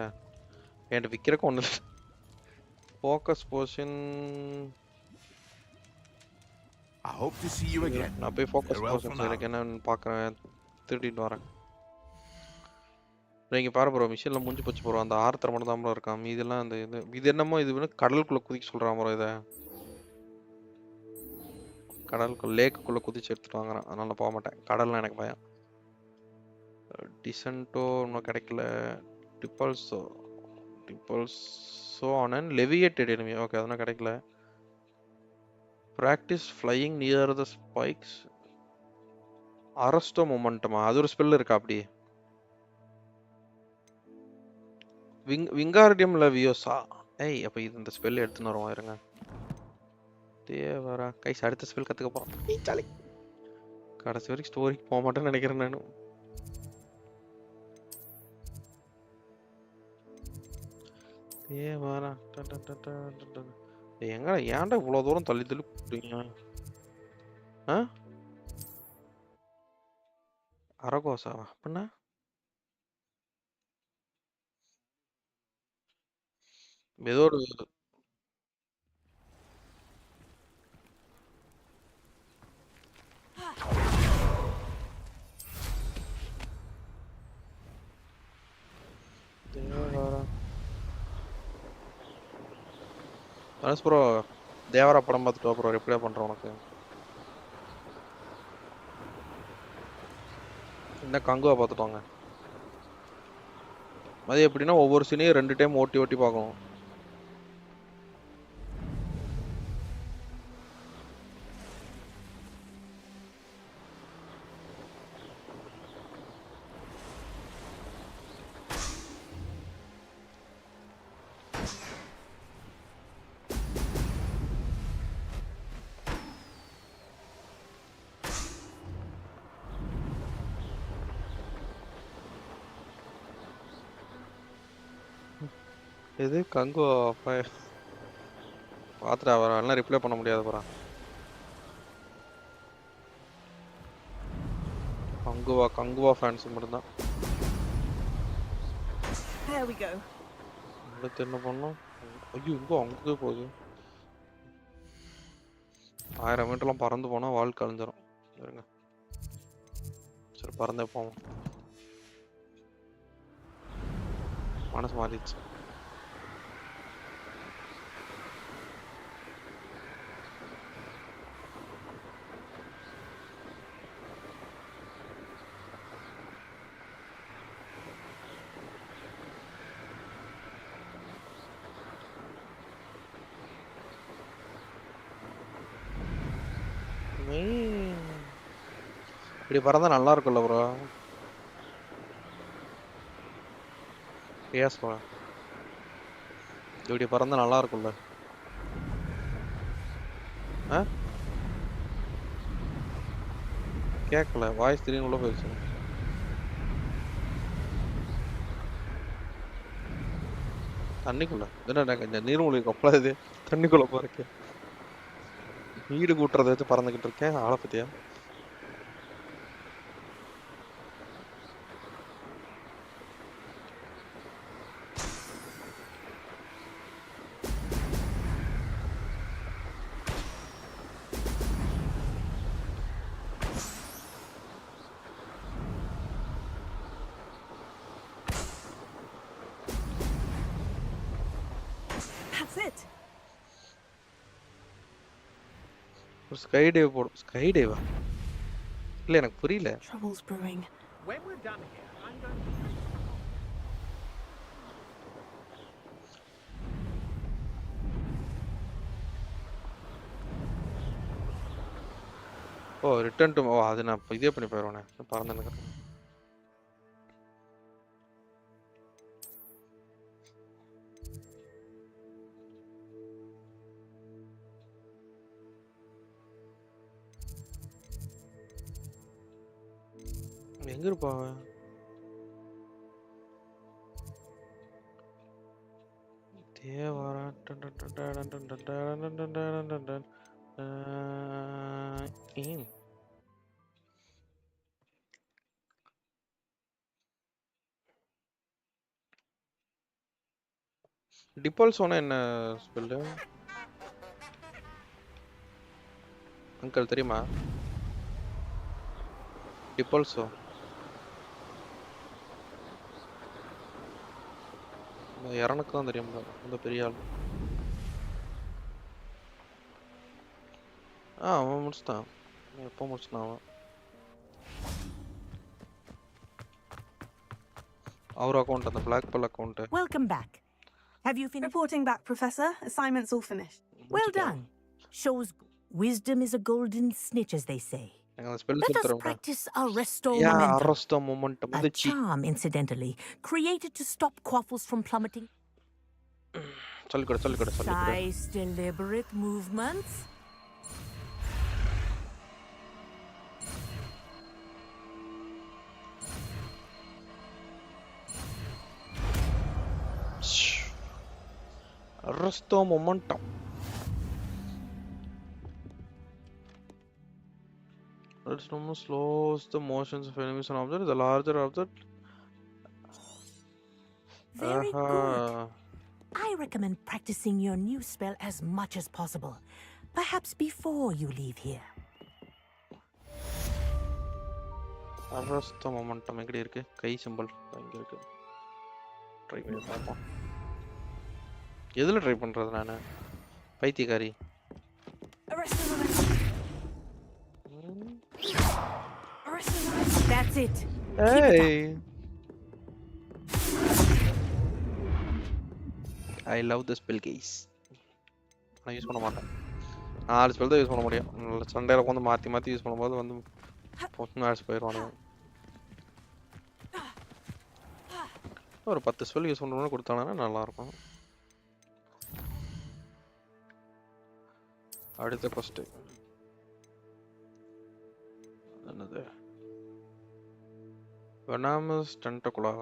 என்கிட்ட விக்கிறதுக்கு ஒண்ணு இல்ல. Focus potion. I hope to see you again. நான் போய் ஃபோக்கஸ் போஷன் எனக்கு என்னன்னு பார்க்கறேன். திருடிட்டு வரேன். நீங்க பாரு ப்ரோ, மிஷின்ல முடிஞ்சு போச்சு ப்ரோ. அந்த ஆர்த்தர் மட்டும் தான் ப்ரோ இருக்கான். மீதெல்லாம் அந்த இது என்னமோ இது வந்து கடலுக்குள்ள குதிக்க சொல்றான் ப்ரோ. இத கடலுக்குள்ள லேக்குள்ள குதிச்சு எடுத்துட்டு வாங்குறான். அதனால போக மாட்டேன். கடல்ல எனக்கு பயம். டிசன்டோ இன்னும் கிடைக்கல. டிப்பல்ஸோ on and levitated enemy. Okay அதெல்லாம் கிடைக்கல. Practice flying near the spikes. அரஸ்டோ மொமெண்டமா அது ஒரு ஸ்பெல் இருக்கா அப்படி? விங்கார்டியம் லெவியோசா. ஏய் அப்ப இது இந்த ஸ்பெல் எடுத்துன்னு வருவோம் இருங்க. தேவரா கைஸ் அடுத்த ஸ்பெல் கத்துக்க போறோம். நீச்சாலை. கடைசி வரைக்கும் ஸ்டோரிக்கு போக மாட்டேன்னு நினைக்கிறேன் நானு. தேவரா. எங்க ஏன்டா இவ்வளவு தூரம் தள்ளி தள்ளி கூப்பிட்டீங்க? அரகோசாவா அப்படின்னா? ஏதோ ஒரு மனஸ் ப்ரோ தேவரா படம் பார்த்துட்டு ப்ரோ ரிப்ளை பண்றேன் உனக்கு. என்ன கங்குவா பார்த்துட்டு வாங்க. அது எப்படின்னா ஒவ்வொரு சீனையும் 2 டைம் ஓட்டி ஓட்டி பார்க்கணும். எது கங்கு பாத்துட்டு அவரெல்லாம் ரிப்ளை பண்ண முடியாது போறா. கங்குவா ஃபேன்ஸ் மட்டும்தான். There we go. அடுத்து என்ன பண்ணோம்? ஐயோ இங்க அங்கே போகுது. 1000 மீட்டர்லாம் பறந்து போனா வால் கலந்துரும். இருங்க. சரி பறந்தே போவோம். மனசு மாறிடுச்சு. இப்படி பறந்தா நல்லா இருக்கும்ல ப்ரோ. S bro. இப்படி பறந்தா நல்லா இருக்கும்ல. கேட்கல, வாய்ஸ் திடீர்னு உள்ள போயிடுச்சு. தண்ணிக்குள்ள என்ன இந்த நீர்மூழ்கி கப்பலா இது? தண்ணிக்குள்ள போறக்கு வீடு கூட்டுறதை வச்சு பறந்துகிட்டு இருக்கேன். ஆளை பத்தியா? ஸ்கை டைவ் போடு. ஸ்கை டைவா? இல்ல எனக்கு புரியல. Troubles brewing. When we're done here, I'm going oh return to அது நான் இதே பண்ணி போயிடுவேனே. பறந்து நிக்கிறேன். எங்க இருப்பாங்க? தேவாரா டிபால் சொன்னா என்ன ஸ்பெல்லு அங்கிள் தெரியுமா? டிபால்சோ எனக்கு தான் தெரியும். அந்த பெரிய ஆள். அவன் முடிச்சிட்டான். எப்போ முடிச்சிட்டான் அவன்? our account and the black pearl account. Welcome back. Have you finished? Reporting back, Professor. Assignment's all finished. Well done. Shows wisdom is a golden snitch, as they say. Let us practice arresto momentum. Arresto momentum. A charm, incidentally, created to stop quaffles from plummeting. Precise, deliberate movements. Arresto momentum. Arresto slows the motions of enemies and objects. The larger object. Very good. I recommend practicing your new spell as much as possible. Perhaps before you leave here. Arresto momentum. எங்கடி இருக்கு? கை symbol இங்க இருக்கு. Try பண்ணி பாப்போம். எதுல try பண்றது நானு? பைத்தியக்காரி. That's it. Hey. I love the spell case. நான் யூஸ் பண்ண மாட்டேன். 4 ஸ்பெல் தான் யூஸ் பண்ண முடியும். சண்டையில வந்து மாத்தி மாத்தி யூஸ் பண்ணும்போது வந்து மேட்ச் போயிடுவானுங்க. ஒரு 10 ஸ்பெல் யூஸ் பண்ணணும்னு கொடுத்தாங்கன்னா நல்லா இருக்கும். அடுத்த ஃபர்ஸ்ட் என்னது? வெனாமஸ் டென்டகுலா.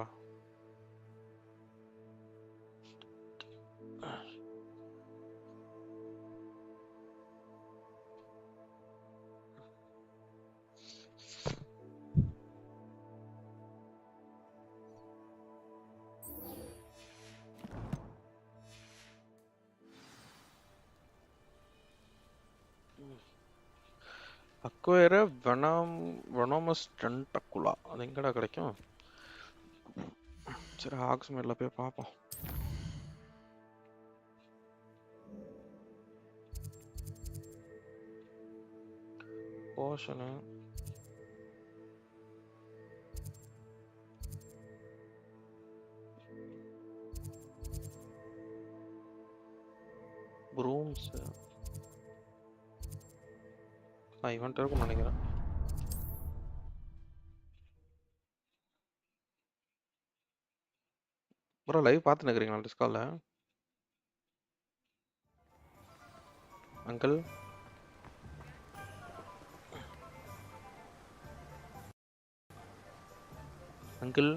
Acquire venomous tentacula. அது எங்கடா கிடைக்கும்? சரி ஹாக்ஸ் மேல போய் பாப்போம். Potion. Brooms. இவன்ட்ட இருக்கும்னு நினைக்கிறேன். ப்ரோ லைவ் பார்த்து நிக்கிறீங்களா டிஸ்கால்ல? Uncle uncle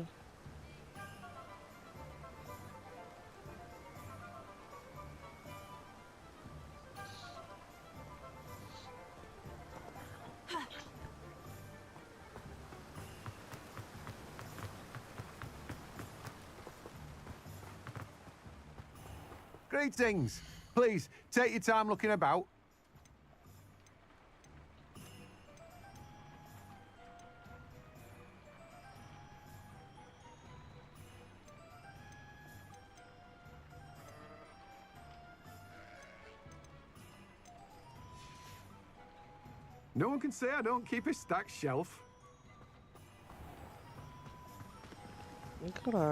Greetings. Please, take your time looking about. No one can say I don't keep a stacked shelf. எங்கடா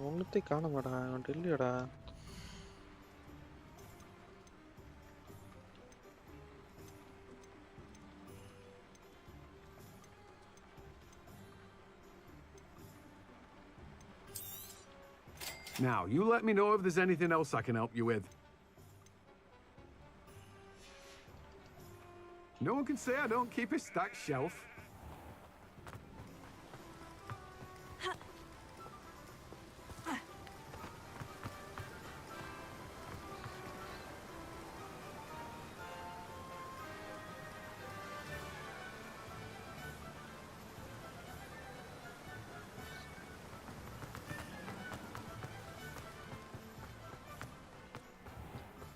ஒண்ணுத்தை காண மாட்டேன். அவன்ட்ட இல்லையடா. Now, you let me know if there's anything else I can help you with. No one can say I don't keep a stacked shelf.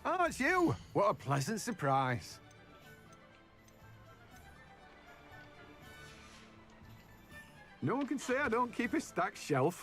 Oh, it's you! What a pleasant surprise. No one can say I don't keep a stacked shelf.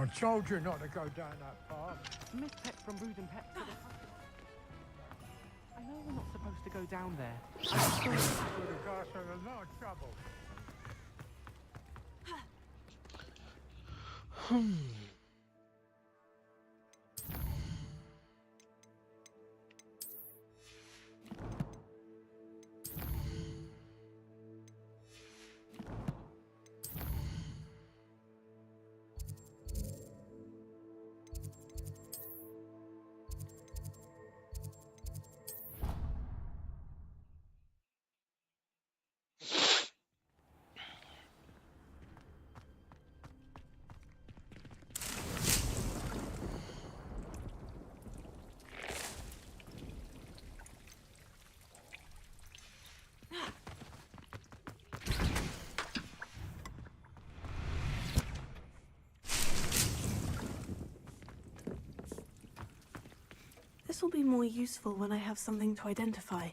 I told you not to go down that path. Miss Pet from Brood and Pet to the I know we're not supposed to go down there. The guys are in a lot of trouble. This will be more useful when I have something to identify.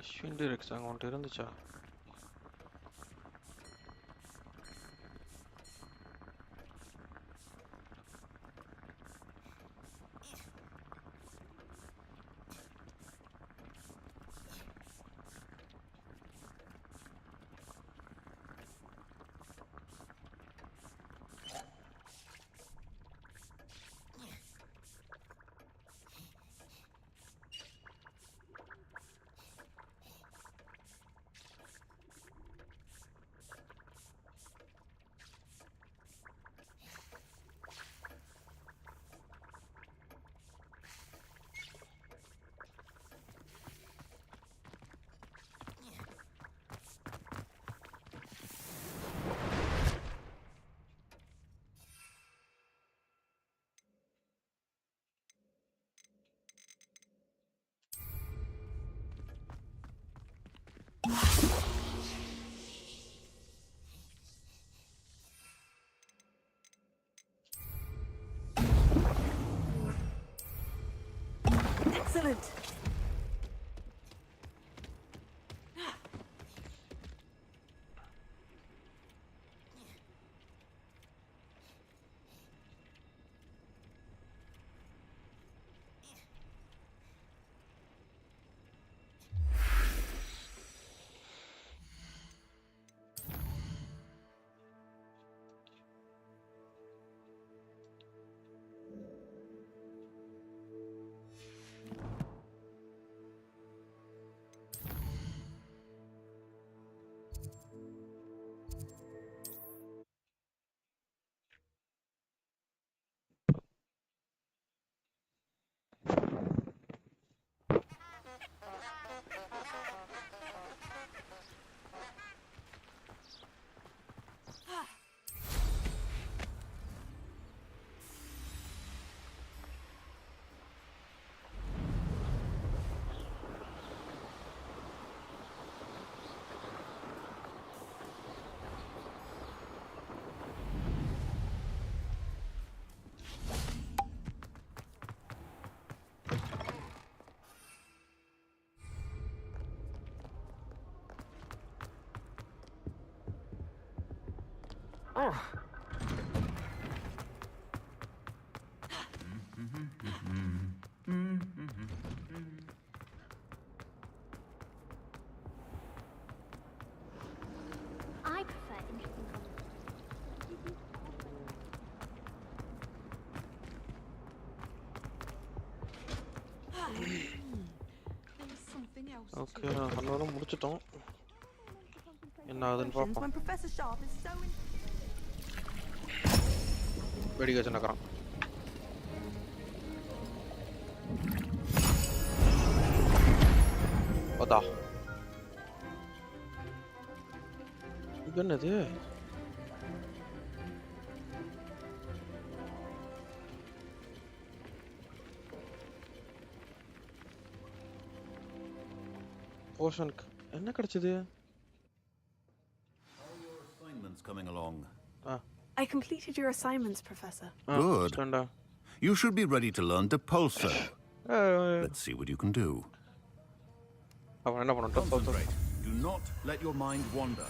Ashwin Direct അങ്ങോട്ട് ഇരുந்துച്ചാ Excellent. I prefer interesting okay அதனால முடிச்சிட்டோம் என்ன ஆகுதுன்னு பாப்போம் When Professor Sharp is so வெடிக்க வச்சு நக்கறான் அதா இது என்னது போஷனுக்கு என்ன கிடைச்சது Assignments coming along. I completed your assignments, Professor. Good. You should be ready to learn Depulso. Let's see what you can do. Concentrate. Do not let your mind wander.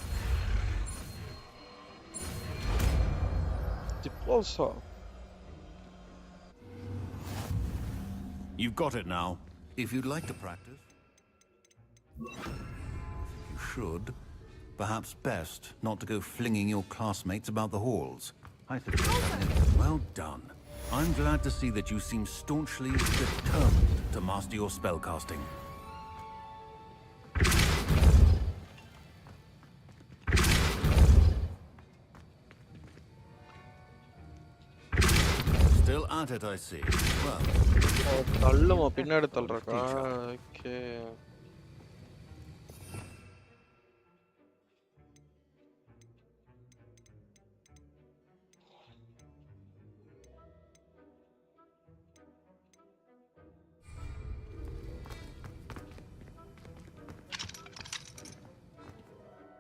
Depulso. You've got it now. If you'd like to practice, you should. Perhaps best not to go flinging your classmates about the halls. I suggest. Well done. I'm glad to see that you seem staunchly determined to master your spellcasting. Still at it, I see. Well, தள்ளுமா பின்னாடி தள்ளுறக்கா okay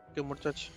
okay முடிச்சாச்சு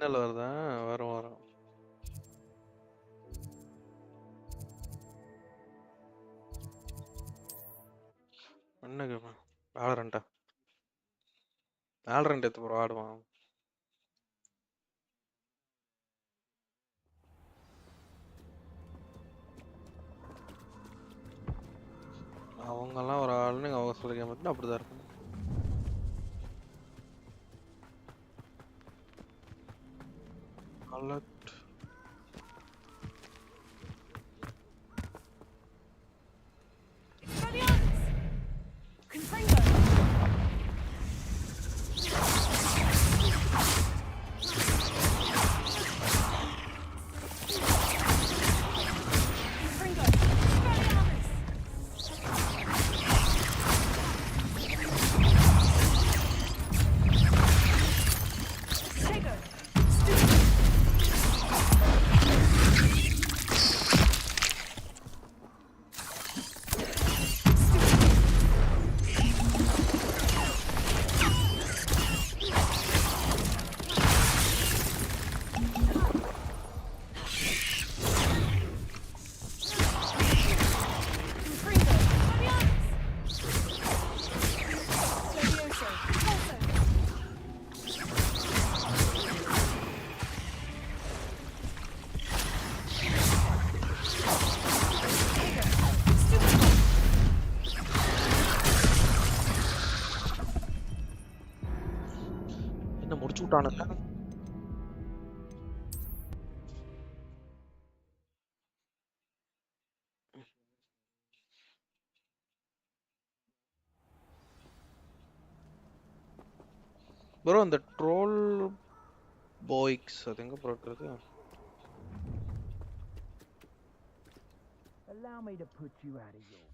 மின்னல் வருதா? வரும். என்னங்க Valorant எடுத்து bro ஆடுவான். அவங்கெல்லாம் ஒரு ஆளுன்னு அவங்க சொல்ற கேம் மட்டும் அப்படிதான் இருக்கும். Collect. முடிச்சு விட்டானுங்க. ப்ரோ அந்த ட்ரோல் பாய்ஸ் அது எங்க போறது? Allow me to put you out of your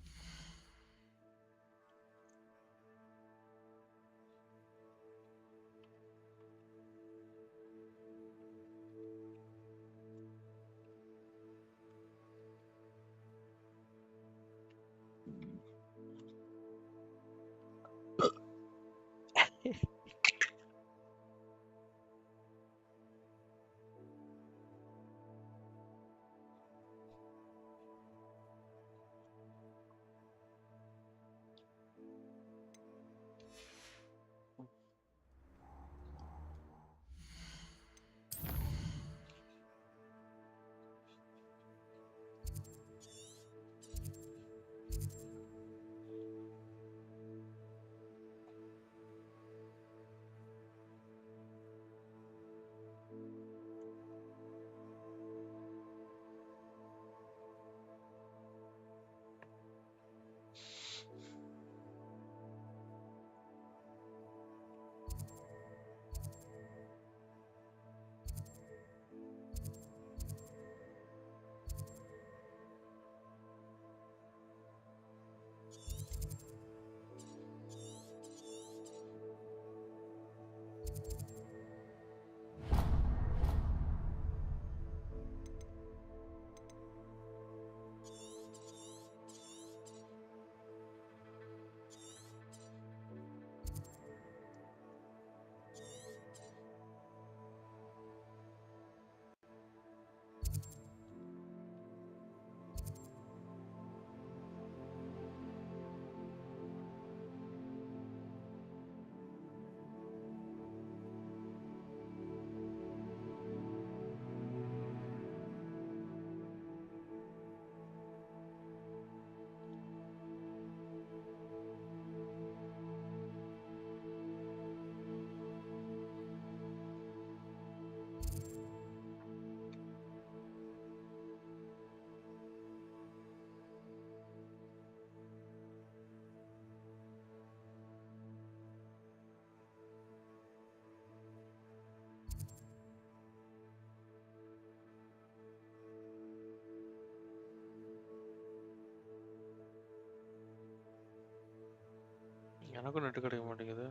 எனக்கும் நெட் கிடைக்க மாட்டேங்குது.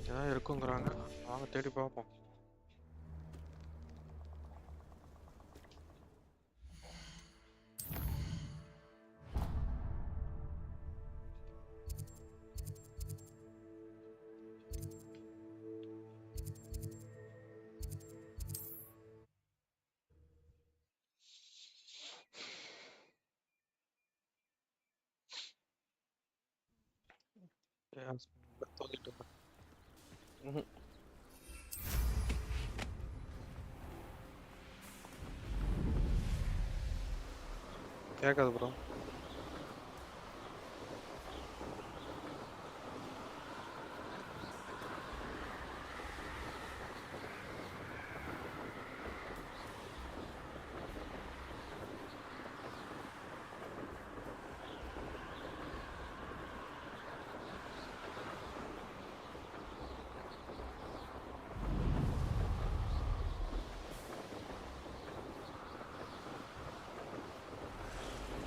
ஏதாவது இருக்குங்கிறாங்க, வாங்க தேடி பார்ப்போம். கேட்காது ப்ரோ.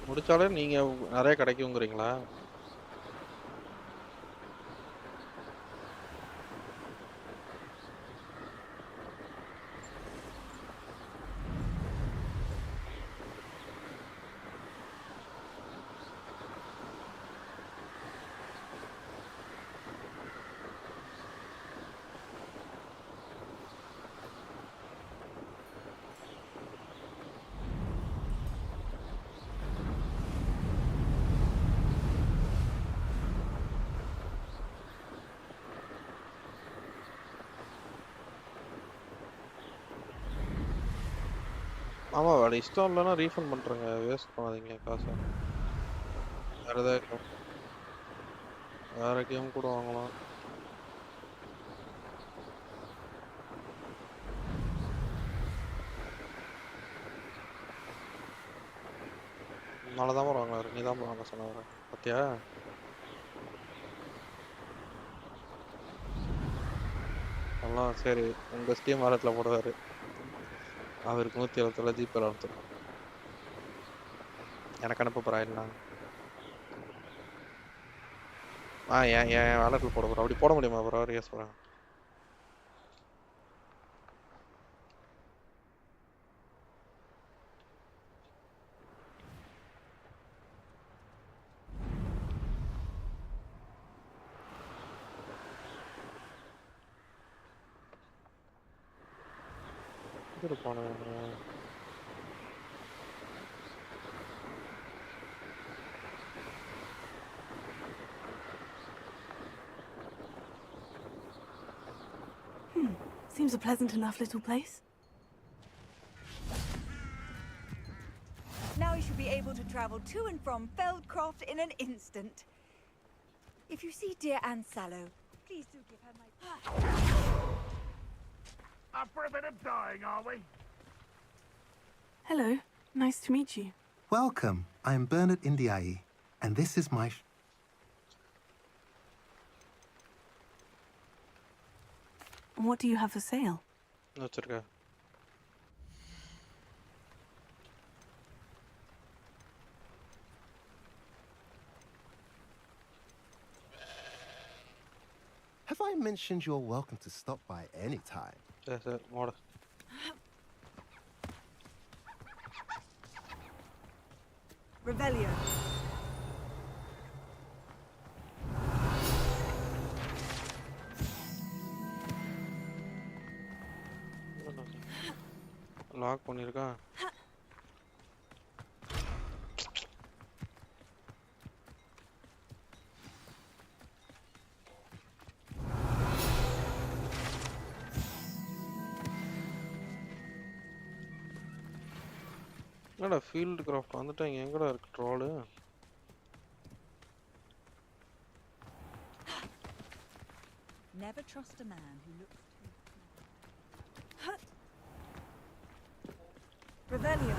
முடிச்சாலே நீங்க நிறைய கிடைக்குங்கிறீங்களா? ஆமா, வேலை இஷ்டம் இல்லைன்னா ரீஃபண்ட் பண்றேங்க, வேஸ்ட் பண்ணாதீங்க காசை. வேற ஏதாவது வேற கேம் கூட வாங்கலாம். நாளைதான் வாங்கினாரு, நீ தான் வாங்க சொன்னாரு பார்த்தியா? எல்லாம் சரி, உங்க ஸ்டீம் வாலெட்ல போடுவாரு. அவருக்கு 170 ஜிபி அனுப்பிச்சிடும். எனக்கு அனுப்ப போறாருண்ணா. என் வாலெட்ல போட போறோம். அப்படி போட முடியுமா ப்ரோ? கேஸ் போறேன். இது போனேன். Seems a pleasant enough little place. Now you should be able to travel to and from Feldcroft in an instant. If you see dear Anne Sallow, please do give her my... Up for a bit of dying, are we? Hello, nice to meet you. Welcome. I am Bernard Indiaye, and this is my... What do you have for sale? வச்சிருக்க. Have I mentioned you're welcome to stop by any time? Yes, sir. More. Revelio. Lock பண்ணிருக்கா. என்னடா field craft வந்துட்டாங்க, எங்கடா இருக்கு troll? Never trust a man who looks too Revelio.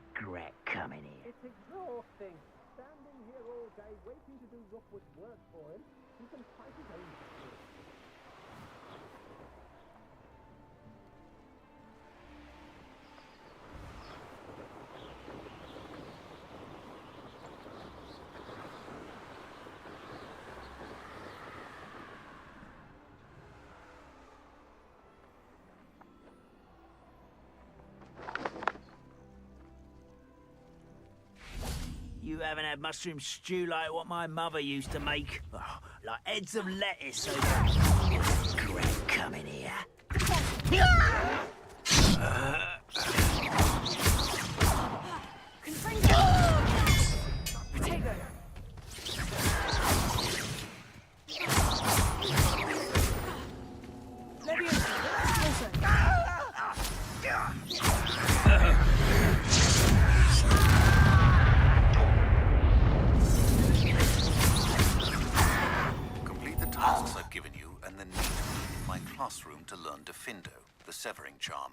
regret coming here. It's exhausting. Standing here all day waiting to do Rookwood's work for him. He can fight his own battles. You haven't had mushroom stew like what my mother used to make. Oh, like heads of lettuce over. Regret coming here. Potato. Complete the tasks I've given you and then meet me in my classroom to learn Defindo, the severing charm.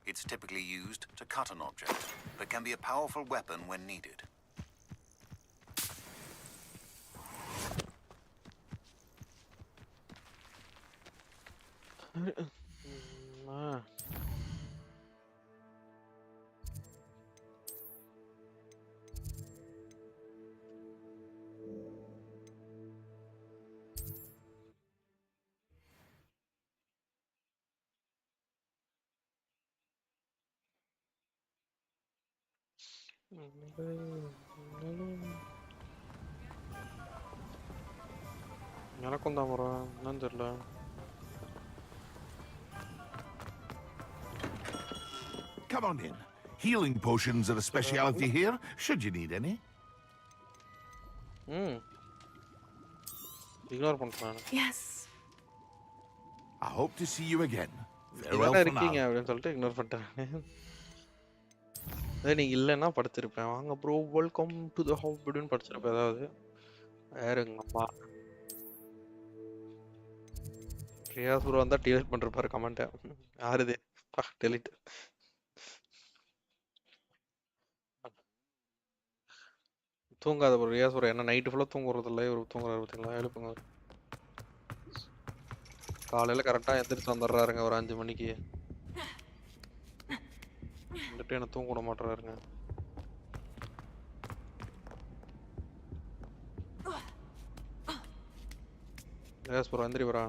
It's typically used to cut an object, but can be a powerful weapon when needed. எனக்கும் தான் bro, என்னன்னு தெரியல. Come on in. Healing potions are a speciality here, should you need any. Ignore பண்றேன். Yes. I hope to see you again. Farewell இவனா for இருக்கீங்க now. அப்படின்னு சொல்லிட்டு ignore பண்ணிட்டேன். அதே நீங்க இல்லைன்னா படுத்திருப்பேன். வாங்க bro, welcome to the house அப்படின்னு படிச்சிருப்பேன். ஏதாவது யாருங்க அம்மா ரியாஸ் ப்ரோ வந்தா டெலிட் பண்ணிருப்பாரு கமெண்ட்டை. யாருது டெலிட். தூங்காத ப்ரோ ரியாஸ் ப்ரோ. என்ன நைட்டு ஃபுல்லாக தூங்குறது இல்லை, இவர் தூங்குறாரு பார்த்தீங்களா? எழுப்புங்க. காலையில் கரெக்டாக எந்திரிச்சு வந்துடுறாருங்க ஒரு 5 மணிக்கு. வந்துட்டு என்ன தூங்க விட மாட்டுறாருங்க. ரியாஸ் ப்ரோ எந்திரி bro.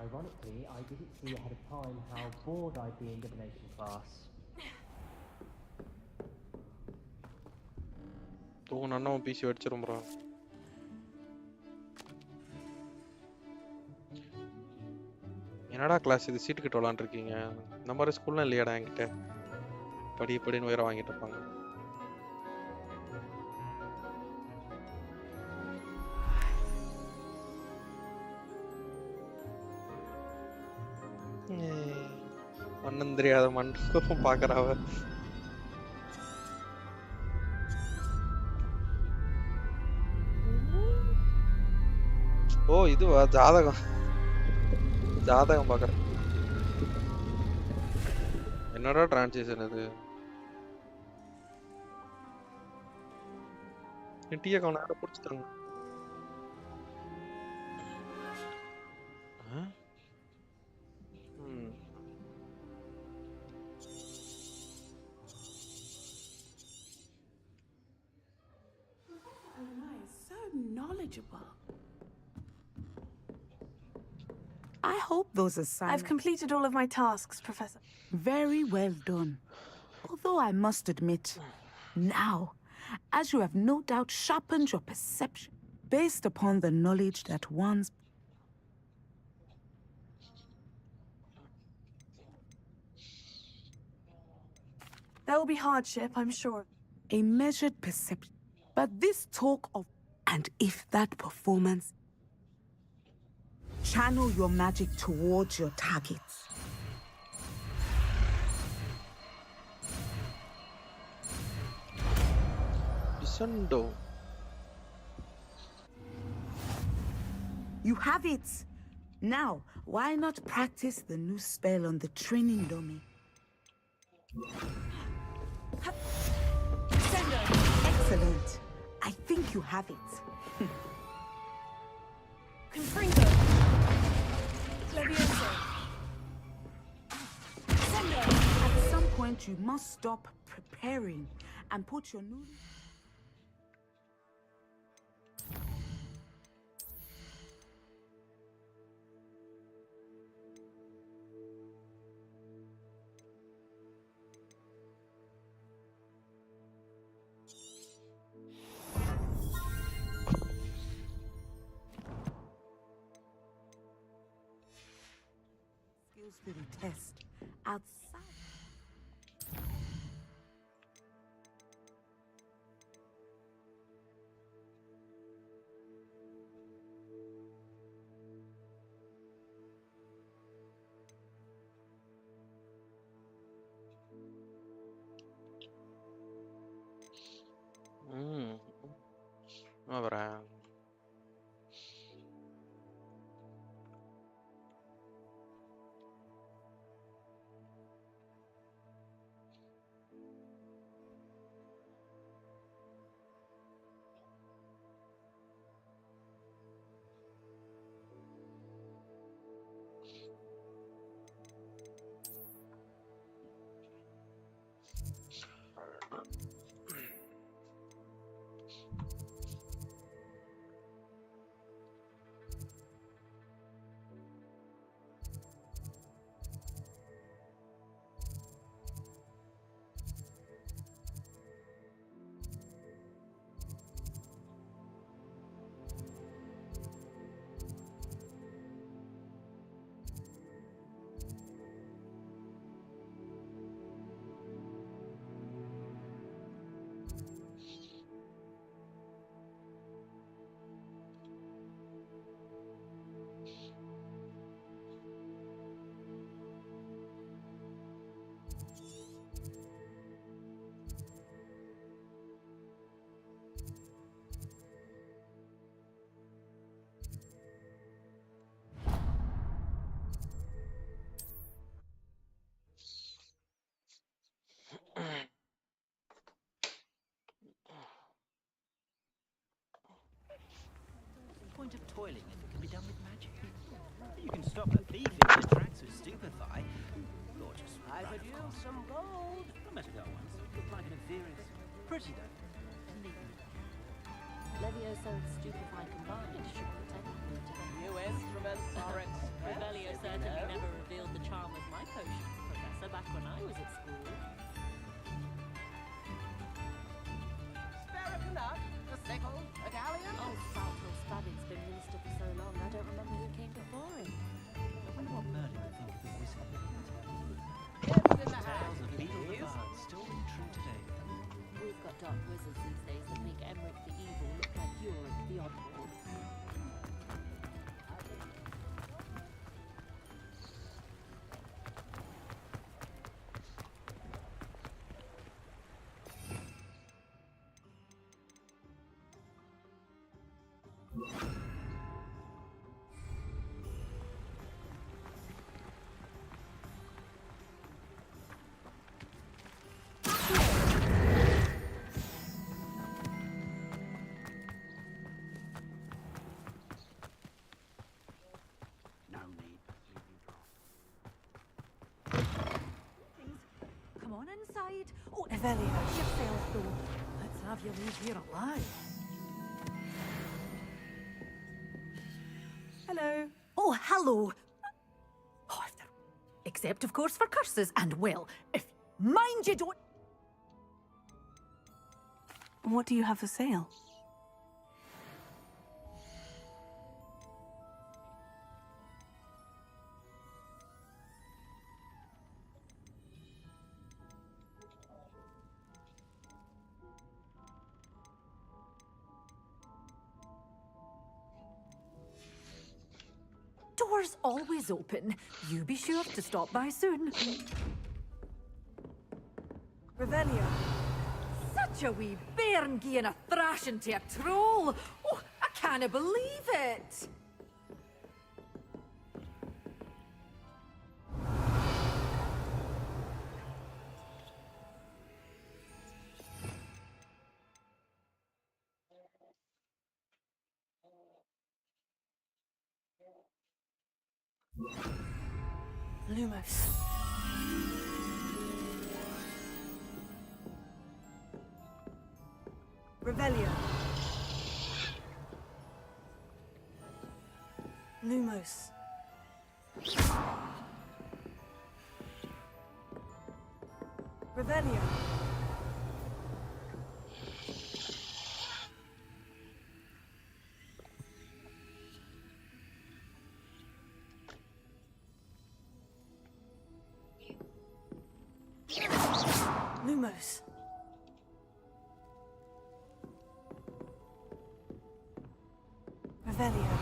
Ironically, I didn't see ahead of time how bored I'd be in divination class. தூங்கினா அவன் பிசி அடிச்சிரும் ப்ரோ. என்னடா கிளாஸ் இது, சீட்டு கிட்ட விளாண்டுருக்கீங்க? இந்த மாதிரி ஸ்கூல்லாம் இல்லையாடா என்கிட்ட. படின்னு உயர வாங்கிட்டு இருப்பாங்க. ஒன்னும் தெரியாத மண்ணும் பாக்குறாவ. ஓ இதுவா ஜாதகம் பாக்குறேன். என்னடா டிரான்சிஷன் இது? டீ அக்கௌண்ட் பிடிச்சிட்டாங்க. Knowledgeable. I hope those assignments... I've completed all of my tasks, Professor. Very well done. Although I must admit, now, as you have no doubt sharpened your perception based upon the knowledge that one's... There will be hardship, I'm sure. A measured perception. But this talk of... And if that performance... Channel your magic towards your targets. Descendo. You have it. Now, why not practice the new spell on the training dummy? you have it. Confringo. Levioso. At some point, you must stop preparing and put your noodles. Skills for the test outside. Vabbè. Point of toiling can be done with magic. You can stop a thief in the tracks with stupefy. Gorgeous. I could use some gold. I met a girl once. Looked like an inferior. Pretty though. Levioso and Stupefy combined should protect me together. New instruments are expensive. Revelio certainly never revealed the charm of my potions, Professor, back when I was at school. Sparrow, the sickle, a galleon. Oh, Spoutful Spavin's been minister for so long, I don't remember who came before him. I wonder what Merlin would think of the wizard. Gifts in the Tales house. of Beetle the Bard still ring true today. We've got dark wizards these days that make Emmerich the Evil look like Ulrich the Oddball. Come on inside. Oh, Evelia, yourself though. Let's have you leave here alive. Hello. Oh, hello. Oh, if there... Except, of course, for curses. And, well, if mind you don't... What do you have for sale? Doors always open. You be sure to stop by soon. Revelio. Such a wee bairn gieing a thrashing to a troll. Oh, I can't believe it. Lumos. Revelio. Lumos. Revelio. Lumos. Revelio.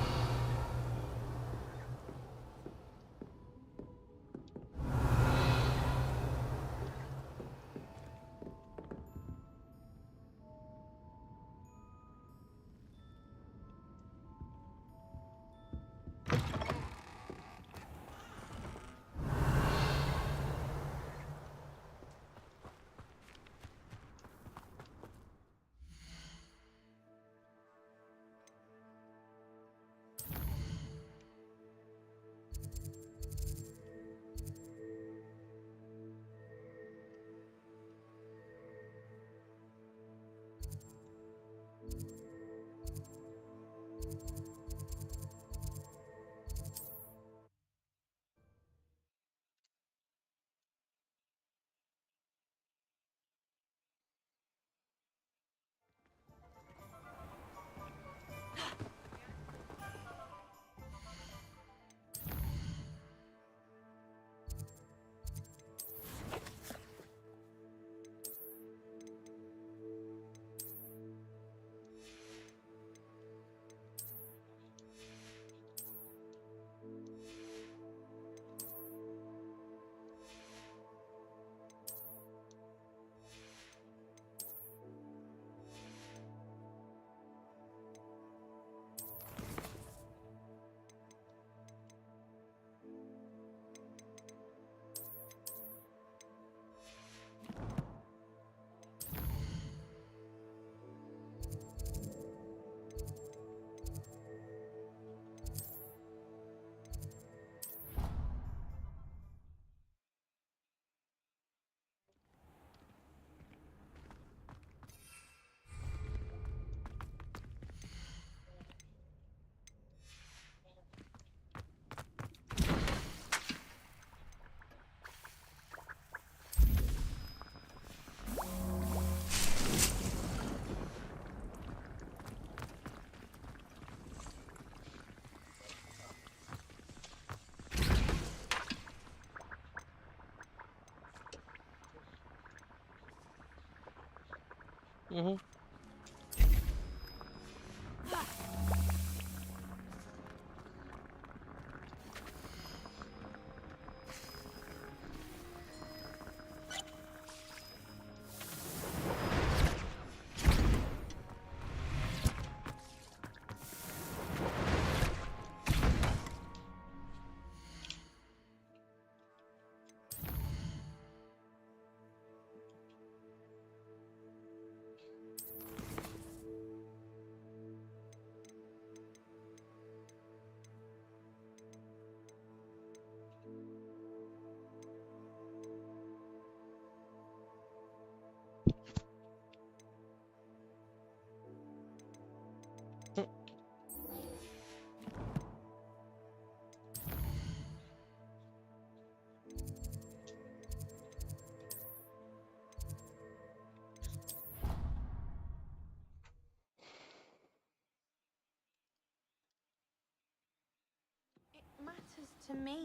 Matters to me.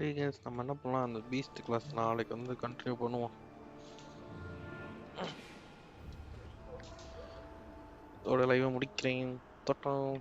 சரி guys, நம்ம என்ன பண்ணலாம், அந்த Beast class நாளைக்கு வந்து continue பண்ணுவோம். இதோட லைவை முடிக்கிறேன். தொட்டோம்.